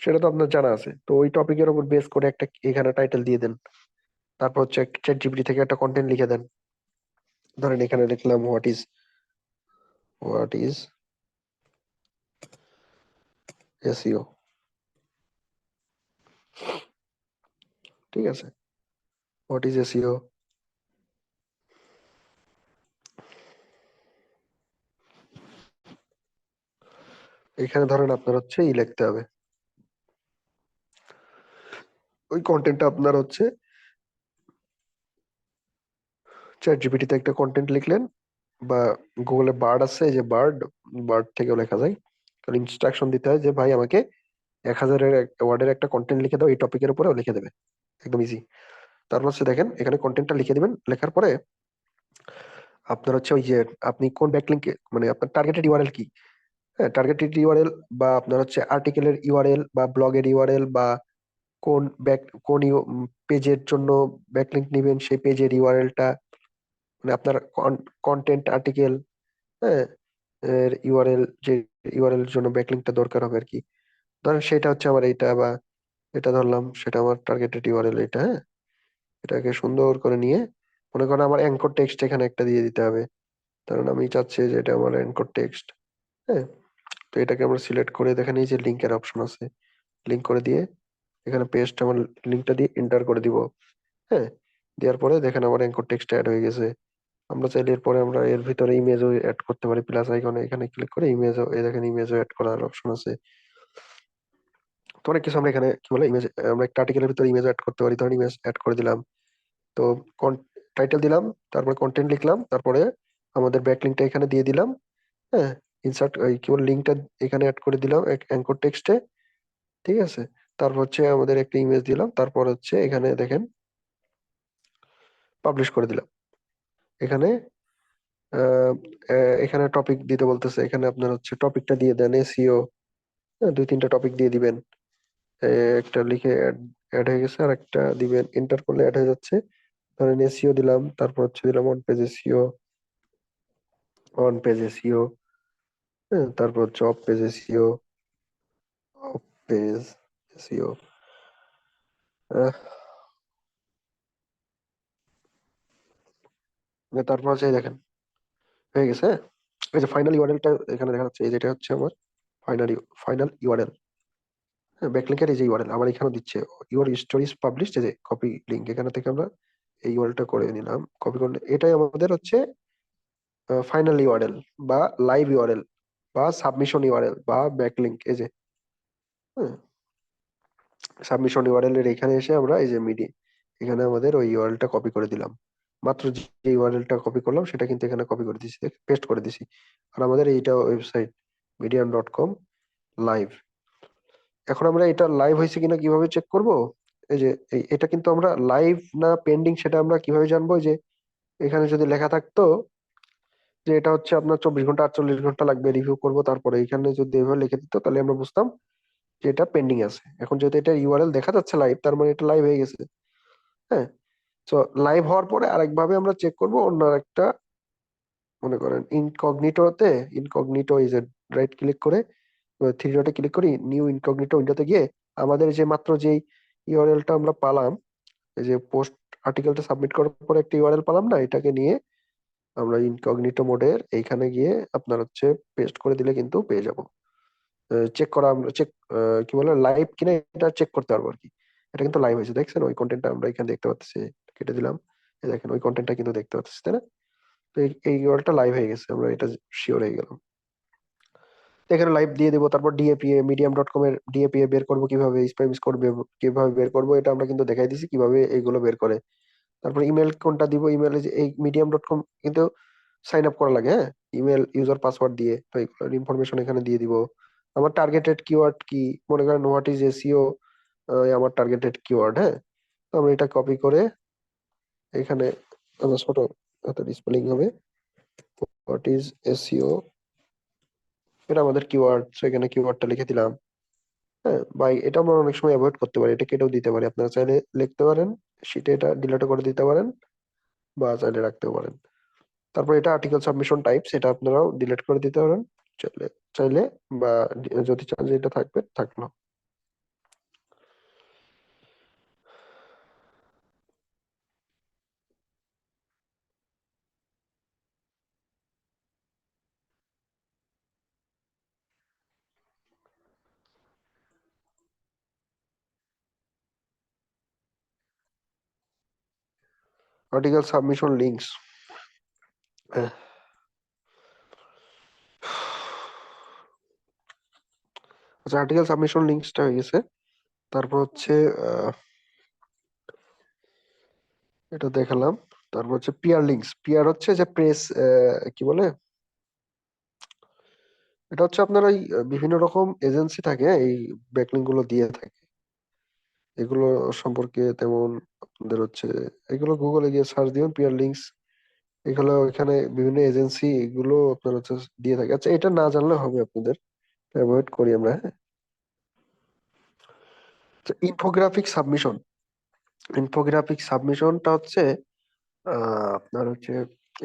সেটা তো আপনার জানা আছে। তো ওই টপিকের উপর বেস করে একটা এখানে টাইটেল দিয়ে দেন। তারপর হচ্ছে চ্যাট জিপিটি থেকে একটা কন্টেন্ট লিখে দেন। ধরেন এখানে লিখলাম হোয়াট ইজ এসইও। ঠিক আছে, হোয়াট ইজ এসইও, এখানে ধরেন আপনার হচ্ছে লিখতে হবে, ওই কন্টেন্টটা আপনার হচ্ছে চ্যাট জিপিটিতে একটা কন্টেন্ট লিখলেন, বা গুগলে বার্ড আছে, এই যে বার্ড, বার্ড থেকেও লেখা যায়। তাহলে ইনস্ট্রাকশন দিতে হয় যে ভাই আমাকে 1000-এর ওয়ার্ডের একটা কন্টেন্ট লিখে দাও এই টপিকের উপরে, ও লিখে দেবে, একদম ইজি। তারপর হচ্ছে দেখেন এখানে কন্টেন্টটা লিখে দিবেন, লেখার পরে আপনার হচ্ছে ওই যে আপনি কোন ব্যাকলিংক, মানে আপনার টার্গেটেড ইউআরএল কি, হ্যাঁ টার্গেটেড ইউআরএল, বা আপনার হচ্ছে আর্টিকেলের ইউআরএল বা ব্লগের ইউআরএল, বা কোন ব্যাক কোন পেজের জন্য ব্যাকলিংক নেবেন সেই পেজের ইউআরএলটা, মানে আপনার কন্টেন্ট আর্টিকেল, হ্যাঁ এর ইউআরএল, যে ইউআরএল এর জন্য ব্যাকলিংকটা দরকার হবে আর কি। ধরেন সেটা হচ্ছে আমার এইটা, বা এটা ধরলাম সেটা আমার টার্গেটেড ইউআরএল এটা, হ্যাঁ এটাকে সুন্দর করে নিয়ে মনে করেন আমার অ্যাঙ্কর টেক্সট এখানে একটা দিয়ে দিতে হবে। কারণ আমি চাচ্ছি যে এটা আমার অ্যাঙ্কর টেক্সট, হ্যাঁ। তো এটাকে আমরা সিলেক্ট করে দেখেন এই যে লিঙ্কের অপশন আছে, লিঙ্ক করে দিয়ে এখানে পেস্ট, আমার লিঙ্কটা দিয়ে এন্টার করে দিব, হ্যাঁ। দেওয়ার পরে দেখেন আমার অ্যাঙ্কর টেক্সট অ্যাড হয়ে গেছে। আমরা চাইলে এরপরে আমরা এর ভিতরে ইমেজও অ্যাড করতে পারি, প্লাস আইকনে এখানে ক্লিক করে ইমেজও, এই দেখেন ইমেজও অ্যাড করার অপশন আছে। তো অনেক কিছু আমরা এখানে কি বলে ইমেজ, আমরা একটা আর্টিকেলের ভিতরে ইমেজ অ্যাড করতে পারি, ধরেন ইমেজ অ্যাড করে দিলাম। তো টাইটেল দিলাম, তারপরে কন্টেন্ট লিখলাম, তারপরে আমাদের ব্যাকলিংকটা এখানে দিয়ে দিলাম, হ্যাঁ। ইনসার্ট ওই কি বলে লিঙ্কটা এখানে অ্যাড করে দিলাম অ্যাঙ্কর টেক্সটে, ঠিক আছে। তারপর হচ্ছে আমাদের একটা ইমেজ দিলাম, তারপর হচ্ছে এখানে দেখেন পাবলিশ করে দিলাম। এখানে আহ, এখানে টপিক দিতে বলতেছে, এখানে আপনার হচ্ছে টপিকটা দিয়ে দেন এসইও, দুই তিনটা টপিক দিয়ে দিবেন। একটা লিখে অ্যাড হয়ে গেছে, আর একটা দিবেন, এন্টার করলে অ্যাড হয়ে যাচ্ছে। ধরেন এসইও দিলাম, তারপর হচ্ছে দিলাম on page SEO, on page SEO, হ্যাঁ তারপর হচ্ছে of page SEO, of page SEO, তারপর হচ্ছে এই দেখেন হয়ে গেছে, হ্যাঁ। এই যে ফাইনাল ইউআরএলটা এখানে দেখা যাচ্ছে, এই যেটা হচ্ছে আমার ফাইনাল ফাইনাল ইউআরএল, হ্যাঁ ব্যাকলিংকের এই যে ইউআরএল আমার এখানে দিচ্ছে, ইউর স্টোরিজ পাবলিশড, এই যে কপি লিঙ্ক, এখানে থেকে আমরা এই ইউআরএলটা করে নিলাম, কপি করলে এটাই আমাদের হচ্ছে ফাইনাল ইউআরএল, বা লাইভ ইউআরএল, বা সাবমিশন ইউআরএল, বা ব্যাকলিংক, এই যে সাবমিশন ইউআরএল এর এখানে এসে আমরা এই যে এখানে আমাদের ওই ইউআরএলটা কপি করে দিলাম। মাত্র যে ইউআরএলটা কপি করলাম সেটা কিন্তু এখানে কপি করে দিছি, পেস্ট করে দিছি। আর আমাদের এইটা ওয়েবসাইট medium.com লাইভ। এখন আমরা এটা লাইভ হয়েছে কিনা কিভাবে চেক করব? এই যে এটা কিন্তু আমরা লাইভ না পেন্ডিং সেটা আমরা কিভাবে জানবো? এই যে এখানে যদি লেখা থাকতো যে এটা হচ্ছে আপনার 24 ঘন্টা 48 ঘন্টা লাগবে রিভিউ করব, তারপরে এখানে যদি এভাবে লিখে দিত তাহলে আমরা বুঝতাম যে এটা পেন্ডিং আছে। এখন যেহেতু এটা ইউআরএল দেখা যাচ্ছে লাইভ, তার মানে এটা লাইভ হয়ে গেছে, হ্যাঁ। তো লাইভ হওয়ার পরে আরেকভাবে আমরা চেক করব, অন্য একটা মনে করেন ইনকগনিটোতে, incognito is a right click করে থ্রি ডটে ক্লিক করি, নিউ ইনকগনিটো উইন্ডোতে গিয়ে আমাদের যে মাত্র যেই ইউআরএলটা আমরা পালাম, এই যে পোস্ট আর্টিকেলটা সাবমিট করার পরে একটা ইউআরএল পালাম না, এটাকে নিয়ে আমরা ইনকগনিটো মোডের এইখানে গিয়ে আপনার হচ্ছে পেস্ট করে দিলে কিন্তু পেয়ে যাব। চেক করা, আমরা চেক কি বলে লাইভ কিনা এটা চেক করতে পারবো আর কি। এটা কিন্তু লাইভ হয়েছে, দেখছেন ওই কন্টেন্টটা আমরা এখানে দেখতে পাচ্ছি, কেটে দিলাম, এই দেখেন ওই কন্টেন্টটা কিন্তু দেখতে পাচ্ছি, তাই না? তো এই ইউআরএলটা লাইভ হয়ে গেছে, আমরা এটা শিওর হয়ে গেলাম। তো এখানে লাইভ দিয়ে দেবো, তারপর ডিএপিএ মিডিয়াম.com এর ডিএপিএ বের করবো কিভাবে, স্প্যাম স্কোর কিভাবে বের করবো, এটা আমরা কিন্তু দেখাই দিছি কিভাবে এইগুলো বের করে। তারপর ইমেল কোনটা দিব, ইমেলে যে এই medium.com কিন্তু সাইন আপ করা লাগে, হ্যাঁ ইমেল ইউজার পাসওয়ার্ড দিয়ে, তো এইগুলোর ইনফরমেশন এখানে দিয়ে দিব। আমার টার্গেটেড কিওয়ার্ড কি, মনে করেন হোয়াট ইজ এসইও, আমার টার্গেটেড কিওয়ার্ড, হ্যাঁ। তো আমরা এটা কপি করে এখানে আমরা ছোট হাতের স্পেলিং হবে, হোয়াট ইজ এসইও, এটা আমাদের কিওয়ার্ড, তো এখানে কিওয়ার্ডটা লিখে দিলাম, হ্যাঁ। বা এটা আমরা অনেক সময় অ্যাভয়েড করতে পারি, এটা কেটেও দিতে পারি, আপনারা চাইলে লিখতে পারেন শিটে, এটা ডিলিট করে দিতে পারেন, বা চাইলে রাখতেও পারেন। তারপর এটা আর্টিকেল সাবমিশন টাইপস, এটা আপনারাও ডিলিট করে দিতে পারেন চাইলে, চাইলে, বা যদি চান যে এটা থাকবে থাকলো। আর্টিকেল সাবমিশন লিঙ্কস, আচ্ছা, আর্টিকেল সাবমিশন লিঙ্কসটা হয়ে গেছে। তারপর হচ্ছে এটা দেখালাম। তারপর হচ্ছে পিয়ার লিঙ্কস। পিয়ার হচ্ছে যে প্রেস, কি বলে, এটা হচ্ছে আপনার ওই বিভিন্ন রকম এজেন্সি থাকে, এই ব্যাকলিঙ্ক গুলো দিয়ে থাকে। এগুলো সম্পর্কে তেমন আপনাদের হচ্ছে, এগুলো গুগলে গিয়ে সার্চ দিবেন পিয়ার লিঙ্কস। এগুলো এখানে বিভিন্ন এজেন্সি এগুলো আপনার হচ্ছে দিয়ে থাকে। আচ্ছা, এটা না জানলে হবে আপনাদের, অ্যাভয়েড করি আমরা, হ্যাঁ। Infographic submission. ইনফোগ্রাফিক সাবমিশনটা হচ্ছে আপনার হচ্ছে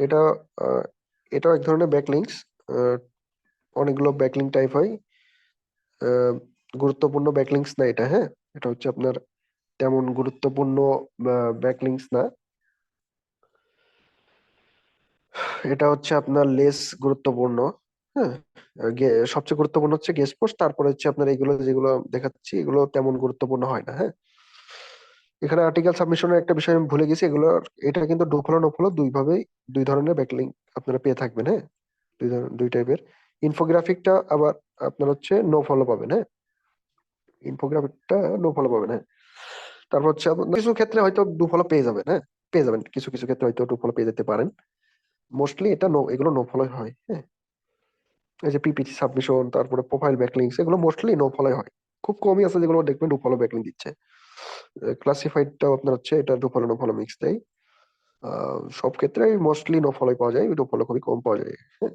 এটা, আহ, এটাও এক ধরনের ব্যাকলিঙ্কস। অনেকগুলো ব্যাকলিঙ্ক টাইপ হয়। আহ, গুরুত্বপূর্ণ ব্যাকলিঙ্কস না এটা, হ্যাঁ। এটা হচ্ছে আপনার তেমন গুরুত্বপূর্ণ ব্যাকলিঙ্কস না। এটা হচ্ছে আপনার লেস গুরুত্বপূর্ণ, হ্যাঁ। সবচেয়ে গুরুত্বপূর্ণ হচ্ছে গেস্ট পোস্ট, তারপরে হচ্ছে আপনার এগুলো যেগুলো দেখাচ্ছি এগুলো তেমন গুরুত্বপূর্ণ হয় না, হ্যাঁ। এখানে আর্টিকেল সাবমিশনের একটা বিষয় আমি ভুলে গেছি, এগুলো এটা কিন্তু ডু ফলো নো ফলো দুই ভাবেই, দুই ধরনের ব্যাকলিঙ্ক আপনারা পেয়ে থাকবেন, হ্যাঁ। দুই টাইপের। ইনফোগ্রাফিকটা আবার আপনার হচ্ছে নো ফলো পাবেন, হ্যাঁ। ইনফোগ্রাফিকটা নো ফলো পাবেন, হ্যাঁ। তারপর হচ্ছে আপনার কিছু ক্ষেত্রে হয়তো ডু ফলো পেয়ে যাবেন, হ্যাঁ। পেয়ে যাবেন, কিছু কিছু ক্ষেত্রে হয়তো ডু ফলো পেয়ে যেতে পারেন। মোস্টলি এটা নো, এগুলো নো ফলো হয়, হ্যাঁ। এই যে পিপিটি সাবমিশন, তারপরে প্রোফাইল ব্যাকলিংস, এগুলো মোস্টলি নো ফলো হয়। খুব কমই আছে যেগুলো দেখবেন ডু ফলো ব্যাকলিং দিচ্ছে। ক্লাসিফাইডটাও আপনার হচ্ছে এটা do follow no follow mix দেয়। সব ক্ষেত্রে মোস্টলি নো ফলোই পাওয়া যায়, ডু ফলো খুবই কম পাওয়া যায়, হ্যাঁ।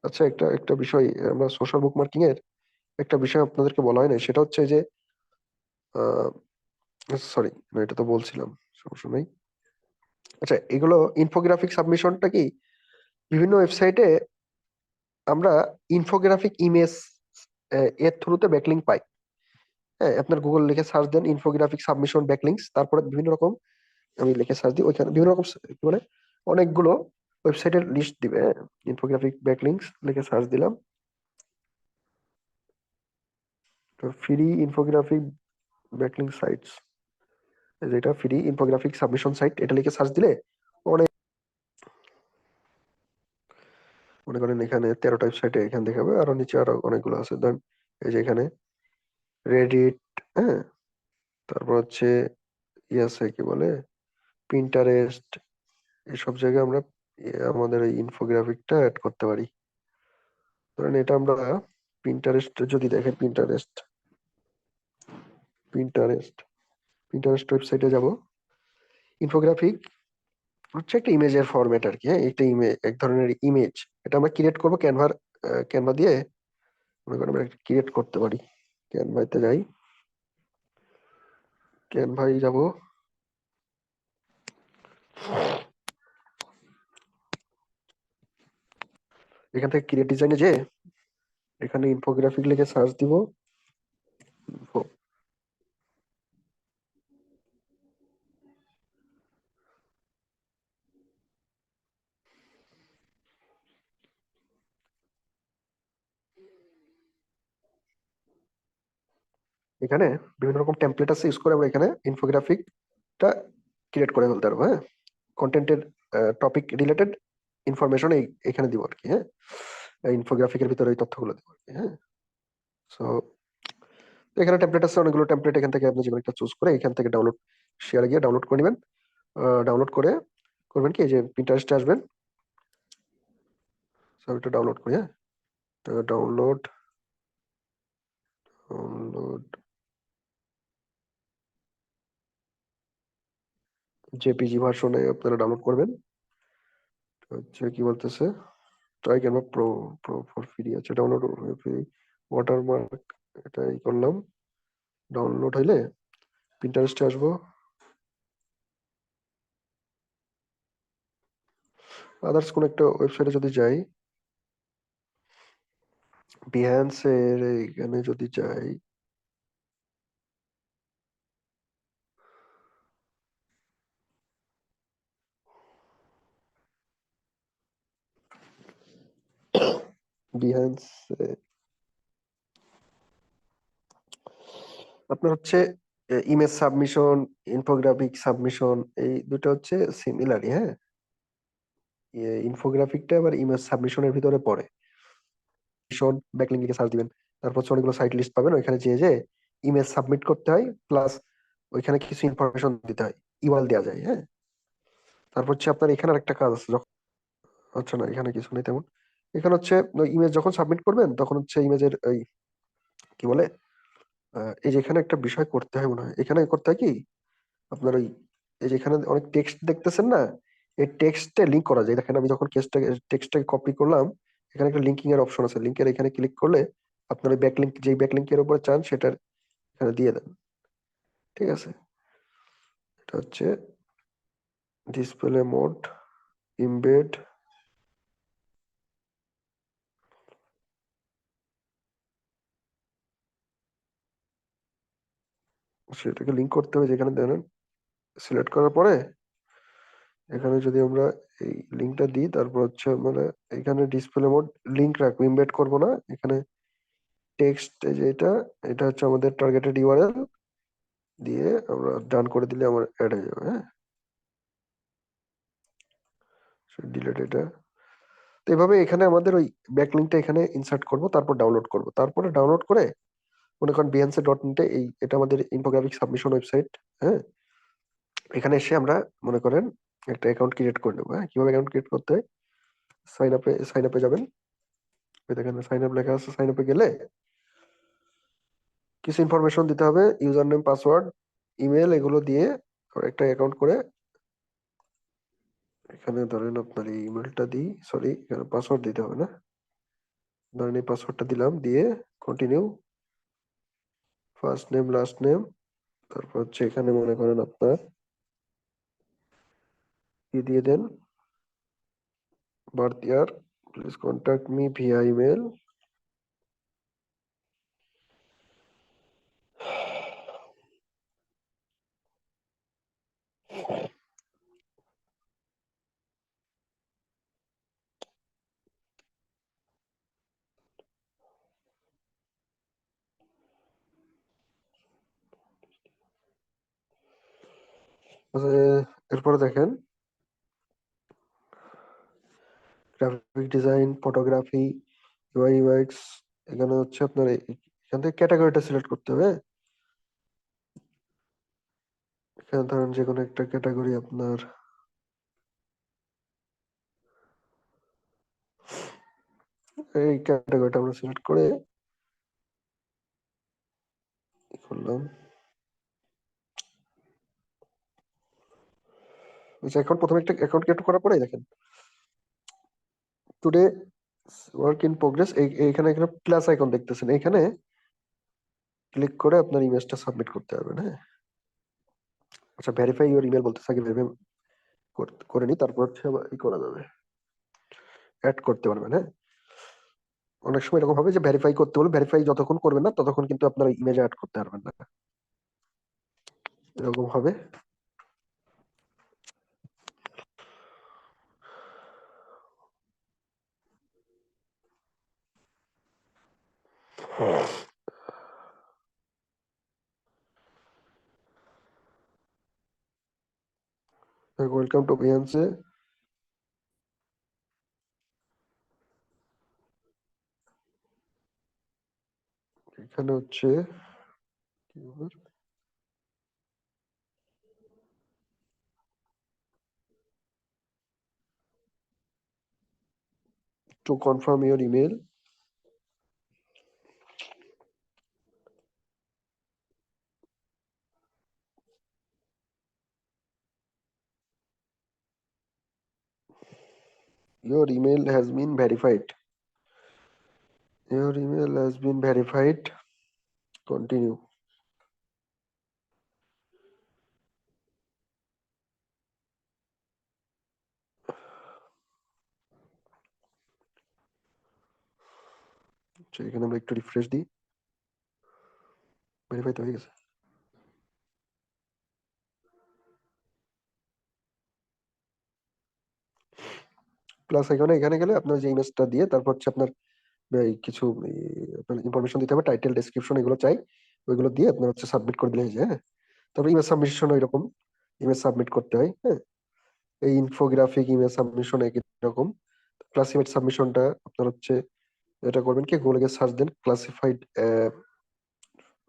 আচ্ছা, একটা একটা বিষয়, আমরা সোশ্যাল বুক মার্কিং এর একটা বিষয় আপনাদেরকে বলা হয় না, সেটা হচ্ছে যে সরি, এটা তো বলছিলাম, সমস্যা নেই। আচ্ছা, এগুলো ইনফোগ্রাফিক সাবমিশনটা কি, বিভিন্ন ওয়েবসাইটে আমরা ইনফোগ্রাফিক ইমেজ এর থ্রুতে ব্যাকলিংক পাই, হ্যাঁ। আপনার গুগল লিখে সার্চ দেন ইনফোগ্রাফিক সাবমিশন ব্যাকলিংকস, তারপরে বিভিন্ন রকম, আমি লিখে সার্চ দিই, ওইখানে বিভিন্ন রকম কি বলে অনেকগুলো ওয়েবসাইটের লিস্ট দিবে, হ্যাঁ। ইনফোগ্রাফিক ব্যাকলিংকস লিখে সার্চ দিলাম, তো ফ্রি ইনফোগ্রাফিক ব্যাকলিংক সাইটস, যেটা ফ্রি ইনফোগ্রাফিক সাবমিশন সাইট, এটা লিখে সার্চ দিলে অনেক, মনে করেন এখানে 13টা ওয়েবসাইটে এখানে দেখাবে, আরো নিচে আরো অনেকগুলো আছে, ধরেন এই যে এখানে রেডিট, হ্যাঁ। তারপর হচ্ছে আছে কি বলে পিন্টারেস্ট, এসব জায়গায় আমরা আমাদের এই ইনফোগ্রাফিকটা অ্যাড করতে পারি। ধরেন এটা আমরা পিন্টারেস্ট যদি দেখেন, পিন্টারেস্ট, পিন্টারেস্ট পিন্টারেস্ট ওয়েবসাইটে যাব। ইনফোগ্রাফিক হচ্ছে একটা ইমেজের ফরম্যাট আর কি, হ্যাঁ। একটা ইমেজ, এক ধরনের ইমেজ, এটা আমরা ক্রিয়েট করবো ক্যানভা দিয়ে, মনে করেন আমরা ক্রিয়েট করতে পারি। ক্যানভাতে যাই, ক্যানভাই যাব, এখান থেকে ক্রিয়েট ডিজাইনে যে এখানে ইনফোগ্রাফিক লিখে সার্চ দিব। এখানে বিভিন্ন রকম টেমপ্লেট আছে, ইউজ করে আমরা এখানে ইনফোগ্রাফিকটা ক্রিয়েট করে ফেলতে পারবো, হ্যাঁ। কন্টেন্টের টপিক রিলেটেড ইনফরমেশন এখানে দিব আর কি, হ্যাঁ। ইনফোগ্রাফিকের ভিতরে এই তথ্যগুলো দিব আর কি, হ্যাঁ। সো এখানে টেমপ্লেট আছে অনেকগুলো টেমপ্লেট, এখান থেকে আপনি যেকোনো একটা চুজ করে এখান থেকে ডাউনলোড, শেয়ারে গিয়ে ডাউনলোড করে নেবেন। ডাউনলোড করে করবেন কি, এই যে প্রিন্টারেস্টে আসবেন, সব এটা ডাউনলোড করি, হ্যাঁ। ডাউনলোড, ডাউনলোড জেপিজি ভার্সনে আপনারা ডাউনলোড করবেন। হচ্ছে কি বলতেছে, try Canva pro, pro for free আছে, ডাউনলোড ফ্রি ওয়াটারমার্ক, এটাই করলাম। ডাউনলোড হইলে পিন্টারেস্টে আসবো, আদার্স কোন একটা ওয়েবসাইটে যদি যাই, বিহ্যান্স এর এখানে যদি যাই, বিহ্যান্স আপনার হচ্ছে ইমেজ সাবমিশন, ইনফোগ্রাফিক সাবমিশন, এই দুটো হচ্ছে সিমিলারই, হ্যাঁ। ইনফোগ্রাফিকটা আবার ইমেজ সাবমিশনের ভিতরে পড়ে। ভীষণ ব্যাকলিঙ্ক লিখে সার্চ দিবেন, তারপর হচ্ছে অনেকগুলো সাইট লিস্ট পাবেন, ওইখানে যেয়ে যে ইমেজ সাবমিট করতে হয়, প্লাস ওইখানে কিছু ইনফরমেশন দিতে হয়, ইওয়াল দেওয়া যায়। হ্যাঁ, তারপর হচ্ছে আপনার এখানে আরেকটা কাজ আছে আচ্ছা না, এখানে কিছু নেই তেমন। এখানে হচ্ছে ইমেজ যখন সাবমিট করবেন তখন হচ্ছে ইমেজের এই কি বলে, এই যে এখানে একটা বিষয় করতে হয় মনে হয়, এখানে করতে হয় কি আপনার ওই, এই যে এখানে অনেক টেক্সট দেখতেছেন না, এই টেক্সটে লিংক করা যায়। দেখেন আমি যখন টেক্সটটাকে কপি করলাম, এখানে একটা লিঙ্কিং এর অপশন আছে, লিঙ্কের এখানে ক্লিক করলে আপনার ওই ব্যাকলিঙ্ক, যেই ব্যাকলিঙ্কের উপরে চান সেটার এখানে দিয়ে দেন। ঠিক আছে, এটা হচ্ছে ডিসপ্লে মোড, ইমবেড, সেটাকে লিংক করতে হবে যেখানে দেন। সিলেক্ট করার পরে এখানে যদি আমরা এই লিঙ্কটা দিই, তারপর হচ্ছে মানে এখানে ডিসপ্লে মোড লিঙ্ক রাখবো, ইমবেড করবো না। এখানে টেক্সট, এই যে এটা, এটা হচ্ছে আমাদের টার্গেটেড ইউআরএল, দিয়ে আমরা ডান করে দিলে আমার অ্যাড হয়ে যাবে। হ্যাঁ, ডিলেট এটা। তো এভাবে এখানে আমাদের ওই ব্যাকলিংকটা এখানে ইনসার্ট করব, তারপর ডাউনলোড করব, তারপরে ডাউনলোড করে মনে করেন বিহান্সে ডট নেটে, এই এটা আমাদের ইনফোগ্রাফিক সাবমিশন ওয়েবসাইট। হ্যাঁ, এখানে এসে আমরা মনে করেন একটা অ্যাকাউন্ট ক্রিয়েট করে নেবো। হ্যাঁ, কিভাবে অ্যাকাউন্ট ক্রিয়েট করতে হয়, সাইন আপে যাবেন, ওই দেখেন সাইন আপ লেখা আছে, সাইন আপে গেলে কিছু ইনফরমেশন দিতে হবে, ইউজার নেম, পাসওয়ার্ড, ইমেল, এগুলো দিয়ে একটা অ্যাকাউন্ট করে, এখানে ধরেন আপনার এই ইমেলটা দিই, সরি এখানে পাসওয়ার্ড দিতে হবে না, ধরেন এই পাসওয়ার্ডটা দিলাম, দিয়ে continue, first name last name, তারপর হচ্ছে এখানে মনে করেন আপনার কি দিয়ে দেন, birth year, please contact me via email, এরপরে দেখেন graphic design, photography, UI UX, এখানে হচ্ছে আপনার এখান থেকে ক্যাটাগরিটা সিলেক্ট করতে হবে। এখানে ধরেন যে কোনো একটা ক্যাটাগরি আপনার, এই ক্যাটাগরিটা আমরা সিলেক্ট করে করলাম। আচ্ছা, এখন প্রথমে একটা অ্যাকাউন্ট ক্রিয়েট করার পরে দেখেন টুডে ওয়ার্ক ইন প্রোগ্রেস, এইখানে এখানে প্লাস আইকন দেখতেছেন, এখানে ক্লিক করে আপনার ইমেজটা সাবমিট করতে পারবেন। হ্যাঁ, আচ্ছা ভেরিফাই ইউর ইমেল বলতে থাকে, ভেরিফাই করে নি, তারপর হচ্ছে আবার ই করা যাবে, অ্যাড করতে পারবেন। হ্যাঁ, অনেক সময় এরকম হবে যে ভেরিফাই করতে বলে, ভেরিফাই যতক্ষণ করবেন না ততক্ষণ কিন্তু আপনার ইমেজ অ্যাড করতে পারবেন না, এরকম হবে। ওয়েলকাম টু বিহান্সে, এখানে হচ্ছে to confirm your email, your email has been verified, your email has been verified, continue। আচ্ছা, এখানে আমরা একটু রিফ্রেশ দিই, ভেরিফাই তো হয়ে গেছে। প্লাস এখানে এখানে গেলে আপনার যে ইমেজটা দিয়ে তারপর হচ্ছে আপনার এই কিছু আপনার ইনফরমেশন দিতে হবে, টাইটেল, ডেসক্রিপশন, এগুলো চাই, ওইগুলো দিয়ে আপনার হচ্ছে সাবমিট করে দিলে হয়ে যায়। হ্যাঁ, তারপর ইমেজ সাবমিশন এরকম, ইমেজ সাবমিট করতে হয়। হ্যাঁ, এই ইনফোগ্রাফিক ইমেজ সাবমিশন একই রকম, প্লাস ইমেজ সাবমিশনটা আপনার হচ্ছে এটা করবেন কি, গুগলে গিয়ে সার্চ দেন classified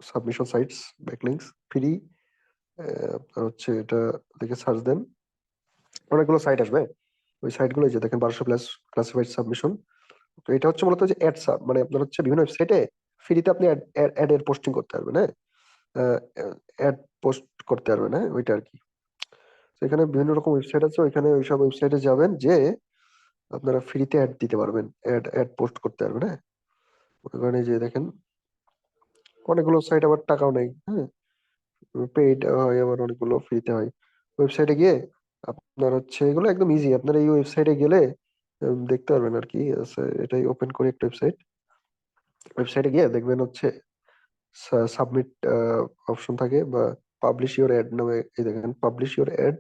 submission sites backlinks free. আপনার হচ্ছে এটা দেখে সার্চ দেন, অনেকগুলো সাইট আসবে। ওই সাইটগুলো যে দেখেন 1200+ ক্লাসিফাইড সাবমিশন। তো এটা হচ্ছে মূলত যে অ্যাড সাব, মানে আপনার হচ্ছে বিভিন্ন ওয়েবসাইটে ফ্রিতে আপনি অ্যাড এর পোস্টিং করতে পারবেন, হ্যাঁ, অ্যাড পোস্ট করতে পারবেন, হ্যাঁ, ওইটা আর কি। তো এখানে বিভিন্ন রকম ওয়েবসাইট আছে, ওইখানে ওইসব ওয়েবসাইটে যাবেন, যে আপনারা ফ্রিতে অ্যাড দিতে পারবেন, অ্যাড পোস্ট করতে পারবেন, হ্যাঁ। ওখানে যে দেখেন অনেকগুলো সাইট আবার টাকাও নেই, হ্যাঁ, পেইড হয়, আবার অনেকগুলো ফ্রিতে হয়। ওয়েবসাইটে গিয়ে আপনার হচ্ছে এগুলো একদম ইজি, আপনার এই ওয়েবসাইটে গেলে দেখতে পারবেন আর কি আছে। এটাই ওপেন করি একটা ওয়েবসাইট। ওয়েবসাইটে গিয়ে দেখবেন হচ্ছে সাবমিট অপশন থাকে, বা পাবলিশ ইউর অ্যাড নামে, এই দেখেন পাবলিশ ইউর অ্যাড।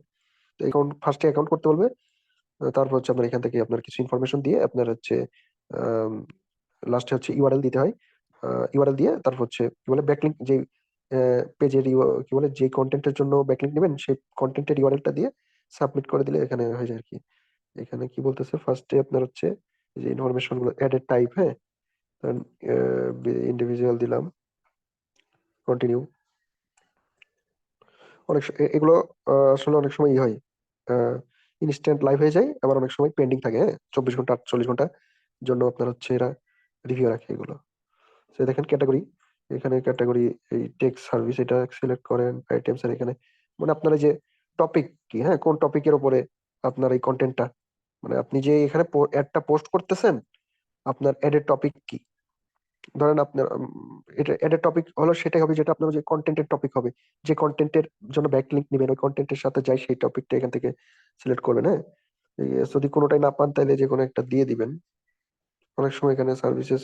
অ্যাকাউন্ট ফার্স্টে অ্যাকাউন্ট করতে বলবে। তারপর হচ্ছে আপনার এখান থেকে আপনার কিছু ইনফরমেশন দিয়ে আপনার হচ্ছে লাস্টে হচ্ছে ইউআরএল দিতে হয়। ইউআরএল দিয়ে তারপর হচ্ছে কি বলে ব্যাকলিংক, যে পেজের কি বলে যে কন্টেন্টের জন্য ব্যাকলিংক নেবেন, সেই কন্টেন্টের ইউআরএলটা দিয়ে সাবমিট করে দিলে এখানে হয়ে যায় আর কি। এখানে কি বলতেছে, ফার্স্টে আপনার হচ্ছে যে ইনফরমেশন গুলো অ্যাডের টাইপ, হ্যাঁ, ইন্ডিভিজুয়াল দিলাম, কন্টিনিউ। এগুলো আসলে অনেক সময় ই হয়, ইনস্ট্যান্ট লাইভ হয়ে যায়, আবার অনেক সময় পেন্ডিং থাকে, হ্যাঁ, 24 ঘন্টা 48 ঘন্টার জন্য আপনার হচ্ছে এরা রিভিউ রাখে এগুলো। তো দেখেন ক্যাটাগরি, এখানে ক্যাটাগরি এই টেক্সট সার্ভিস, এটা সিলেক্ট করেন আইটেমস এর এখানে, মানে আপনার এই যে টপিক কি, হ্যাঁ, কোন টপিকের উপরে আপনার এই কন্টেন্টটা, মানে আপনি যে এখানে অ্যাডটা পোস্ট করতেছেন, আপনার অ্যাডের টপিক কি। ধরেন আপনার এটা অ্যাডের টপিক হলো সেটাই হবে যেটা আপনার যে কন্টেন্টের টপিক হবে, যে কন্টেন্টের জন্য ব্যাকলিংক নেবেন, ওই কন্টেন্টের সাথে যাই সেই টপিকটা এখান থেকে সিলেক্ট করবেন, হ্যাঁ। যদি কোনোটাই না পান তাহলে যে কোনো একটা দিয়ে দিবেন। অনেক সময় এখানে সার্ভিসেস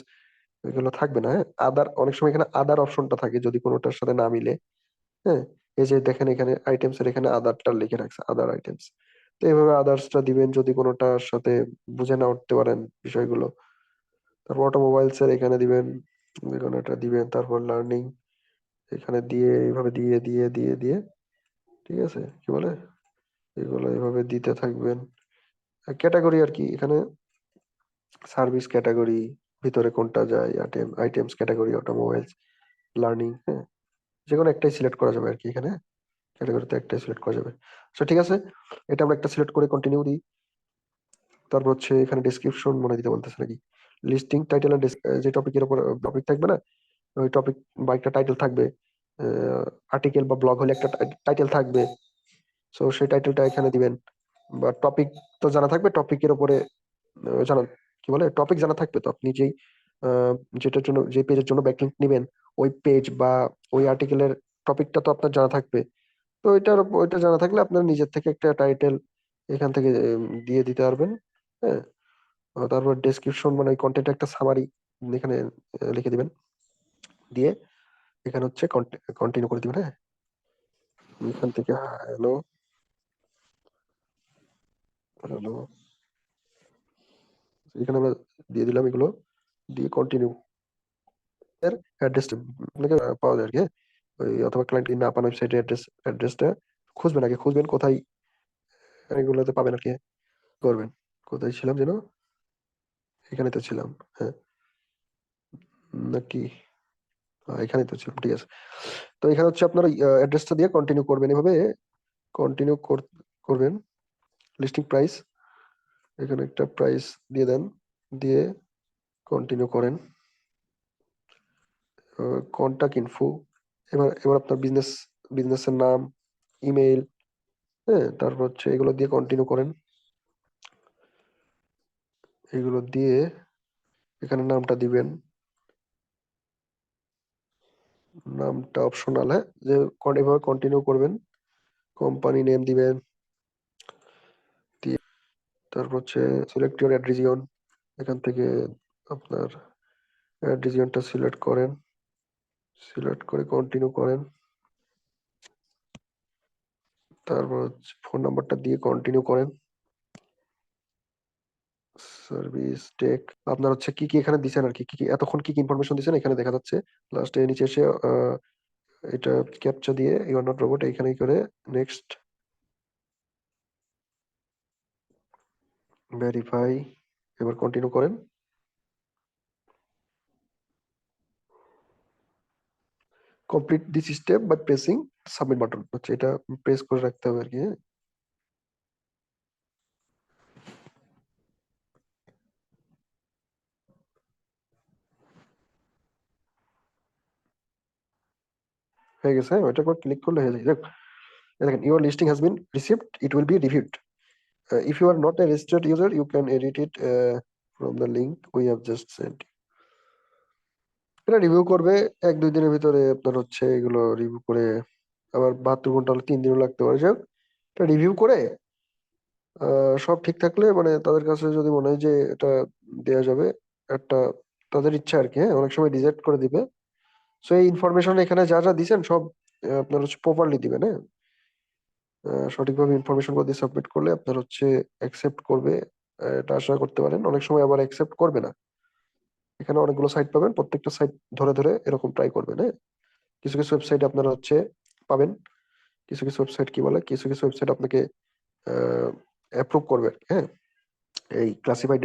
এগুলো থাকবে না, হ্যাঁ, আদার, অনেক সময় এখানে আদার অপশনটা থাকে যদি কোনোটার সাথে না মিলে, হ্যাঁ। এই যে দেখেন এখানে আইটেমস এর এখানে আদারটা লিখে রাখছে, আদার আইটেমস। তো এইভাবে আদার্সটা দিবেন যদি কোনোটার সাথে বুঝে না উঠতে পারেন বিষয়গুলো। তারপর অটোমোবাইলস এর এখানে দিবেন, এখানে এটা দিবেন, তারপর লার্নিং এখানে দিয়ে এইভাবে দিয়ে দিয়ে দিয়ে দিয়ে, ঠিক আছে, কি বলে, এগুলো এইভাবে দিতে থাকবেন। ক্যাটাগরি আর কি, এখানে সার্ভিস ক্যাটাগরি, ভিতরে কোনটা যায়, আইটেমস ক্যাটাগরি, অটোমোবাইলস, লার্নিং, হ্যাঁ, যে কোনো একটাই সিলেক্ট করা যাবে আর কি এখানে, ক্যাটাগরিতে একটাই সিলেক্ট করা যাবে। আচ্ছা ঠিক আছে, এটা আমরা একটা সিলেক্ট করে কন্টিনিউ দিই। তারপর হচ্ছে এখানে ডেসক্রিপশন মনে দিতে বলতেছে নাকি, লিস্টিং টাইটেল আর যে টপিকের উপর টপিক থাকবে না, ওই টপিক বা একটা টাইটেল থাকবে, আর্টিকেল বা ব্লগ হলে একটা টাইটেল থাকবে। সো সেই টাইটেলটা এখানে দিবেন, বা টপিক তো জানা থাকবে, টপিকের উপরে জানা, কি বলে, টপিক জানা থাকবে তো আপনি যেই আহ, যেটার জন্য যে পেজের জন্য ব্যাকলিংক নেবেন, ওই পেজ বা ওই আর্টিকেলের টপিকটা তো আপনার জানা থাকবে। তো ওইটা জানা থাকলে আপনার নিজের থেকে একটা টাইটেল এখান থেকে দিয়ে দিতে পারবেন, হ্যাঁ। তারপর ডেসক্রিপশন মানে ওই কন্টেন্টের একটা সামারি এখানে লিখে দিবেন, দিয়ে এখানে হচ্ছে কন্টিনিউ করে দিবেন, হ্যাঁ। এখান থেকে হ্যালো, হ্যালো, এখানে আমরা দিয়ে দিলাম এগুলো, দিয়ে কন্টিনিউ। এর অ্যাড্রেসটা আপনাকে পাওয়া যায় আর কি, হ্যাঁ। ওই অথবা ক্লায়েন্ট যদি না পান ওয়েবসাইটের অ্যাড্রেসটা খুঁজবেন, আগে খুঁজবেন কোথায়, এগুলোতে পাবেন আর কি, করবেন। কোথায় ছিলাম যেন, এখানে তো ছিলাম, হ্যাঁ, নাকি, এখানে তো ছিলাম, ঠিক আছে। তো এখানে হচ্ছে আপনার অ্যাড্রেসটা দিয়ে কন্টিনিউ করবেন, এভাবে কন্টিনিউ করবেন। লিস্টিং প্রাইস, এখানে একটা প্রাইস দিয়ে দেন, দিয়ে কন্টিনিউ করেন। কন্টাক্ট ইনফো, এবার এবার আপনার বিজনেসের নাম, ইমেইল, হ্যাঁ, তারপর হচ্ছে এগুলো দিয়ে কন্টিনিউ করেন। এগুলো দিয়ে এখানে নামটা দিবেন, নামটা অপশনাল, হ্যাঁ, যে এভাবে কন্টিনিউ করবেন। কোম্পানি নেম দিবেন, দিয়ে তারপর হচ্ছে সিলেক্ট ইউর অ্যাড রিজিয়ন, এখান থেকে আপনার অ্যাড রিজিয়নটা সিলেক্ট করেন, সিলেক্ট করে কন্টিনিউ করেন। তারপর ফোন নাম্বারটা দিয়ে কন্টিনিউ করেন। সার্ভিস টেক, আপনার হচ্ছে কি কি এখানে দিছেন আর কি, কি কি এতক্ষণ কি কি ইনফরমেশন দিছেন এখানে দেখা যাচ্ছে। লাস্টে নিচে এসে এটা ক্যাপচা দিয়ে ইউ আর নট রোবট এইখানে করে নেক্সট, ভেরিফাই, এবার কন্টিনিউ করেন। Complete this step by pressing submit button, হচ্ছে এটা প্রেস করে রাখতে হবে আর কি। হ্যাঁ, হয়ে গেছে। হ্যাঁ, ওইটা ক্লিক করলে হয়ে যায়। দেখেন, your listing has been received, it will be reviewed. If you are not a registered user you can edit it from the link we have just sent. এটা রিভিউ করবে 1-2 দিনের ভিতরে। আপনার হচ্ছে এগুলো রিভিউ করে, আবার 72 ঘন্টা হলে 3 দিনও লাগতে পারে। যাক, এটা রিভিউ করে সব ঠিক থাকলে, মানে তাদের কাছে যদি মনে হয় যে এটা দেওয়া যাবে, একটা তাদের ইচ্ছা আর কি। হ্যাঁ, অনেক সময় রিজেক্ট করে দিবে। সো এই ইনফরমেশন এখানে যা যা দিছেন সব আপনার হচ্ছে প্রপারলি দিবেন। হ্যাঁ, সঠিকভাবে ইনফরমেশন গুলো দিয়ে সাবমিট করলে আপনার হচ্ছে অ্যাকসেপ্ট করবে। এটা আশা করতে পারেন। অনেক সময় আবার অ্যাকসেপ্ট করবে না। এখানে অনেকগুলো সাইট পাবেন, প্রত্যেকটা সাইট ধরে ধরে এরকম ট্রাই করবেন। হ্যাঁ, কিছু কিছু ওয়েবসাইট আপনারা হচ্ছে পাবেন, কিছু কিছু ওয়েবসাইট কি বলে, কিছু কিছু ওয়েবসাইট আপনাকে অ্যাপ্রুভ করবে আর কি। হ্যাঁ, এই ক্লাসিফাইড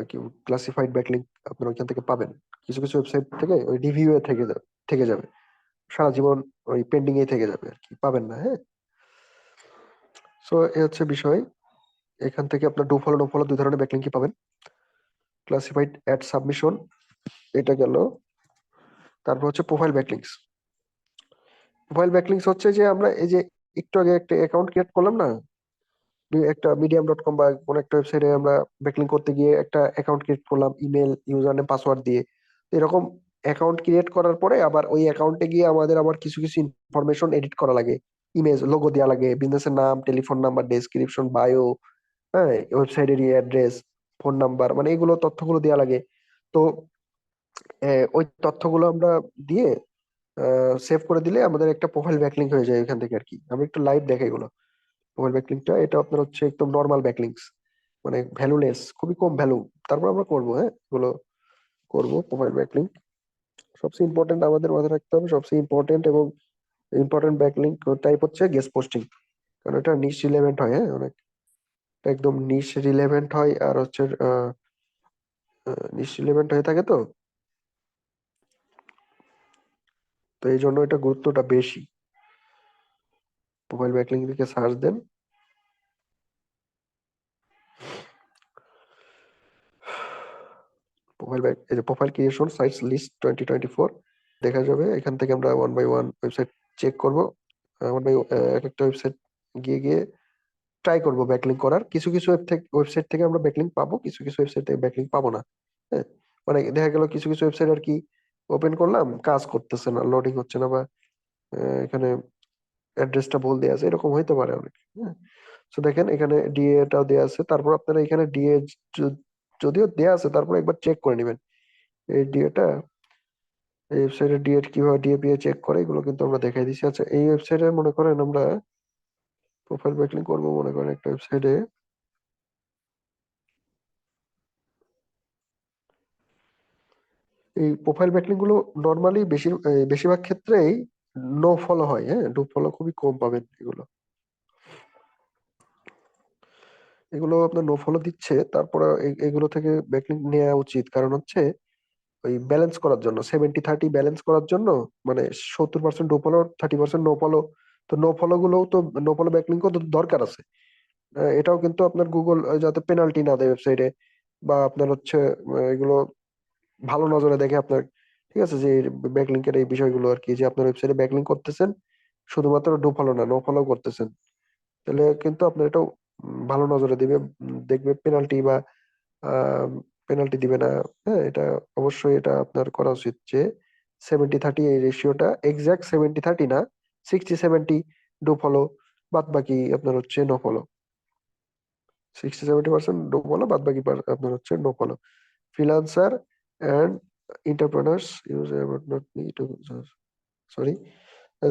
কি ক্লাসিফাইড ব্যাকলিংক আপনারা ওইখান থেকে পাবেন। কিছু কিছু ওয়েবসাইট থেকে ওই রিভিউ এ থেকে যাবে সারা জীবন, ওই পেন্ডিং এ থেকে যাবে আর কি, পাবেন না। হ্যাঁ, সো এই হচ্ছে বিষয়। এখান থেকে আপনার ডু ফলো নো ফলো 2 ধরনের ব্যাকলিংকই পাবেন। ক্লাসিফাইড অ্যাড সাবমিশন, এটা গেল। তারপর হচ্ছে প্রোফাইল ব্যাকলিংকস। প্রোফাইল ব্যাকলিংকস হচ্ছে যে আমরা এই যে একটু আগে একটা অ্যাকাউন্ট ক্রিয়েট করলাম না, একটা medium.com বা কোন একটা ওয়েবসাইটে আমরা ব্যাকলিংক করতে গিয়ে একটা অ্যাকাউন্ট ক্রিয়েট করলাম ইমেল, ইউজার নেম, পাসওয়ার্ড দিয়ে। এরকম অ্যাকাউন্ট ক্রিয়েট করার পরে আবার ওই অ্যাকাউন্টে গিয়ে আমাদের আবার কিছু কিছু ইনফরমেশন এডিট করা লাগে। ইমেজ, লোগো দেওয়া লাগে, বিজনেসের নাম, টেলিফোন নাম্বার, ডেসক্রিপশন, বায়ো, হ্যাঁ, ওয়েবসাইটের অ্যাড্রেস, ফোন নাম্বার, মানে এগুলো তথ্যগুলো দেওয়া লাগে। তো ওই তথ্যগুলো আমরা দিয়ে সেভ করে দিলে আমাদের একটা প্রোফাইল ব্যাকলিংক হয়ে যায় এখান থেকে আর কি। আমি একটু লাইভ দেখাই এগুলো। প্রোফাইল ব্যাকলিংকটা এটা আপনার হচ্ছে একদম নর্মাল ব্যাকলিংকস, মানে ভ্যালুলেস, খুবই কম ভ্যালু। তারপর আমরা করবো, হ্যাঁ, এগুলো করবো। প্রোফাইল ব্যাকলিংক সবচেয়ে ইম্পর্টেন্ট আমাদের মাথায় রাখতে হবে, সবচেয়ে ইম্পর্টেন্ট এবং ইম্পর্টেন্ট ব্যাকলিংক টাইপ হচ্ছে গেস্ট পোস্টিং। কারণ এটা নিশ রিলেভেন্ট হয়। হ্যাঁ, অনেক, এটা একদম নিশ রিলেভেন্ট হয়। আর হচ্ছে নিশ রিলেভেন্ট হয়ে থাকে। তো তো এই জন্য এটা গুরুত্বটা বেশি। প্রোফাইল ব্যাকলিংক দিকে সার্চ দেন। প্রোফাইল ব্যাক, এই যে প্রোফাইল ক্রিয়েশন সাইটস লিস্ট 2024 দেখা যাবে। এখান থেকে আমরা 1 বাই 1 ওয়েবসাইট চেক করবো। ওয়ান বাই এক একটা ওয়েবসাইট গিয়ে গিয়ে ট্রাই করবো ব্যাকলিংক করার। কিছু কিছু ওয়েবসাইট থেকে আমরা ব্যাকলিংক পাবো, কিছু কিছু ওয়েবসাইট থেকে ব্যাকলিংক পাবো না। হ্যাঁ, মানে দেখা গেল কিছু কিছু ওয়েবসাইট আর কি ওপেন করলাম, কাজ করতেছে না, লোডিং হচ্ছে না, বা এখানে অ্যাড্রেসটা ভুল দেওয়া আছে, এরকম হইতে পারে অনেক। হ্যাঁ, তো দেখেন এখানে ডিএ টাও দেওয়া আছে। তারপর আপনারা এখানে ডিএ যদিও দেওয়া আছে, তারপর একবার চেক করে নেবেন এই ডিএটা। এই ওয়েবসাইটে ডিএ কিভাবে ডিএপিএ চেক করে এগুলো কিন্তু আমরা দেখাই দিচ্ছি। আচ্ছা, এই ওয়েবসাইটে মনে করেন আমরা প্রোফাইল ব্যাকলিংক করবো, মনে করেন একটা ওয়েবসাইটে। এই প্রোফাইল ব্যাকলিংক গুলো নর্মালি বেশিরভাগ ক্ষেত্রেই নো ফলো হয়। হ্যাঁ, ডু ফলো খুবই কম পাবেন এগুলো। এগুলো আপনার নো ফলো দিচ্ছে, তারপরে এগুলো থেকে ব্যাকলিংক নেওয়া উচিত। কারণ হচ্ছে ওই ব্যালেন্স করার জন্য, 70-30 ব্যালেন্স করার জন্য, মানে 70% ডু ফলো, 30% নো ফলো। তো নো ফলো গুলোও তো, নো ফলো ব্যাকলিংকও তো দরকার আছে। এটাও কিন্তু আপনার গুগল যাতে পেনাল্টি না দেয় ওয়েবসাইটে, বা আপনার হচ্ছে এগুলো ভালো নজরে দেখে আপনার। ঠিক আছে, যে ব্যাকলিংকের এই বিষয়গুলো আর কি, যে আপনার ওয়েবসাইটে ব্যাকলিংক করতেছেন, শুধুমাত্র ডু ফলো না, নো ফলো করতেছেন, তাহলে কিন্তু আপনার এটাও ভালো নজরে দিবে। দেখবে পেনাল্টি বা পেনাল্টি দিবে না। হ্যাঁ, এটা অবশ্যই এটা আপনার করা উচিত যে 70-30 এই রেশিওটা, এক্সাক্ট 70-30 না, 60-70 ডু ফলো, বাদ বাকি আপনার হচ্ছে নো ফলো। 60-70% ডু ফলো, বাদ বাকি আপনার হচ্ছে no follow. Freelancer and entrepreneurs use about dot me to, sorry,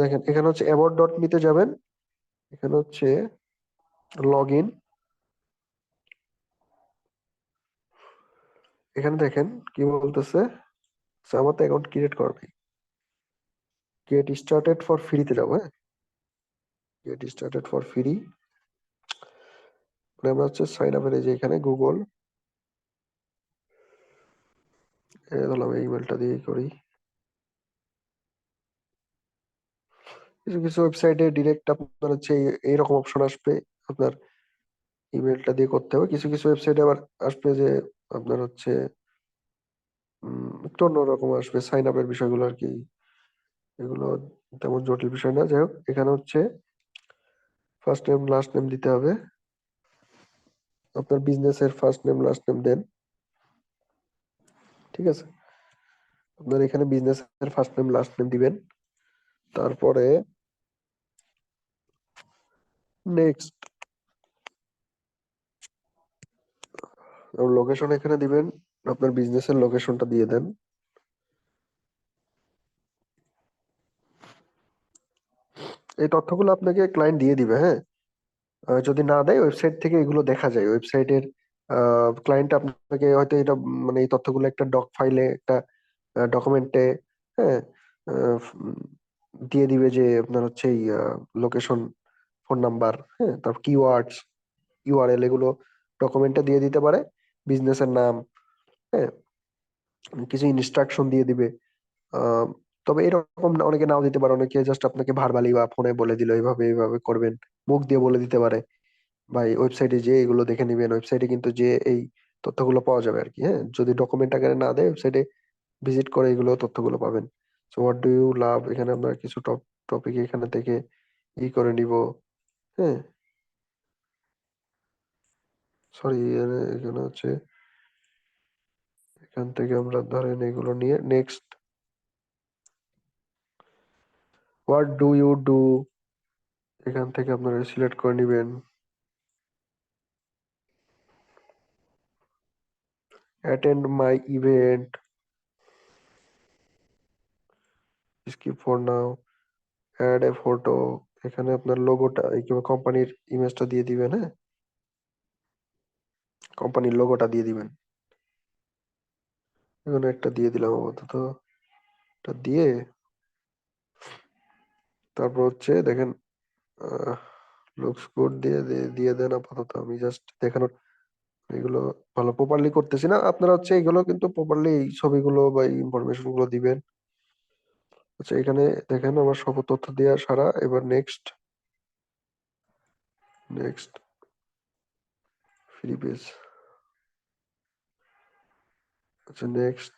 দেখেন এখানে হচ্ছে অ্যাবাউট ডট মিতে যাবেন। এখানে হচ্ছে লগ ইন। এখানে দেখেন কি বলতেছে। So, আমার তো অ্যাকাউন্ট ক্রিয়েট করবে, গেট স্টার্টেড ফর ফ্রিতে যাবো। হ্যাঁ, গেট স্টার্টেড ফর ফ্রি, মানে আমরা হচ্ছে সাইন আপের এই যে এখানে গুগল, ধরলাম এই ইমেলটা দিয়ে করি। কিছু কিছু ওয়েবসাইটে ডিরেক্ট আপনার হচ্ছে এইরকম অপশন আসবে, আপনার ইমেলটা দিয়ে করতে হবে। কিছু কিছু ওয়েবসাইটে আবার আসবে যে আপনার হচ্ছে একটু অন্যরকম আসবে সাইন আপের বিষয়গুলো আর কি। এগুলো তেমন জটিল বিষয় না। যাই হোক, এখানে হচ্ছে ফার্স্ট নেম লাস্ট নেম দিতে হবে। আপনার বিজনেসের ফার্স্ট নেম লাস্ট নেম দেন, ঠিক আছে? আপনার এখানে বিজনেসের ফার্স্ট নেম লাস্ট নেম দিবেন। তারপরে নেক্সট লোকেশন এখানে দিবেন, আপনার বিজনেসের লোকেশনটা দিয়ে দেন। এই তথ্যগুলো আপনাকে ক্লায়েন্ট দিয়ে দিবে, হ্যাঁ। যদি না দেয়, ওয়েবসাইট থেকে এগুলো দেখা যায়। ওয়েবসাইটের ক্লায়েন্ট আপনাকে হয়তো এটা মানে এই তথ্যগুলো একটা ডক ফাইলে, একটা ডকুমেন্টে, হ্যাঁ, দিয়ে দিবে যে আপনার হচ্ছে এই লোকেশন, ফোন নাম্বার, হ্যাঁ, তারপর কিওয়ার্ডস, ইউআরএল, এগুলো ডকুমেন্টে দিয়ে দিতে পারে। বিজনেসের নাম, হ্যাঁ, কিছু ইনস্ট্রাকশন দিয়ে দিবে। আহ, তবে এরকম অনেকে নাও দিতে পারে, অনেকে জাস্ট আপনাকে ভার্বালি বা ফোনে বলে দিল এইভাবে এইভাবে করবেন, মুখ দিয়ে বলে দিতে পারে। ভাই ওয়েবসাইটে যে এগুলো দেখে নিবেন, ওয়েবসাইটে কিন্তু যে এই তথ্যগুলো পাওয়া যাবে আর কি, হ্যাঁ। যদি ডকুমেন্ট আকারে না দেয়, ওয়েবসাইটে ভিজিট করে এগুলো তথ্যগুলো পাবেন। So what do you love, এখানে আমরা কিছু টপিক এখানে থেকে করে নিব, হ্যাঁ। সরি, এখানে হচ্ছে এখান থেকে আমরা ধরেন এগুলো নিয়ে next, what do you do, এখান থেকে আপনারা সিলেক্ট করে নিবেন। Attend my event, skip for now, add a photo, এখানে আপনার লোগোটা কোম্পানির ইমেজটা দিয়ে দিবেন, হ্যাঁ, কোম্পানির লোগোটা দিয়ে দিবেন। এখানে একটা দিয়ে দিলাম আপাতত, এটা দিয়ে তারপর হচ্ছে দেখেন, লুকস গুড দিয়ে দিয়ে দেন আপাতত। আমি জাস্ট দেখানোর, এগুলো ভালো প্রপারলি করতেছি না, আপনারা হচ্ছে এগুলো কিন্তু প্রপারলি এই ছবিগুলো বা ইনফরমেশন গুলো দিবেন। আচ্ছা, এখানে দেখেন আমার সব তথ্য দেওয়া সারা। এবার নেক্সট, নেক্সট ফ্রি পেজ, আচ্ছা নেক্সট।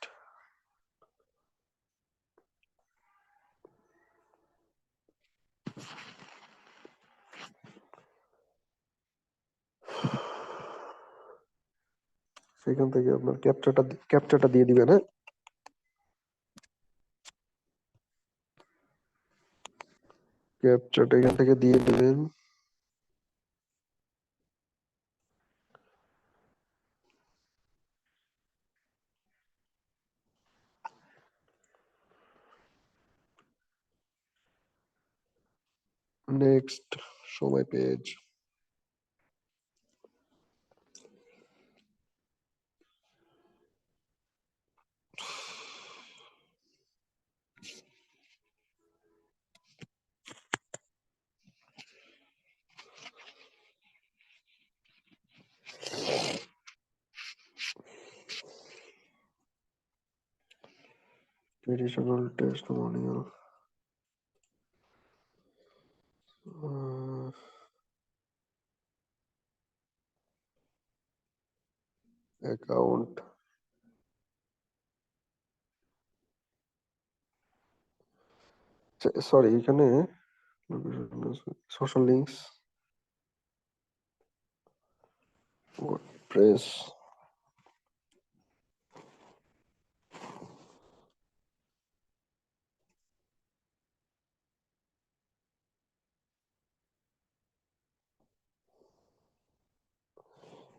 সেখান থেকে আপনার ক্যাপচাটা দিয়ে দিবেন, হ্যাঁ। ক্যাপচাটা এখান থেকে দিয়ে দিবেন। নেক্সট সময় page, traditional testimonial, account, sorry এখানে সোশ্যাল লিঙ্কস, ওয়ার্ডপ্রেস।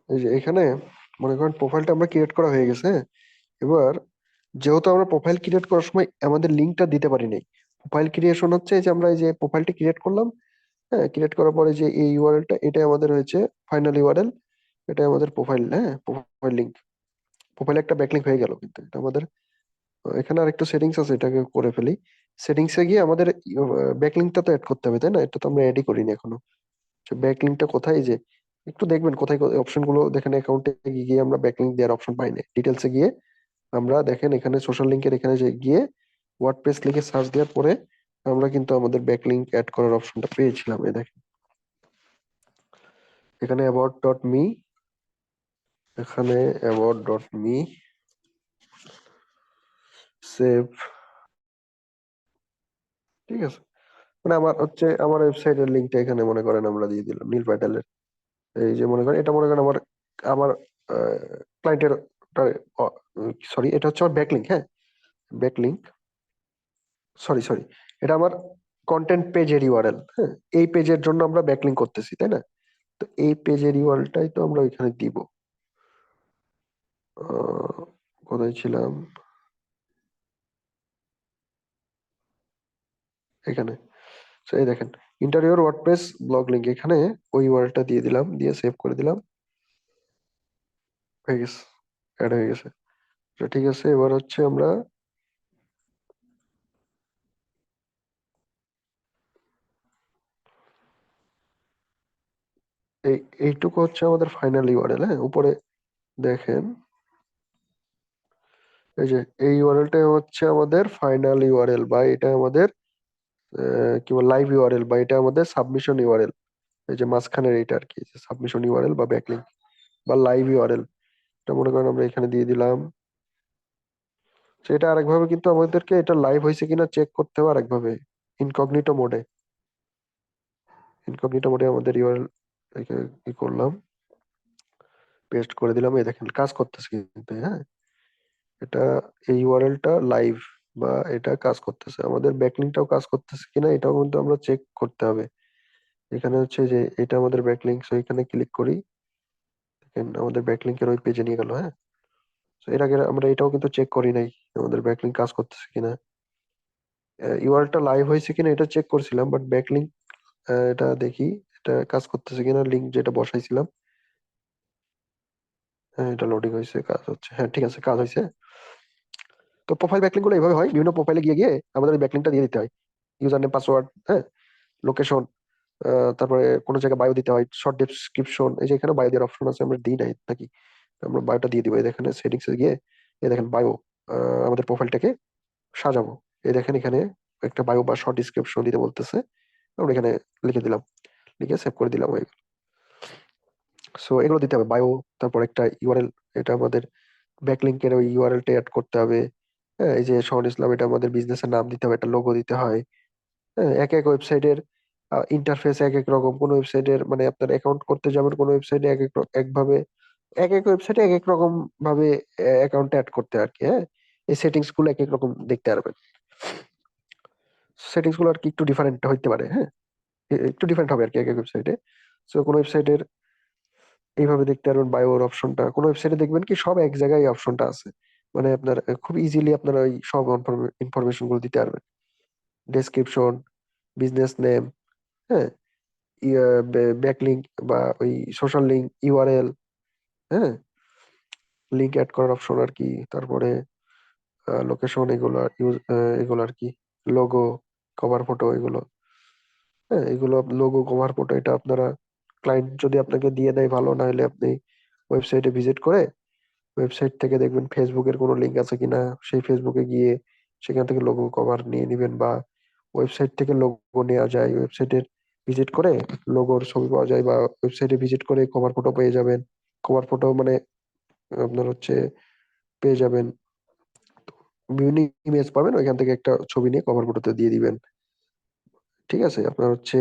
এই যে এখানে মনে করেন প্রোফাইলটা আমরা ক্রিয়েট করা হয়ে গেছে, হ্যাঁ। এবার যেহেতু আমরা প্রোফাইল ক্রিয়েট করার সময় আমাদের লিঙ্কটা দিতে পারি নাই, প্রোফাইল ক্রিয়েশন হচ্ছে এই যে আমরা এই যে প্রোফাইলটা ক্রিয়েট করলাম, হ্যাঁ, ক্রিয়েট করার পরে যে এই ইউআরএলটা, এটাই আমাদের হয়েছে ফাইনাল ইউআরএল, এটাই আমাদের প্রোফাইল, হ্যাঁ, প্রোফাইল লিঙ্ক। প্রোফাইল একটা ব্যাকলিঙ্ক হয়ে গেল, কিন্তু এটা আমাদের এখানে আরেকটু সেটিংস আছে, এটাকে করে ফেলি। সেটিংসে গিয়ে আমাদের ব্যাকলিঙ্কটা তো অ্যাড করতে হবে, তাই না? এটা তো আমরা অ্যাডই করিনি এখনো। ব্যাকলিঙ্কটা কোথায়, এই যে একটু দেখবেন কোথায় অপশন গুলো দেখেন, অ্যাকাউন্টে গিয়ে আমরা ব্যাকলিঙ্ক দেওয়ার অপশন পাই না, ডিটেলসে গিয়ে আমরা দেখেন এখানে সোশ্যাল লিঙ্কের এখানে যে গিয়ে ওয়ার্ডপ্রেস লিখে সার্চ দেওয়ার পরে আমরা কিন্তু আমাদের ব্যাকলিংক অ্যাড করার অপশনটা পেয়েছিলাম। এই দেখেন এখানে about.me, এখানে about.me, সেভ। ঠিক আছে, মানে আমার হচ্ছে আমার ওয়েবসাইটের লিঙ্কটা এখানে মনে করেন আমরা দিয়ে দিলাম নীল প্যাটেলের। এই যে মনে করেন এটা মনে করেন আমার আমার ক্লায়েন্টের, সরি এটা হচ্ছে আমার ব্যাকলিংক। হ্যাঁ, ব্যাকলিংক, সরি সরি, এটা আমার কন্টেন্ট পেজের ইউআরএল। হ্যাঁ, এই পেজের জন্য আমরা ব্যাকলিংক করতেছি, তাই না? তো এই পেজের ইউআরএলটাই তো আমরা ওইখানে দিব। কোথায় ছিলাম? এখানে। তো এই দেখেন ইন্টারিয়র ওয়ার্ডপ্রেস ব্লগ লিংক, এখানে ওই ইউআরএলটা দিয়ে দিলাম, দিয়ে সেভ করে দিলাম। হয়ে গেছে, অ্যাড হয়ে গেছে। তো ঠিক আছে, এবার হচ্ছে আমরা এই এইটুকু হচ্ছে আমাদের ফাইনাল ইউআরএল। হ্যাঁ, উপরে দেখেন এই যে এই ইউআরএলটা হচ্ছে আমাদের ফাইনাল ইউআরএল, বা এটা আমাদের কি বল লাইভ ইউআরএল, বা এটা আমাদের সাবমিশন ইউআরএল। এই যে মাঝখানের এইটা আর কি, সাবমিশন ইউআরএল বা ব্যাকলিংক বা লাইভ ইউআরএল, এটা মনে করেন আমরা এখানে দিয়ে দিলাম। সেটা আরেকভাবে কিন্তু আমাদেরকে এটা লাইভ হয়েছে কিনা চেক করতে হবে আরেকভাবে, ইনকগনিটো মোডে। ইনকগনিটো মোডে আমাদের ইউআরএল কি করলাম, পেস্ট করে দিলাম। এই দেখেন কাজ করতেছে কিন্তু। হ্যাঁ, এটা এই ইউআরএলটা লাইভ বা এটা কাজ করতেছে, আমাদের ব্যাকলিংকটাও কাজ করতেছে কিনা এটাও কিন্তু আমরা চেক করতে হবে। এখানে হচ্ছে যে এটা আমাদের ব্যাকলিংক, সো এখানে ক্লিক করি, দেখেন আমাদের ব্যাকলিংকের ওই পেজে নিয়ে গেল। হ্যাঁ, তো এর আগে আমরা এটাও কিন্তু চেক করি নাই আমাদের ব্যাকলিংক কাজ করতেছে কিনা। ইউআরএলটা লাইভ হয়েছে কিনা এটা চেক করছিলাম, বাট ব্যাকলিংক এটা দেখি এটা কাজ করতেছে কিনা। লিংক যেটা বসাইছিলাম, হ্যাঁ এটা লোডিং হয়েছে, কাজ হচ্ছে। হ্যাঁ ঠিক আছে, কাজ হয়েছে। তো প্রোফাইল ব্যাকলিংক গুলো এইভাবে হয়, বিভিন্ন প্রোফাইলে গিয়ে গিয়ে আমাদের ওই ব্যাকলিংকটা দিয়ে দিতে হয়, ইউজার নেম, পাসওয়ার্ড, হ্যাঁ, লোকেশন, তারপরে কোনো জায়গায় বায়ো দিতে হয়, শর্ট ডেসক্রিপশন। এই যে এখানে বায়ো দেওয়ার অপশন আছে, আমরা দিই নাই নাকি? আমরা বায়োটা দিয়ে দিব। এই দেখেন সেটিংস এ গিয়ে এই দেখেন বায়ো, আমাদের প্রোফাইলটাকে সাজাবো। এই দেখেন এখানে একটা বায়ো বা শর্ট ডিসক্রিপশন দিতে বলতেছে, আমরা এখানে লিখে দিলাম, লিখে সেভ করে দিলাম। সো এগুলো দিতে হবে বায়ো, তারপর একটা ইউআরএল, এটা আমাদের ব্যাকলিংকের ওই ইউআরএলটা অ্যাড করতে হবে। হ্যাঁ, এই যে শহন ইসলাম, এটা আমাদের বিজনেসের নাম দিতে হবে, একটা লোগো দিতে হয়। হ্যাঁ, এক এক ওয়েবসাইটের ইন্টারফেস এক এক রকম। কোন ওয়েবসাইটের মানে আপনার অ্যাকাউন্ট করতে যাবেন কোন ওয়েবসাইটে এক এক একভাবে, এক এক ওয়েবসাইটে এক এক রকম ভাবে অ্যাকাউন্ট অ্যাড করতে হয় আর কি। হ্যাঁ, এই সেটিংস গুলো এক এক রকম দেখতে পারবেন। সেটিংস গুলো আর কি একটু ডিফারেন্ট হইতে পারে। হ্যাঁ, একটু ডিফারেন্ট হবে আর কি এক এক ওয়েবসাইটে। সো কোন ওয়েবসাইটের এইভাবে দেখতে পারবেন বায়োর অপশনটা, কোন ওয়েবসাইটে দেখবেন কি সব এক জায়গায় অপশনটা আছে, মানে আপনার খুব ইজিলি আপনারা ওই সব ইনফরমেশন গুলো দিতে পারবেন। ডেসক্রিপশন, বিজনেস নেম, হ্যাঁ, ব্যাকলিংক বা ওই সোশ্যাল লিঙ্ক, ইউআরএল, হ্যাঁ, লিঙ্ক অ্যাড করার অপশন আর কি, তারপরে লোকেশন, এগুলো এগুলো আর কি, লোগো, কভার ফটো, এগুলো। হ্যাঁ, এগুলো লোগো, কভার ফটো, এটা আপনারা ক্লায়েন্ট যদি আপনাকে দিয়ে দেয় ভালো, না হলে আপনি ওয়েবসাইটে ভিজিট করে ওয়েবসাইট থেকে দেখবেন ফেসবুকের কোনো লিঙ্ক আছে কিনা, সেই ফেসবুকে গিয়ে সেখান থেকে লোগো কভার নিয়ে নিবেন, বা ওয়েবসাইট থেকে লোগো নেওয়া যায়, ওয়েবসাইটের ভিজিট করে লোগোর ছবি পাওয়া যায়, বা ওয়েবসাইটে ভিজিট করে কভার ফটো পেয়ে যাবেন। কভার ফটো মানে আপনার হচ্ছে পেয়ে যাবেন, বিভিন্ন ইমেজ পাবেন, ওইখান থেকে একটা ছবি নিয়ে কভার ফটোতে দিয়ে দিবেন। ঠিক আছে, আপনার হচ্ছে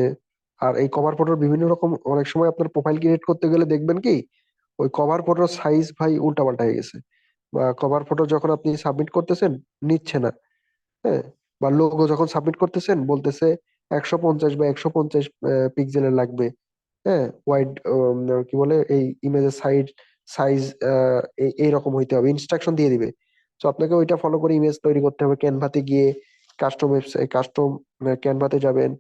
আর এই কভার ফটোর বিভিন্ন রকম, অনেক সময় আপনার প্রোফাইল ক্রিয়েট করতে গেলে দেখবেন কি ওই কভার ফটোর সাইজ ভাই উল্টাপাল্টা হয়ে গেছে, বা কভার ফটো যখন আপনি সাবমিট করতেছেন নিচ্ছে না। হ্যাঁ, বা লোগো যখন সাবমিট করতেছেন বলতেছে 150 বা 150 পিক্সেলের লাগবে। হ্যাঁ, ওয়াইড কি বলে এই ইমেজের সাইজ এইরকম হইতে হবে, ইনস্ট্রাকশন দিয়ে দিবে। তো আপনাকে ওইটা ফলো করে ইমেজ তৈরি করতে হবে। ক্যানভাতে গিয়ে কাস্টম ওয়েবসাইট, কাস্টম ক্যানভাতে যাবেন,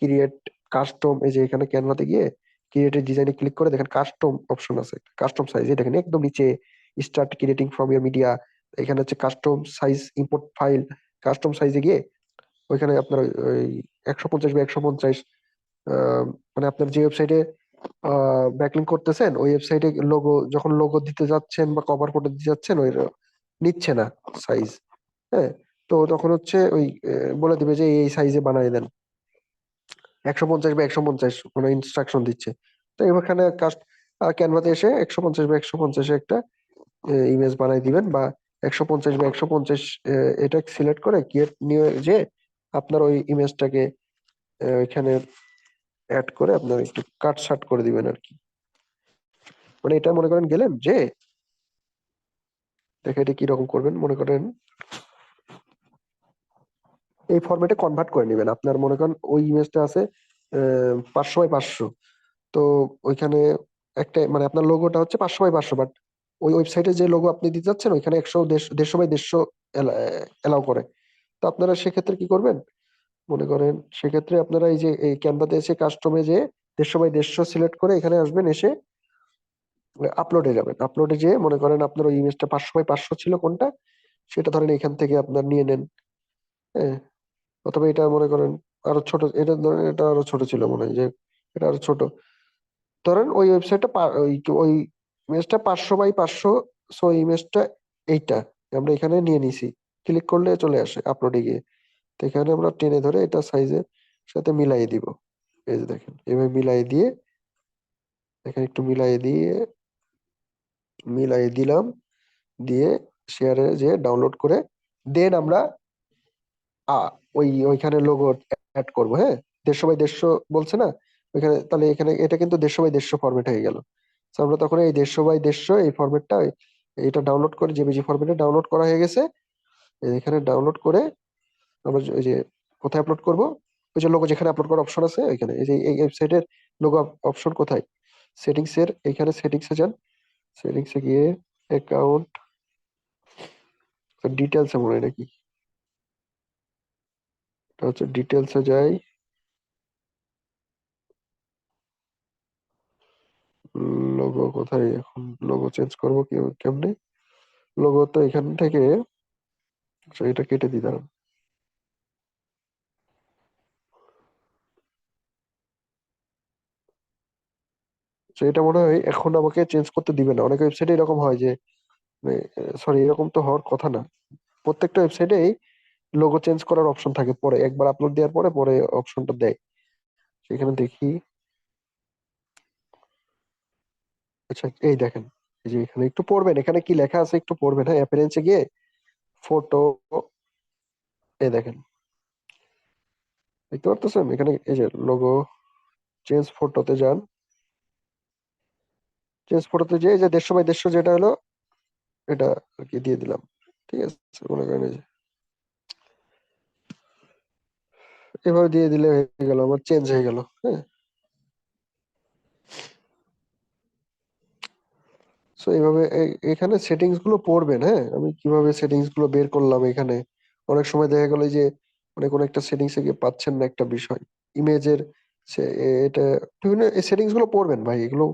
ক্রিয়েট কাস্টম, এই যে এখানে ক্যানভাতে গিয়ে ক্রিয়েটের ডিজাইনে ক্লিক করে দেখেন কাস্টম অপশন আছে, কাস্টম সাইজ, এই দেখেন একদম নিচে start creating from year media, এখানে হচ্ছে custom size, import file, custom সাইজে গিয়ে ওইখানে আপনার ওই 150 বা 150, মানে আপনার যে ওয়েবসাইটে ব্যাকলিংক করতেছেন ওই ওয়েবসাইটে লোগো, যখন লোগো দিতে যাচ্ছেন বা কভার ফটো দিতে যাচ্ছেন ওই নিচ্ছে না সাইজ। হ্যাঁ, তো তখন হচ্ছে ওই বলে দিবে যে এই সাইজে বানিয়ে দেন, 150 বা 150 মানে ইনস্ট্রাকশন দিচ্ছে। তো এখানে কাস্ট ক্যানভাতে এসে 150 বা 150 একটা ইমেজ বানাই দিবেন, বা 150 বা 150 এটা সিলেক্ট করে ক্রিয়েট নিয়ে যে আপনার ওই ইমেজটাকে এখানে অ্যাড করে আপনার একটু কাট ছাট করে দিবেন আর কি। মানে এটা মনে করেন গেলেন যে, দেখে এটা কিরকম করবেন, মনে করেন এই ফরম্যাটে কনভার্ট করে নেবেন। আপনার মনে করেন ওই ইমেজটা আছে 500 বাই 500, তো ওইখানে একটা মানে আপনার লোগোটা হচ্ছে 500 বাই 500, বাট ওই ওয়েবসাইটে যে লোগো আপনি দিতে যাচ্ছেন ওইখানে 150 বাই 150 এলাও করে। তো আপনারা সেক্ষেত্রে কি করবেন, মনে করেন সেক্ষেত্রে আপনারা এই যে এই ক্যানভাতে এসে কাস্টমে যে 150 বাই 150 সিলেক্ট করে এখানে আসবেন, এসে আপলোডে যাবেন। আপলোডে যেয়ে মনে করেন আপনার ওই ইমেজটা 500 বাই 500 ছিল কোনটা, সেটা ধরেন এখান থেকে আপনার নিয়ে নেন। হ্যাঁ, অথবা এটা মনে করেন আরো ছোট, এটা ধরেন এটা আরো ছোট ছিল মনে হয় যে, এটা আরো ছোট। ধরেন ওই ওয়েবসাইটটা ওই ওই ইমেজটা 500 বাই 500, সো ইমেজটা এইটা আমরা এখানে নিয়ে নিছি, ক্লিক করলে চলে আসে আপলোডে গিয়ে। তো এখানে আমরা টেনে ধরে এটা সাইজের সাথে মিলাই দিব। এই যে দেখেন এভাবে মিলাই দিয়ে, এখানে একটু মিলাই দিলাম, দিয়ে শেয়ারে যে ডাউনলোড করে দেন আমরা আ ওইখানে লোগো অ্যাড করব। হ্যাঁ, 150 বাই 150 বলছে না ওইখানে, তাহলে এখানে এটা কিন্তু 150 বাই 150 ফরম্যাট হয়ে গেল। তো আমরা তখন এই 150 বাই 150 এই ফরম্যাটটা এটা ডাউনলোড করে, জেপিজি ফরম্যাটে ডাউনলোড করা হয়ে গেছে। এখানে ডাউনলোড করে আমরা ওই যে কোথায় আপলোড করব, ওই যে লোগো যেখানে আপলোড করার অপশন আছে ওইখানে, এই যে এই ওয়েবসাইটের লোগো অপশন কোথায়, সেটিংস এর এখানে সেটিংসে যান। সেটিংসে গিয়ে অ্যাকাউন্ট ডিটেলস মনে হয় নাকি, এটা হচ্ছে ডিটেলসে যাই। লোগো কোথায় এখন, লোগো চেঞ্জ করবো কেমনে, লোগো তো এখান থেকে, আচ্ছা, এটা কেটে দিই দাঁড়ান। তো এটা মনে হয় এখন আমাকে চেঞ্জ করতে দিবে না, অনেক ওয়েবসাইটে এরকম হয় যে, সরি এরকম তো হওয়ার কথা না। প্রত্যেকটা ওয়েবসাইটেই লোগো চেঞ্জ করার অপশন থাকে, পরে একবার আপলোড দেওয়ার পরে পরে অপশনটা দেয়। সেখানে দেখি, আচ্ছা এই দেখেন, এই যে এখানে একটু পড়বেন, এখানে কি লেখা আছে একটু পড়বেন। হ্যাঁ, অ্যাপিয়ারেন্সে গিয়ে ফটো, এই দেখেন দেখতে পারতেছেন এখানে এই যে লোগো, চেঞ্জ ফটোতে যান। চেঞ্জ ফটোতে যে এই যে 150 বাই 150 যেটা হলো এটা আর কি দিয়ে দিলাম। ঠিক আছে, মনে করেন এই যে এভাবে দিয়ে দিলে হয়ে গেল, আমার চেঞ্জ হয়ে গেল। হ্যাঁ, সো এইভাবে এখানে সেটিংস গুলো পড়বেন। হ্যাঁ, আমি কিভাবে সেটিংস গুলো বের করলাম এখানে, অনেক সময় দেখা গেল যে মানে কোনো একটা সেটিংস এ গিয়ে পাচ্ছেন না একটা বিষয়, ইমেজের এটা বিভিন্ন সেটিংস গুলো পড়বেন ভাই, এগুলো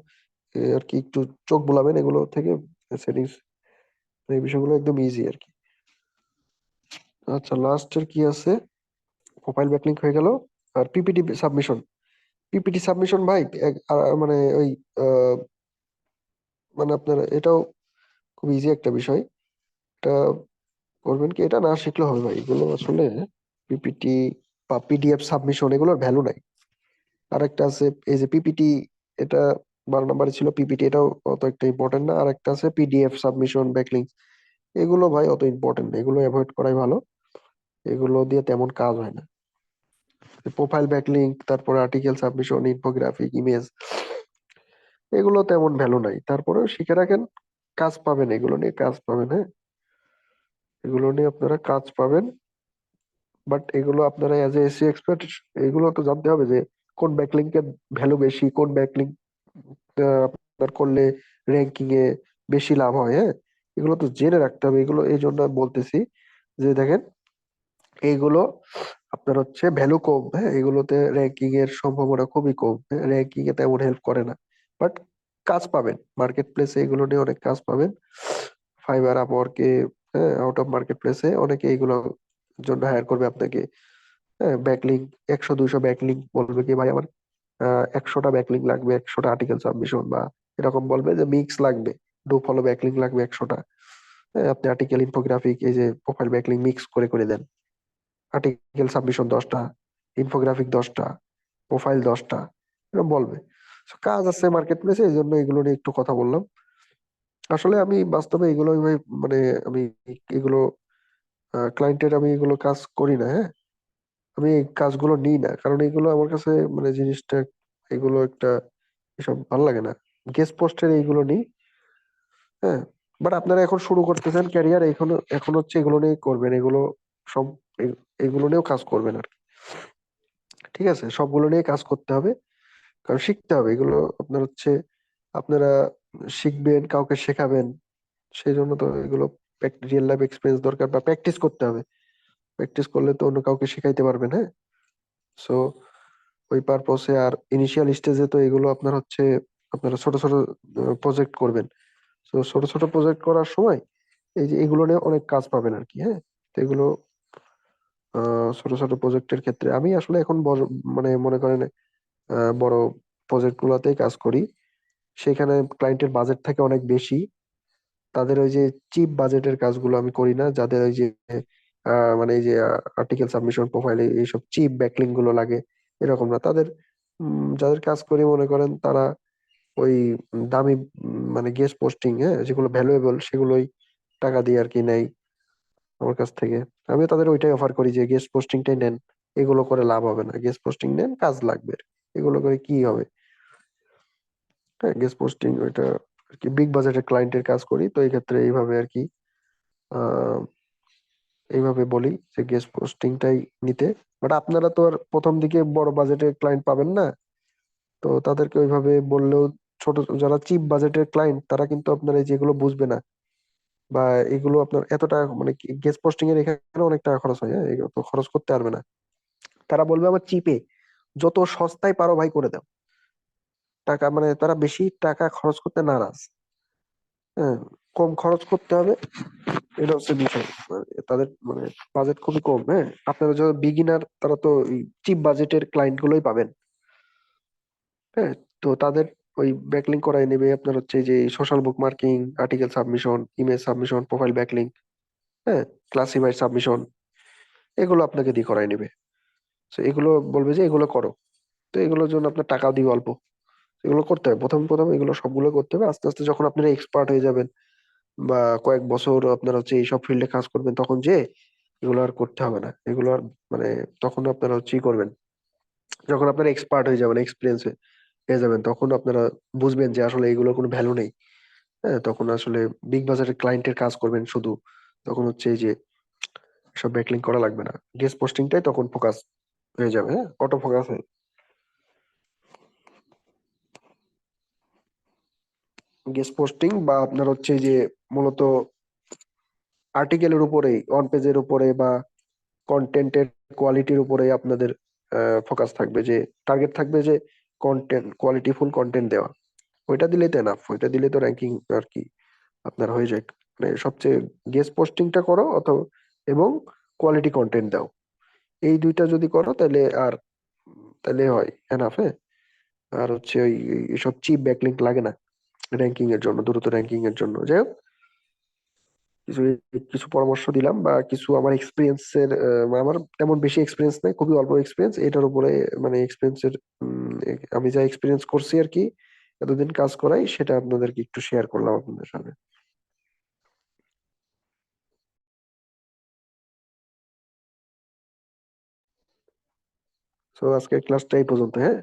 আর কি একটু চোখ বুলাবেন এগুলো থেকে সেটিংস, এই বিষয়গুলো একদম ইজি আর কি। আচ্ছা, লাস্টের কি আছে, প্রোফাইল ব্যাকলিংক হয়ে গেল, আর পিপিটি সাবমিশন। পিপিটি সাবমিশন ভাই মানে ওই আহ, মানে আপনার এটাও খুব ইজি একটা বিষয়। এটা করবেন কি, এটা না শিখলে হবে ভাই, এগুলো আসলে পিপিটি বা পিডিএফ সাবমিশন এগুলোর ভ্যালু নাই। আর একটা আছে এই যে পিপিটি, এটা 12 নম্বরে ছিল পিপিটি, এটাও অত একটা ইম্পর্টেন্ট না। আর একটা আছে পিডিএফ সাবমিশন ব্যাকলিংস, এগুলো ভাই অত ইম্পর্টেন্ট না, এগুলো অ্যাভয়েড করাই ভালো, এগুলো দিয়ে তেমন কাজ হয় না। প্রোফাইল ব্যাকলিংক, তারপরে আর্টিকেল সাবমিশন, ইনফোগ্রাফিক, ইমেজ, এগুলো তেমন ভ্যালু নাই, তারপরেও শিখে রাখেন, কাজ পাবেন, এগুলো নিয়ে কাজ পাবেন। হ্যাঁ, এগুলো নিয়ে আপনারা কাজ পাবেন। বাট এগুলো আপনারা অ্যাজ এ এসি এক্সপার্ট এগুলো তো জানতে হবে যে কোন ব্যাকলিংকের ভ্যালু বেশি, কোন ব্যাকলিংক আপনার করলে র্যাঙ্কিং এ বেশি লাভ হয়। হ্যাঁ, এগুলো তো জেনে রাখতে হবে, এগুলো এই জন্য আমি বলতেছি যে দেখেন এইগুলো আপনার হচ্ছে ভ্যালু কম। হ্যাঁ, এগুলোতে র্যাঙ্কিং এর সম্ভাবনা খুবই কম, র্যাঙ্কিং এ তেমন হেল্প করে না, বাট কাজ পাবেন মার্কেট প্লেসে, এগুলো নিয়ে অনেক কাজ পাবেন। ফাইবার, আপওয়ার্কে, হ্যাঁ, আউট অফ মার্কেট প্লেসে অনেকে এইগুলো জন্য হায়ার করবে আপনাকে। হ্যাঁ, ব্যাকলিং 100 200 ব্যাকলিং বলবে কি ভাই আমার 100টা ব্যাকলিং লাগবে, 100টা আর্টিকেল সাবমিশন, বা এরকম বলবে যে মিক্স লাগবে, ডু ফলো ব্যাকলিং লাগবে 100টা। হ্যাঁ, আপনি আর্টিকেল, ইনফোগ্রাফিক, এই যে প্রোফাইল ব্যাকলিং মিক্স করে করে দেন। আর্টিকেল সাবমিশন 10টা, ইনফোগ্রাফিক 10টা, প্রোফাইল 10টা, এরকম বলবে। So, কাজ আছে মার্কেট প্লেসে, এই জন্য এগুলো নিয়ে একটু কথা বললাম। আসলে আমি বাস্তবে এগুলো মানে আমি এগুলো ক্লায়েন্টের আমি এগুলো কাজ করি না, হ্যাঁ। আমি এই কাজগুলো নিই না, কারণ এগুলো আমার কাছে মানে জিনিসটা, এগুলো একটা, এসব ভালো লাগে না। গেস্ট পোস্টের এইগুলো নিই, হ্যাঁ। বাট আপনারা এখন শুরু করতেছেন ক্যারিয়ার, এখন এখন হচ্ছে এগুলো নিয়ে করবেন, এগুলো সব এগুলো নিয়েও কাজ করবেন আর কি। ঠিক আছে, সবগুলো নিয়ে কাজ করতে হবে, কারণ শিখতে হবে এগুলো। আপনার হচ্ছে আপনারা শিখবেন, কাউকে শেখাবেন, সেই জন্য তো এগুলো রিয়েল লাইফ এক্সপিরিয়েন্স দরকার, বা প্র্যাকটিস করতে হবে। প্র্যাকটিস করলে তো অন্য কাউকে শেখাইতে পারবেন, হ্যাঁ। সো ওই পারপসে, আর ইনিশিয়াল স্টেজে তো এগুলো আপনার হচ্ছে আপনারা ছোট ছোট প্রজেক্ট করবেন। তো ছোট ছোট প্রজেক্ট করার সময় এই যে এগুলো নিয়ে অনেক কাজ পাবেন আর কি, হ্যাঁ। তো এগুলো ছোট ছোট প্রজেক্টের ক্ষেত্রে আমি আসলে এখন বড়, মানে মনে করেন বড় প্রজেক্ট গুলাতেই কাজ করি। সেখানে ক্লায়েন্টের বাজেট থাকে অনেক বেশি, তাদের ওই যে চিপ বাজেটের কাজগুলো আমি করি না, যাদের ওই যে মানে এই যে আর্টিকেল সাবমিশন, প্রোফাইলে এইসব চিপ ব্যাকলিং গুলো লাগে, এরকম না। তাদের যাদের কাজ করি মনে করেন তারা ওই দামি মানে গেস্ট পোস্টিং, হ্যাঁ, যেগুলো ভ্যালুয়েবল সেগুলোই টাকা দিয়ে আর কি নেয় আমার কাছ থেকে। আমি তাদের ওইটাই অফার করি যে গেস্ট পোস্টিংটাই নেন, এগুলো করে লাভ হবে না, গেস্ট পোস্টিং নেন, কাজ লাগবে, এগুলো করে কি হবে। হ্যাঁ, গেস্ট পোস্টিং ওইটা আর কি, বিগ বাজেটের ক্লায়েন্টের কাজ করি, তো এই ক্ষেত্রে এইভাবে আর কি আহ এইভাবে বলি যে গেস্ট পোস্টিংটাই নিতে। বাট আপনারা তো আর প্রথম দিকে বড় বাজেটের ক্লায়েন্ট পাবেন না, তো তাদেরকে ওইভাবে বললেও, ছোট যারা চিপ বাজেটের ক্লায়েন্ট তারা কিন্তু আপনার এই যেগুলো বুঝবে না, বা এগুলো আপনার এত টাকা, মানে গেস্ট পোস্টিং এর এখানে অনেক টাকা খরচ হয়, হ্যাঁ, এগুলো তো খরচ করতে পারবে না। তারা বলবে আমার চিপে, যত সস্তায় পারো ভাই করে দাও। টাকা মানে তারা বেশি টাকা খরচ করতে নারাজ, হ্যাঁ। কম খরচ করতে হবে, এটা হচ্ছে বিষয়। তাদের মানে বাজেট খুবই কম, হ্যাঁ। আপনারা যারা বিগিনার তারা তো চিপ বাজেটের ক্লায়েন্ট গুলোই পাবেন, হ্যাঁ। তো তাদের ওই ব্যাকলিং করাই নেবে আপনার হচ্ছে যে social bookmarking, article submission, image submission, profile backlink, হ্যাঁ, ক্লাসিফাইড সাবমিশন, এগুলো আপনাকে দিয়ে করাই নেবে। তো এগুলো বলবে যে এগুলো করো, তো এগুলোর জন্য আপনার টাকাও দিবে অল্প। এগুলো করতে হবে প্রথম প্রথম, এগুলো সবগুলো করতে হবে। আস্তে আস্তে যখন আপনারা এক্সপার্ট হয়ে যাবেন, বা কয়েক বছর আপনার হচ্ছে এইসব ফিল্ডে কাজ করবেন, তখন যে এগুলো আর করতে হবে না, এগুলো আর মানে তখন আপনারা হচ্ছে ই করবেন, যখন আপনারা এক্সপার্ট হয়ে যাবেন, এক্সপিরিয়েন্স হয়ে যাবেন, তখন আপনারা বুঝবেন যে আসলে এগুলোর কোনো ভ্যালু নেই, হ্যাঁ। তখন আসলে বিগ বাজারের ক্লায়েন্টের কাজ করবেন শুধু, তখন হচ্ছে এই যে সব ব্যাকলিং করা লাগবে না, গেস্ট পোস্টিংটাই তখন ফোকাস হয়ে যাবে, হ্যাঁ, অটো ফোকাস হয়ে। গেস্ট পোস্টিং বা আপনার হচ্ছে এই যে মূলত আর্টিকেলের উপরেই, অন পেজের উপরে বা কন্টেন্টের কোয়ালিটির উপরে আপনাদের ফোকাস থাকবে, যে টার্গেট থাকবে যে কন্টেন্ট, কোয়ালিটিফুল কন্টেন্ট দেওয়া। ওইটা দিলেই তো এনাফ, ওইটা দিলে তো র্যাঙ্কিং আর কি আপনার হয়ে যায়। মানে সবচেয়ে গেস্ট পোস্টিংটা করো, অথবা এবং কোয়ালিটি কন্টেন্ট দাও, এই দুইটা যদি করো তাহলে আর তাহলে হয় এনাফ, হ্যাঁ। আর হচ্ছে ওই সব চিপ ব্যাকলিংক লাগে না র্যাঙ্কিং এর জন্য, দ্রুত র্যাঙ্কিং এর জন্য। যাই হোক, কিছু কিছু পরামর্শ দিলাম, বা কিছু আমার এক্সপিরিয়েন্সের, আমার তেমন বেশি এক্সপিরিয়েন্স নাই, খুবই অল্প এক্সপিরিয়েন্স এটার উপরে, মানে এক্সপিরিয়েন্সের আমি যা এক্সপিরিয়েন্স করছি আর কি, এতদিন কাজ করাই, সেটা আপনাদেরকে একটু শেয়ার করলাম আপনাদের সাথে। তো আজকের ক্লাসটা এই পর্যন্ত, হ্যাঁ।